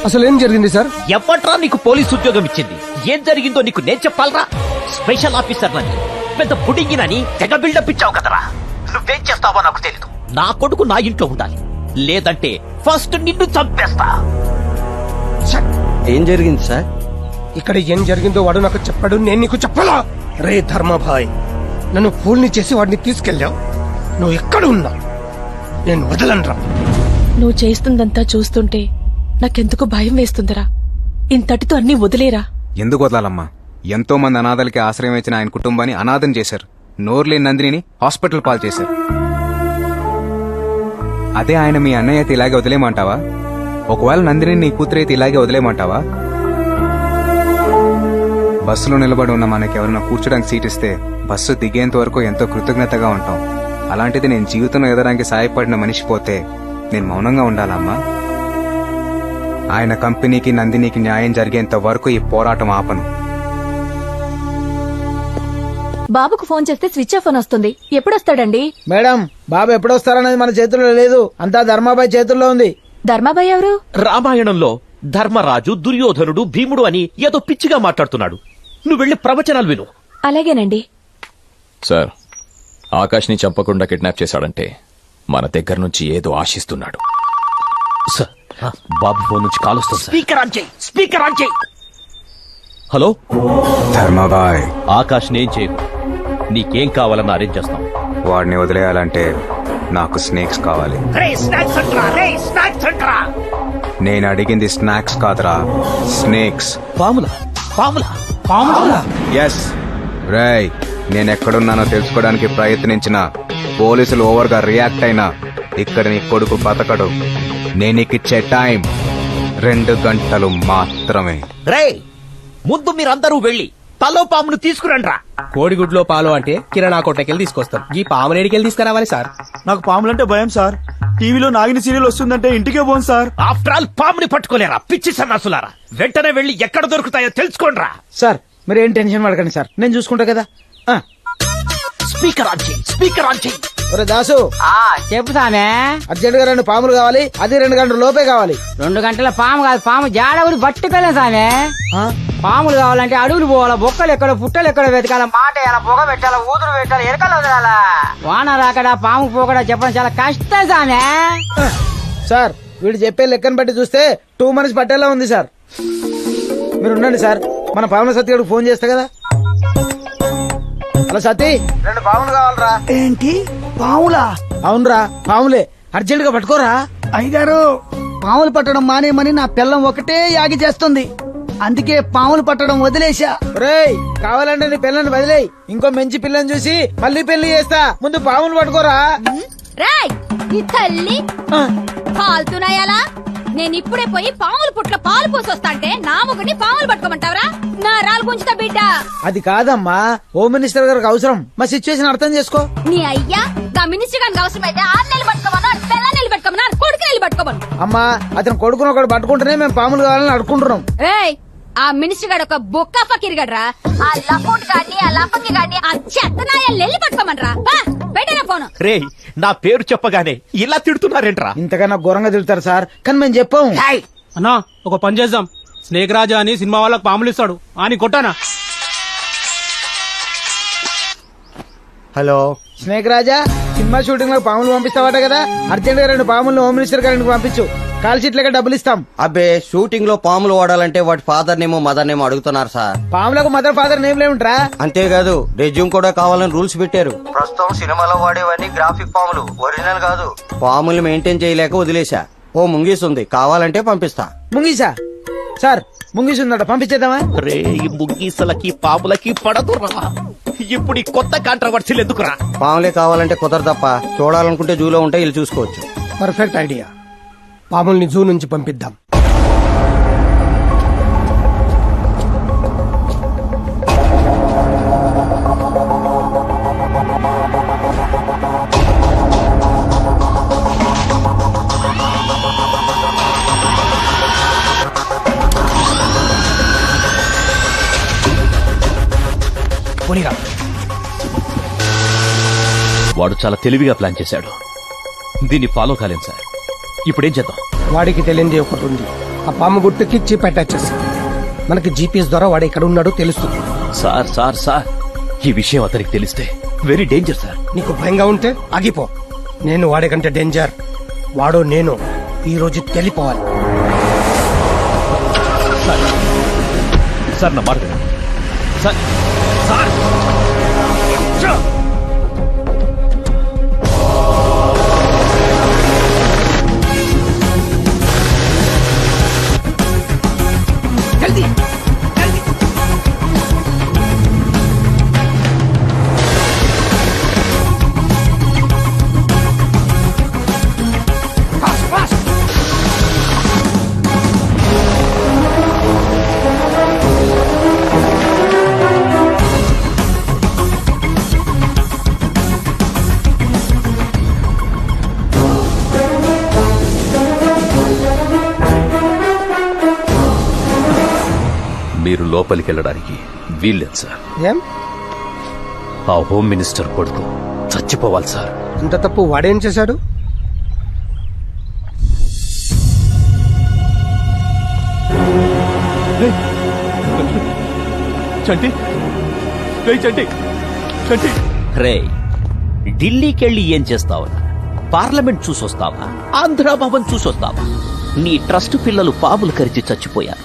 అసలు ఏం జరిగింది సార్? ఎవట్రా నీకు పోలీస్ ఉద్యోగం ఇచ్చింది? ఏం జరిగిందో నీకు నేను చెప్పాలరా? స్పెషల్ ఆఫీసర్ నని పెద్ద పుడింగినని తెగ బిల్డప్ ఇచ్చావు కదరా. నువ్వేం చేస్తావో నాకు తెలీదు. నా కొడుకు నా ఇంట్లో ఉండాలి, లేదంటే ఫస్ట్ నిన్ను చంపేస్తా. ఏం జరిగింది సార్? ఇక్కడ ఏం జరిగిందో వాడు నాకు చెప్పాడు, నేను నీకు చెప్పాలా? రే ధర్మభాయ్, నన్ను ఫూల్ని చేసి వాడిని తీసుకెళ్ళావు. నువ్వు ఎక్కడ ఉన్నావు? నేను వదలనరా. నువ్వు చేస్తుందంతా చూస్తుంటే నాకెందుకు భయం వేస్తుందిరా. ఇంతటితో అన్ని వదిలేరా. ఎందుకు వదలాలమ్మా? ఎంతో మంది అనాథలకి ఆశ్రయం ఇచ్చిన ఆయన కుటుంబాన్ని అనాథం చేశారు. నోర్లేని నందిని హాస్పిటల్ పాలు చేశారు. అదే ఆయన మీ అన్నయ్య అయితే ఇలాగే వదిలేమంటావా? ఒకవేళ నందిని నీ కూతురైతే ఇలాగే వదిలేమంటావా? బస్సులో నిలబడి ఉన్న మనకి ఎవరైనా కూర్చోడానికి సీట్ ఇస్తే బస్సు దిగేంత వరకు ఎంతో కృతజ్ఞతగా ఉంటాం. అలాంటిది నేను జీవితంలో ఎదడానికి సాయపడిన మనిషి పోతే నేను మౌనంగా ఉండాలమ్మా? ఆయన కంపెనీకి నందినికి న్యాయం జరిగేంత వరకు ఈ పోరాటం ఆపను. బాబుకు ఫోన్ చేస్తే స్విచ్ ఆఫ్ అని వస్తుంది. ఎప్పుడొస్తాడండి? మేడం బాబు ఎప్పుడొస్తారనేది మన చేతుల్లో లేదు, అంతా ధర్మాబాయ్ చేతుల్లో ఉంది. ధర్మాబాయ్ ఎవరు? రామాయణంలో ధర్మరాజు, దుర్యోధనుడు, భీముడు అని ఏదో పిచ్చిగా మాట్లాడుతున్నాడు. నువ్వు వెళ్లి ప్రవచనాలు విను. అలాగేనండి. సార్, ఆకాష్ని చంపకుండా కిడ్నాప్ చేశాడంటే మన దగ్గర నుంచి ఏదో ఆశిస్తున్నాడు. సార్, బాబు ఫోన్ నుంచి కాల్ వస్తుంది. స్పీకర్ ఆన్ చేయి, స్పీకర్ ఆన్ చేయి. హలో ధర్మాబాయ్, ఆకాష్ నేం చేయకు. నీకేం కావాలన్నా అరేంజ్ చేస్తాం. వాడిని వదిలేయాలంటే నాకు స్నేక్స్ కావాలి. నేను అడిగింది స్నాక్స్ కాదురా, స్నేక్స్. పాములా? పాములా? ఎస్ రేయ్, నేనెక్కడున్నానో తెలుసుకోవడానికి ప్రయత్నించిన పోలీసులు ఓవర్ గా రియాక్ట్ అయినా ఇక్కడ నీ కొడుకు బతకడు. నేనికిచ్చే టైం 2 గంటలు మాత్రమే. రేయ్, ముందు మీరందరూ వెళ్ళి తలో పామును తీసుకురండ్రా. కోడిగుడ్లో పాలు అంటే కిరాణా కొట్టకెళ్ళి తీసుకొస్తాం. ఈ పాము నేడికెళ్ళి తీసుకురావాలి సార్. నాకు పాములంటే భయం సార్. టీవీలో నాగిని సీరియల్ వస్తుందంటే ఇంటికే పోను సార్. ఆఫ్టర్ ఆల్ పాముని పట్టుకోలేరా పిచ్చి సన్నాసులారా. వెంటనే వెళ్ళి ఎక్కడ దొరుకుతాయో తెలుసుకోండ్రా. సార్ మీరు ఏం టెన్షన్ పడకండి సార్, నేను చూసుకుంటా కదా. స్పీకర్ ఆన్ చేయి, స్పీకర్ ఆన్ చేయి. ఒరే దాసు, చెప్పు సామే. అర్జెంట్ గా 2 పాములు కావాలి, అది 2 గంటల లోపే కావాలి. 2 గంటల పాము కాదు, పాము జాడవులు పట్టుకోలేం సామే. పాములు కావాలంటే అడవులు పోవాలా, బొక్కలు ఎక్కడ, పుట్టలు ఎక్కడ వెతకాల, మాట ఎలా, పొగ పెట్టాలా, ఊదురు పెట్టాలి, ఎరకలు వదలాలా. వాన రాకడా పాము పోకడా చెప్పడం చాలా కష్టం సామే. సార్ వీడు చెప్పే లెక్కను బట్టి చూస్తే 2 మంత్స్ పట్టేలా ఉంది సార్. మీరు ఉండండి సార్, మన పాముల సత్య గారికి ఫోన్ చేస్తా కదా. హలో సతీ, 2 పాములు కావాలరా. ఏంటి పాములా? అవునరా పాములే, అర్జెంట్ గా పట్టుకోరా. అయ్యగారు, పాములు పట్టడం మానేమని నా పిల్లం ఒకటే యాగి చేస్తుంది, అందుకే పాములు పట్టడం వదిలేశా. రేయ్, కావాలంటే నీ పిల్లని వదిలేయి, ఇంకో మంచి పిల్లని చూసి మళ్ళీ పెళ్లి చేస్తా. ముందు పాములు పట్టుకోరా. రాయ్ నీ తల్లి కాలుతున్నాయలా. నేను ఇప్పుడే పోయి పాముల పుట్ల పాలు పోసొస్తాంటే నా మొగుడిని పాములు పట్టుకోమంటావరా? నా రాలు గుంచుతా బిడ్డ. అది కాదమ్మా, హోమ్ మినిస్టర్ గారికి అవసరం. మా సిచ్యువేషన్ అర్థం చేసుకో. నీ అయ్యా గా మినిస్టర్ గారికి అవసరమైతే 6 నెలలు పట్టుకోమను, పిల్ల నెలలు పట్టుకోమను, కొడుకు నెలలు పట్టుకోమను. అమ్మా అతను కొడుకుని ఒకటి పట్టుకుంటేనే మేము పాములు కావాలని అడుకుంటున్నాం. ఏయ్, ఆ మినిస్టర్ గారు ఒక బొక్క ఫకీర్ గడ్రా, ఆ లఫోట్ గాడిని, ఆ లఫకి గాడిని, ఆ చెత్తనాయ నెల్లి పట్టుకోమనరా. పెట్టిన ఫోన్. రే, నా పేరు చెప్పగానే ఇలా తిడుతున్నారేంట్రా? ఇంతకన్నా ఘోరంగా తిడతారు సార్, కానీ మేము చెప్పాము. అన్నా ఒక పని చేద్దాం, స్నేక్ రాజా అని సినిమా వాళ్ళకి పాములు ఇస్తాడు అని కొట్టానా. హలో స్నేక్ రాజా, సినిమా షూటింగ్ లో పాములు పంపిస్తావట కదా, అర్జెంట్ గా 2 పాములను హోమ్ మినిస్టర్ గారికి పంపించు, కాల్ షీట్ లెక్క డబ్బులు ఇస్తాం. అబ్బే, షూటింగ్ లో పాములు వాడాలంటే వాటి ఫాదర్ నేమో మదర్ నేమో అడుగుతున్నారు సార్. పాములకు మదర్ ఫాదర్ నేమ్ లేవుంట్రా? అంతేకాదు రెజ్యూమ్ కూడా కావాలని రూల్స్ పెట్టారు. ప్రస్తుతం సినిమాలో వాడేవన్నీ గ్రాఫిక్ పాములు, ఒరిజినల్ కాదు. పాములు మెయింటైన్ చేయలేక వదిలేశా. ఓ ముంగీస్ ఉంది, కావాలంటే పంపిస్తా. ముంగీసా? సార్ ముంగీస్ ఉందట, పంపించేద్దామా? రే, ఈ ముగ్గీసలకి పాములకి పడదురా. ఇప్పుడు ఈ కొత్త కాంట్రవర్సీలు ఎందుకురా? పాములే కావాలంటే కుదరదప్ప, చూడాలనుకుంటే జూలో ఉంటే వీళ్ళు చూసుకోవచ్చు. పర్ఫెక్ట్ ఐడియా, పాముల్ని జూ నుంచి పంపిద్దాం. పోనీరా. వాడు చాలా తెలివిగా ప్లాన్ చేశాడు. దీన్ని ఫాలో కాలేం సార్. ఇప్పుడేం చేద్దాం? వాడికి తెలియంది ఒకటి ఉంది, ఆ పాము గుట్టుకి చీప్ అటాచ్ చేసి మనకి జీపీఎస్ ద్వారా వాడు ఎక్కడ ఉన్నాడో తెలుస్తుంది. సార్ సార్ సార్, ఈ విషయం అతనికి తెలిస్తే వెరీ డేంజర్ సార్. నీకు భయంగా ఉంటే ఆగిపో. నేను వాడికంటే డేంజర్, వాడో నేను ఈ రోజు తెలిపోవాలి. సార్ నా మాట వినండి. సార్ సార్ జల్దీ జల్దీ. Fast fast. మీరు లోపలికి వెళ్ళడానికి వీల్లేదు సార్. ఏం? ఆ హోమ్ మినిస్టర్ కొడుకు చచ్చిపోవాలి సార్. ఇంత తప్పు వాడేం చేశాడు? చంటి, చంటి, చంటి. రే, ఢిల్లీకెళ్ళి ఏం చేస్తావా? పార్లమెంట్ చూసొస్తావా? ఆంధ్ర భవన్ చూసొస్తావా? నీ ట్రస్ట్ పిల్లలు పాములు కరిచి చచ్చిపోయారు.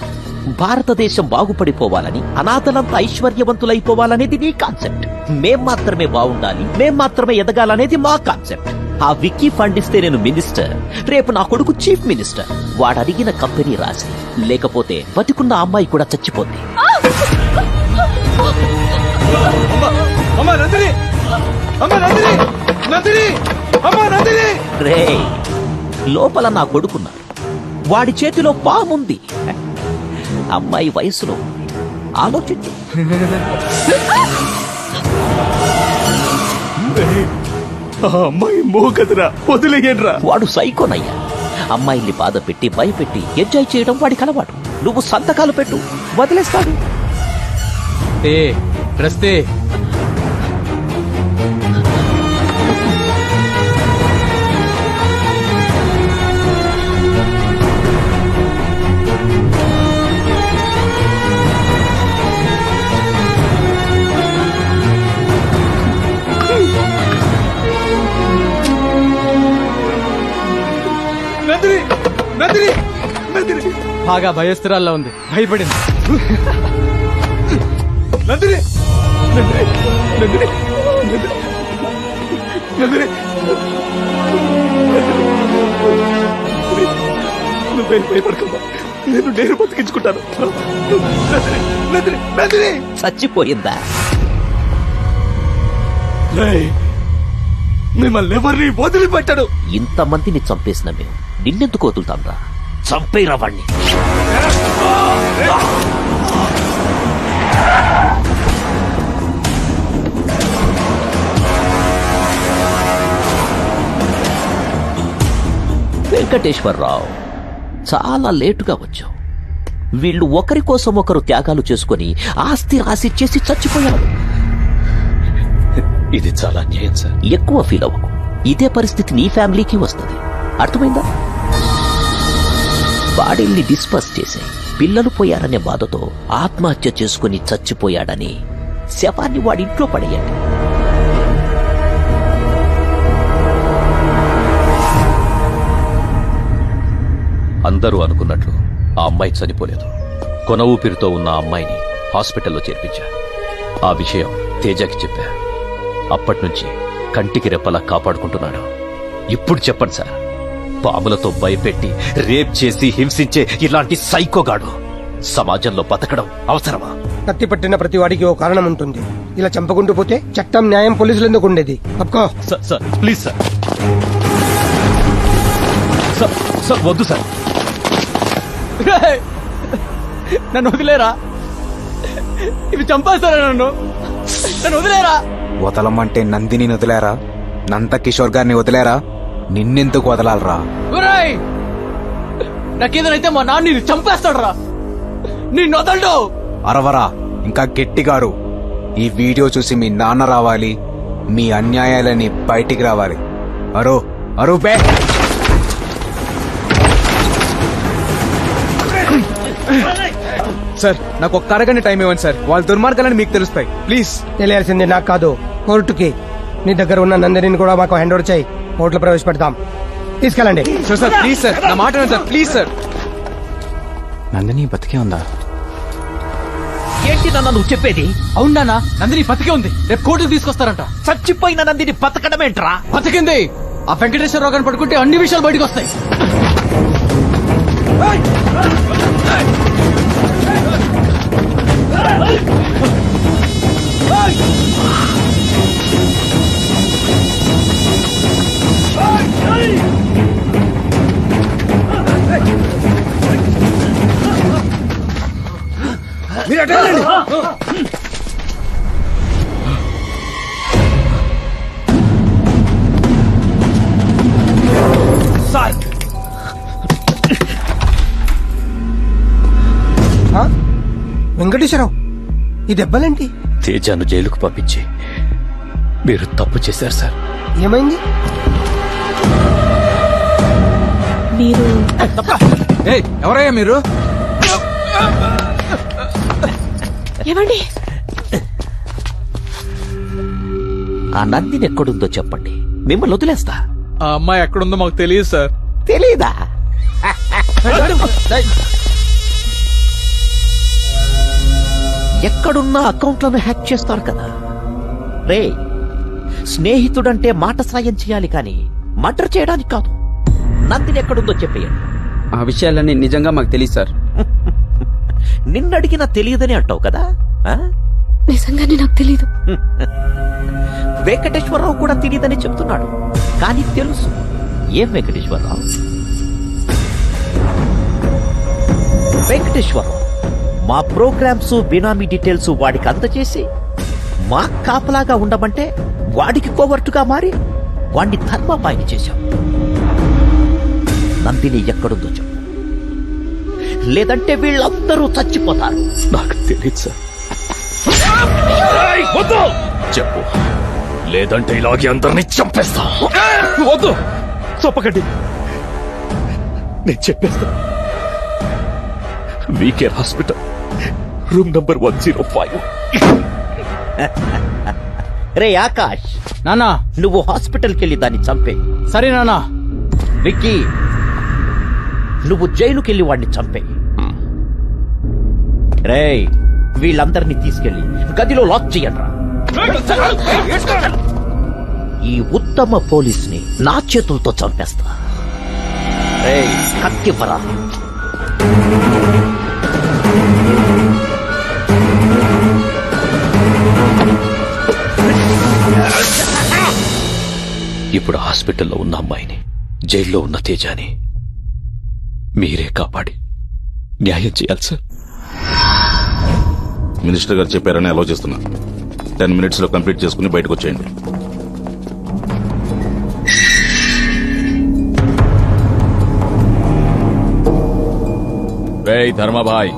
భారతదేశం బాగుపడిపోవాలని, అనాథలంతా ఐశ్వర్యవంతులైపోవాలనేది నీ కాన్సెప్ట్. మేం మాత్రమే బాగుండాలి, మేం మాత్రమే ఎదగాలనేది మా కాన్సెప్ట్. ఆ విక్కీ ఫండ్ ఇస్తే నేను మినిస్టర్, రేపు నా కొడుకు చీఫ్ మినిస్టర్. వాడు అడిగిన కంపెనీ రాసి, లేకపోతే బతికున్న అమ్మాయి కూడా చచ్చిపోద్ది. రే, లోపల నా కొడుకున్నాడు, వాడి చేతిలో పాముంది. అమ్మాయి వయసులో ఆలోచించు. అమ్మాయి మోగదురా, వదిలేయడ్రా. వాడు సైకోనయ్యా. అమ్మాయిల్ని బాధ పెట్టి భయపెట్టి ఎంజాయ్ చేయడం వాడికి అలవాటు. నువ్వు సంతకాలు పెట్టు, వదిలేస్తాడు. రస్తే బాగా భయస్థిరాల్లో ఉంది, భయపడింది. నువ్వేం భయపడకమ్మా, నేను బతికించుకుంటాను. చచ్చిపోయిందా? మిమ్మల్ని ఎవరిని వదిలిపెట్టాడు. ఇంతమందిని చంపేసిన మేము నిన్నెందుకు వదులుతాంరా? చంపేరా వాణ్ణి. వెంకటేశ్వరరావు, చాలా లేటుగా వచ్చావు. వీళ్ళు ఒకరి కోసం ఒకరు త్యాగాలు చేసుకుని ఆస్తి రాసిచ్చేసి చచ్చిపోయారు. ఇది చాలా అన్యాయం సార్. ఎక్కువ ఫీల్ అవ్వకు. ఇదే పరిస్థితి నీ ఫ్యామిలీకి వస్తుంది. అర్థమైందా? బాడీల్ని డిస్పర్స్ చేశాయి. పిల్లలు పోయారనే బాధతో ఆత్మహత్య చేసుకుని చచ్చిపోయాడని శవాన్ని వాడి ఇంట్లో పడేయండి. అందరూ అనుకున్నట్లు ఆ అమ్మాయి చనిపోలేదు. కొన ఊపిరితో ఉన్న ఆ అమ్మాయిని హాస్పిటల్లో చేర్పించా. ఆ విషయం తేజకి చెప్పా. అప్పట్నుంచి కంటికి రెప్పలా కాపాడుకుంటున్నాడు. ఇప్పుడు చెప్పండి సార్, పాములతో భయపెట్టి రేప్ చేసి హింసించే ఇలాంటి సైకోగాడు సమాజంలో బతకడం అవసరమా? కత్తి పట్టిన ప్రతి వాడికి ఓ కారణం ఉంటుంది. ఇలా చంపకుంటూ పోతే చట్టం, న్యాయం, పోలీసులు ఎందుకు ఉండేది? తప్పుకో. Sir please sir. సార్ వద్దు సార్. నన్ను వదిలేరా, ఇవి చంపేస్తారా నన్ను వదిలేరా. వదలమంటే నందిని వదిలేరా? నంద కిషోర్ గారిని వదిలేరా? నిన్నెందుకు వదలాలరా? నాకేదైతే మా నాన్న నిన్ను చంపేస్తాడు రా. నిన్ను వదలడు. అరవరా, ఇంకా గట్టిగారు. ఈ వీడియో చూసి మీ నాన్న రావాలి, మీ అన్యాయాలని బయటికి రావాలి. అరో అరో బే. సార్, నాకు ఒక్క అరగంట టైం ఇవ్వండి సార్. వాళ్ళ దుర్మార్గాలని మీకు తెలుస్తాయి. ప్లీజ్. తెలియాల్సింది నాకు కాదు, కోర్టుకి. నీ దగ్గర ఉన్న నందిని కూడా మాకు హ్యాండ్ ఓవర్ చేయి. కోర్టులో ప్రవేశపెడతాం. తీసుకెళ్ళండి. సార్ ప్లీజ్ సార్, నా మాట వినండి సార్, ప్లీజ్ సార్. నందిని బతికే ఉందా? ఏంటి నాన్న నువ్వు చెప్పేది? అవునా? నందిని బతికే ఉంది. రేపు కోర్టుకు తీసుకొస్తారంట. చచ్చిపోయిన నందిని బతకడమేంట్రా? బతికింది. ఆ వెంకటేశ్వరరావు గారిని పడుకుంటే అన్ని విషయాలు బయటకు వస్తాయి. మీరు అటు వెళ్ళండి. వెంకటేశ్వరరావు, ఈ దెబ్బలేంటి? తేజాను జైలుకు పంపించి మీరు తప్పు చేశారు సార్. ఏమైంది? మీరు ఎవరయ్యా మీరు? ఏమండి? ఆ నందిని ఎక్కడుందో చెప్పండి, మిమ్మల్ని వదిలేస్తా. ఆ అమ్మాయి ఎక్కడుందో మాకు తెలియదు సార్. తెలీదా? ఎక్కడున్నా అకౌంట్లను హ్యాక్ చేస్తారు కదా. రే, స్నేహితుడంటే మాట సాయం చేయాలి కానీ మర్డర్ చేయడానికి కాదు. నందిని ఎక్కడుందో చెప్పేయండి. ఆ విషయాలన్నీ నిజంగా మాకు తెలియదు సార్. నిన్నడిగినా తెలియదని అంటావు కదా. నిజంగానే నాకు తెలీదు. వెంకటేశ్వరరావు కూడా తెలియదని చెప్తున్నాడు, కానీ తెలుసు. ఏం వెంకటేశ్వరరావు? వెంకటేశ్వరరావు మా ప్రోగ్రామ్స్, బినామీ డీటెయిల్స్ వాడికి అందజేసి మా కాపలాగా ఉండమంటే వాడికి కోవర్టుగా మారి వాడిని ధర్మాపాయిని చేశాం. నందిని ఎక్కడుందో చెప్పు, లేదంటే వీళ్ళందరూ చచ్చిపోతారు. నాకు తెలియదు సార్. చెప్పు, లేదంటే ఇలాగే అందరినీ చంపేస్తా. వద్దు, చంపకండి. నేను చెప్పేస్తా. WeCare hospital, room number 105. రే ఆకాష్, నానా నువ్వు హాస్పిటల్కి వెళ్ళి దాన్ని చంపే. సరే నానా. విక్కీ, నువ్వు జైలుకెళ్ళి వాడిని చంపే. రే, వీళ్ళందరినీ తీసుకెళ్లి గదిలో లాక్ చెయ్యండ్రా. ఈ ఉత్తమ పోలీసుని నా చేతులతో చంపేస్తా. రే, కత్తివ్వరా. ఇప్పుడు హాస్పిటల్లో ఉన్న అమ్మాయిని, జైల్లో ఉన్న తేజాని మీరే కాపాడి న్యాయం చేయాలి సార్. మినిస్టర్ గారు చెప్పారని అలౌ చేస్తున్నా. 10 minutes లో కంప్లీట్ చేసుకుని బయటకు వచ్చేయండి. రేయ్ ధర్మభాయ్,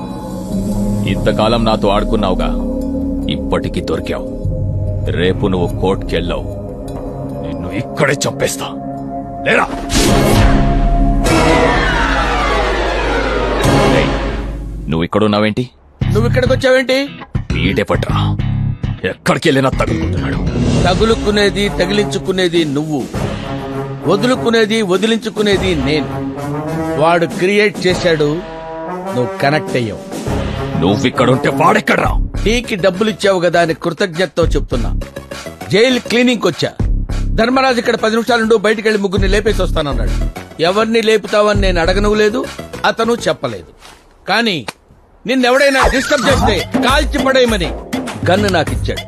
ఇంతకాలం నాతో ఆడుకున్నావుగా, ఇప్పటికి దొరికావు. రేపు నువ్వు కోర్టుకెళ్ళావు, నిన్ను ఇక్కడే చంపేస్తా. లేరా? రేయ్, నువ్వు ఇక్కడున్నావేంటి? నువ్వు ఇక్కడికి వచ్చావేంటి? ఈటే పట్రా, ఎక్కడికి వెళ్ళినా తగులుకుంటున్నాడు. తగులుకునేది తగిలించుకునేది నువ్వు, వదులుకునేది వదిలించుకునేది నేను. వాడు క్రియేట్ చేశాడు, నువ్వు కనెక్ట్ అయ్యావు. నువ్విక్కడుంటే వాడెక్కడ్రా? టీకి డబ్బులు ఇచ్చావు కదా అని కృతజ్ఞతతో చెప్తున్నా. జైలు క్లీనింగ్ వచ్చా. ధర్మరాజు ఇక్కడ 10 నిమిషాలుండు, బయటికి వెళ్లి ముగ్గురిని లేపేసి వస్తానన్నాడు. ఎవరిని లేపుతావని నేను అడగను లేదు, అతను చెప్పలేదు. కానీ నిన్నెవడైనా డిస్టర్బ్ చేస్తే కాల్చి పడేయమని గన్ను నాకిచ్చాడు.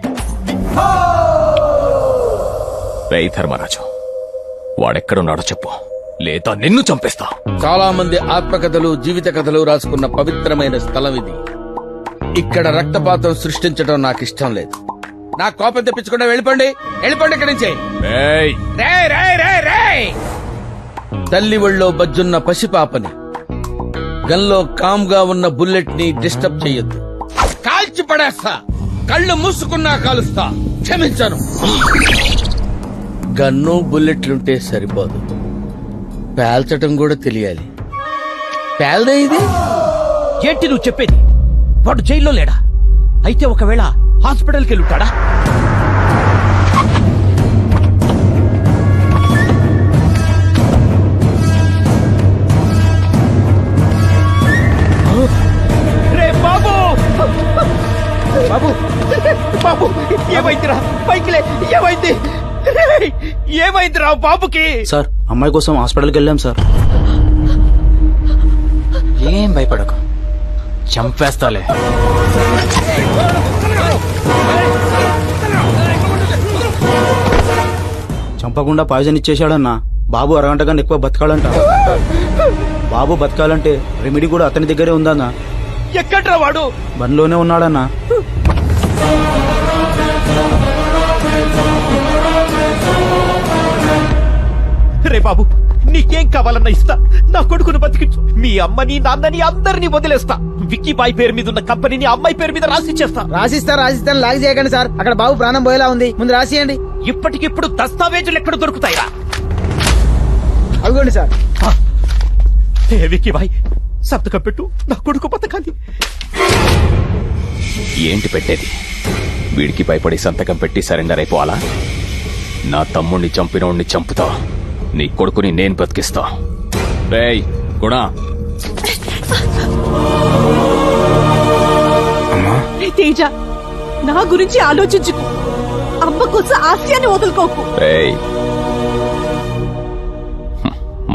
రేయ్ ధర్మరాజు, వాడెక్కడున్నాడో చెప్పు, లేదా నిన్ను చంపేస్తా. చాలా మంది ఆత్మకథలు, జీవిత కథలు రాసుకున్న పవిత్రమైన స్థలం ఇది. ఇక్కడ రక్తపాతం సృష్టించడం నాకు ఇష్టం లేదు. నా కోపం తెప్పించకుండా వెళ్ళిపోండి, వెళ్ళిపోండి ఇక్కడి నుంచి. రేయ్ రేయ్ రేయ్ రేయ్ రేయ్, తల్లి ఒళ్ళో బజ్జున్న పసిపాపని, గన్లో కామ్ గా ఉన్న బుల్లెట్ ని డిస్టర్బ్ చెయ్యొద్దు. కాల్చి పడేస్తా, కళ్ళు మూసుకున్నా కాలుస్తా. క్షమించను. గన్ను బుల్లెట్లుంటే సరిపోదు, పేల్చటం కూడా తెలియాలి. పేల్దే ఇది? ఏంటి నువ్వు చెప్పేది? వాడు జైల్లో లేడా? అయితే ఒకవేళ హాస్పిటల్కి వెళ్ళుంటాడా? రే బాబు, బాబు, బాబు, ఏమైందిరా? పైకిలే, ఏమైంది? రేయ్, ఏమైందిరా బాబుకి? సార్, అమ్మాయి కోసం హాస్పిటల్కి వెళ్ళాం సార్. ఏం భయపడకు, చంపేస్తాలే. చంపకుండా పాయిజన్ ఇచ్చేశాడన్నా. బాబు అరగంట కన్నా ఎక్కువ బతకాలంట. బాబు బతకాలంటే రెమెడీ కూడా అతని దగ్గరే ఉందన్నా. ఎక్కడ్రా వాడు? బండిలోనే ఉన్నాడన్నా. రే బాబు, నీకేం కావాలన్నా ఇస్తా. నా కొడుకును బతికించు. మీ అమ్మని, నాన్నని, అందరినీ వదిలేస్తా. విక్కీ బాయ్ పేరు మీద ఉన్న కంపెనీని అమ్మాయి పేరు మీద రాసిచ్చేస్తా. రాసిస్తాను లాగ్ చేయకండి సార్. అక్కడ బాబు ప్రాణం పోయేలా ఉంది, ముందు రాసియండి. ఇప్పటికిప్పుడు దస్తావేజులు ఎక్కడ దొరుకుతాయిరా? అవిగోండి సార్. ఏ విక్కీ బాయ్, సంతకం పెట్టు, నా కొడుకు బతకాలి. ఏంటి పెట్టేది? వీడికి భయపడి సంతకం పెట్టి సరెండర్ అయిపోవాలా? నా తమ్ముణ్ణి చంపినోడిని చంపుతా, నీ కొడుకుని నేను బతికిస్తా. రేయ్ గుణ, తేజ, నా గురించి ఆలోచించుకో. అమ్మ కోసం ఆస్యాన్ని వదులుకోకు. రేయ్,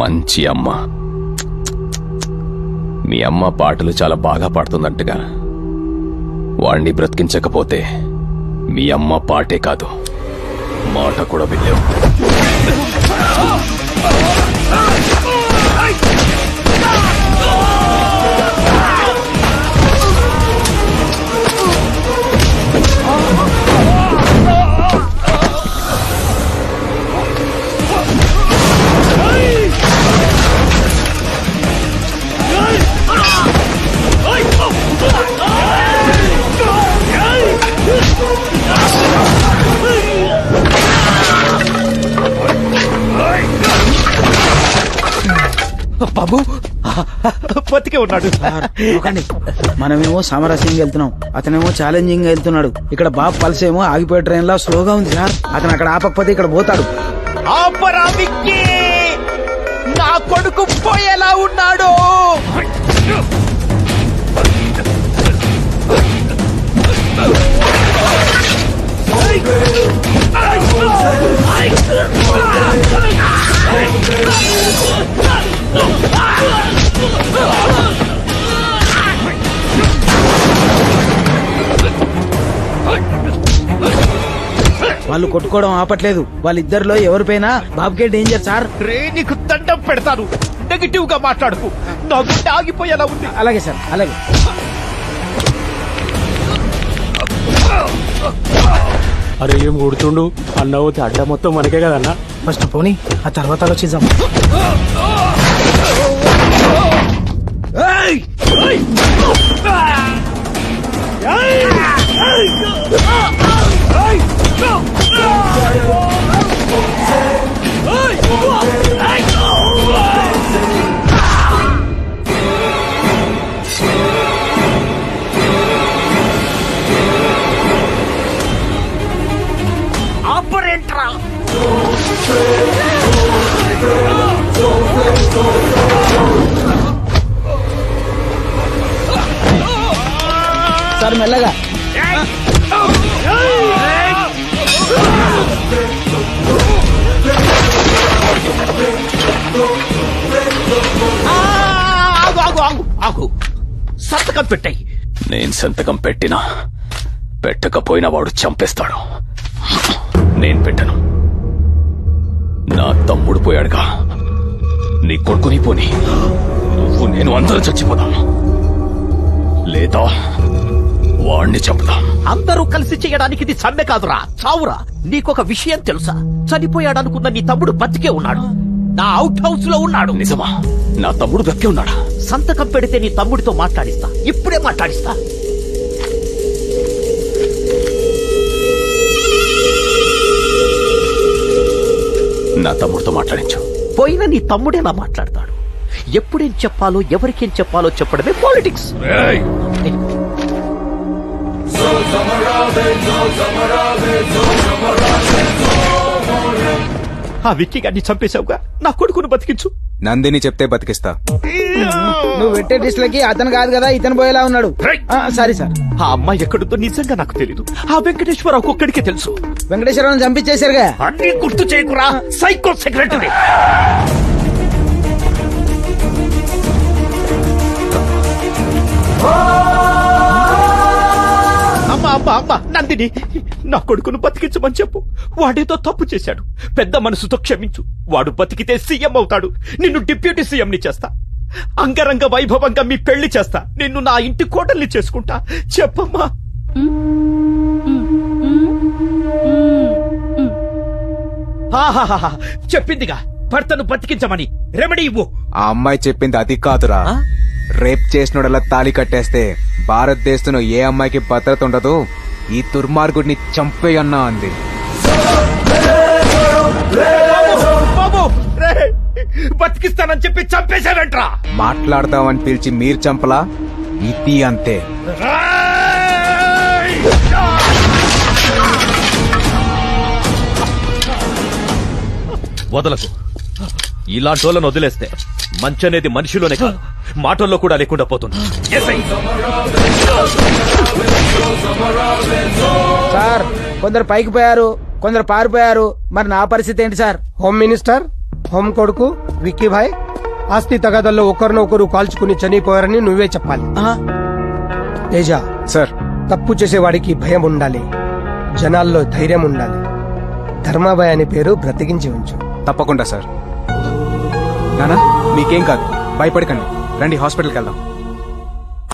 మంచి అమ్మ. మీ అమ్మ పాటలు చాలా బాగా పాడుతుందంటగా. వాణ్ణి బ్రతికించకపోతే మీ అమ్మ పాటే కాదు, మాట కూడా వినలేవు. బాబు బతికే ఉన్నాడు. మనమేమో సామరస్యంగా వెళ్తున్నాం, అతనేమో ఛాలెంజింగ్ వెళ్తున్నాడు. ఇక్కడ బాబు పల్స్ ఏమో ఆగిపోయే ట్రైన్ లా స్లోగా ఉంది సార్. అతను అక్కడ ఆపకపోతే ఇక్కడ పోతాడు. ఆపరా విక్కీ, నా కొడుకు పోయేలా ఉన్నాడు. వాళ్ళు కొట్టుకోవడం ఆపట్లేదు. వాళ్ళిద్దరిలో ఎవరిపైనా బాబుకే డేంజర్ సార్. రే, నీకు దండం పెడతాను. నెగిటివ్ గా మాట్లాడుకు, నా గుండె ఆగిపోయేలా ఉంది. అలాగే సార్, అలాగే. అరే ఏం కొడుతుండు అన్న, పోతే అడ్డ మొత్తం మనకే కదన్నా. ఫస్ట్ పోనీ, ఆ తర్వాత ఆలోచిద్దాం. ఏయ్! ఆపరేంట్రా సార్ మెల్లగా ఆగు ఆగు ఆగు ఆగు సంతకం పెట్టాయి. నేను సంతకం పెట్టినా పెట్టకపోయినా వాడు చంపేస్తాడు. నేను పెట్టను. నా తమ్ముడు పోయాడుగా, నీ కొడుకుని పోని నువ్వు నేను అందరూ చచ్చిపోదాం, లేదా వాణ్ణి చంపుదాం. అందరూ కలిసి చేయడానికి ఇది సమ్మె కాదురా, చావురా. నీకొక విషయం తెలుసా? చనిపోయాడనుకున్న నీ తమ్ముడు బతికే ఉన్నాడు, నా అవుట్ హౌస్ లో ఉన్నాడు. నిజమా? నా తమ్ముడు బతికే ఉన్నాడా? సంతకం పెడితే నీ తమ్ముడితో మాట్లాడిస్తా, ఇప్పుడే మాట్లాడిస్తా. నా తమ్ముడితో మాట్లాడించు. పోయిన నీ తమ్ముడేలా మాట్లాడతాడు? ఎప్పుడేం చెప్పాలో ఎవరికేం చెప్పాలో చెప్పడమే పాలిటిక్స్. ఆ విక్కీ గారిని చంపేశావుగా, నా కొడుకును బతికించు. నందిని చెప్తే బతికిస్తా. నువ్వు పెట్టే డిస్లకి అతను కాదు కదా, ఇతను పోయేలా ఉన్నాడు. Sorry sir. ఆ అమ్మాయి ఎక్కడుందో నిజంగా నాకు తెలీదు. ఆ వెంకటేశ్వరరావు ఒక్కడికే తెలుసు. వెంకటేశ్వరరావు చంపించేశారుగా. అన్ని గుర్తు చేయకురా, సైకో సెక్రటరీ. అమ్మా అమ్మా అమ్మా, నందిని, నా కొడుకును బతికించమని చెప్పు. వాడేదో తప్పు చేశాడు, పెద్ద మనసుతో క్షమించు. వాడు బతికితే సీఎం అవుతాడు, నిన్ను డిప్యూటీ సీఎం ని చేస్తా. అంగరంగ వైభవంగా మీ పెళ్లి చేస్తా, నిన్ను నా ఇంటి కోటల్ని చేసుకుంటా. చెప్పమ్మా. ఆహాహా, చెప్పిందిగా భర్తను బతికించమని. రెమెడీ ఇవ్వు. ఆ అమ్మాయి చెప్పింది అది కాదురా. రేప్ చేసినోడలా తాళి కట్టేస్తే భారతదేశంలో ఏ అమ్మాయికి భద్రత ఉండదు, ఈ దుర్మార్గుడిని చంపేయన్నా అంది. బాబు, బతికిస్తానని చెప్పి చంపేశావేంట్రా? మాట్లాడదామని పిలిచి మీరు చంపలా, ఇది అంతే. వదలకు. ఇలాంటి వాళ్ళని వదిలేస్తే మంచి అనేది మనిషిలోనే కాదు, మాటల్లో కూడా లేకుండా పోతుంది. సార్ కొందరు పైకి పోయారు, కొందరు పారిపోయారు. మరి నా పరిస్థితి ఏంటి సార్? హోమ్ మినిస్టర్, హోమ్ కొడుకు విక్కీ భాయ్ ఆస్తి తగాదల్లో ఒకరినొకరు కాల్చుకుని చనిపోయారని నువ్వే చెప్పాలి. తేజ సార్, తప్పు చేసేవాడికి భయం ఉండాలి, జనాల్లో ధైర్యం ఉండాలి. ధర్మాబాయ్ అనే పేరు బ్రతికించి ఉంచు. తప్పకుండా సార్. నానా మీకేం కాదు, భయపడకండి. రండి హాస్పిటల్కి వెళ్దాం.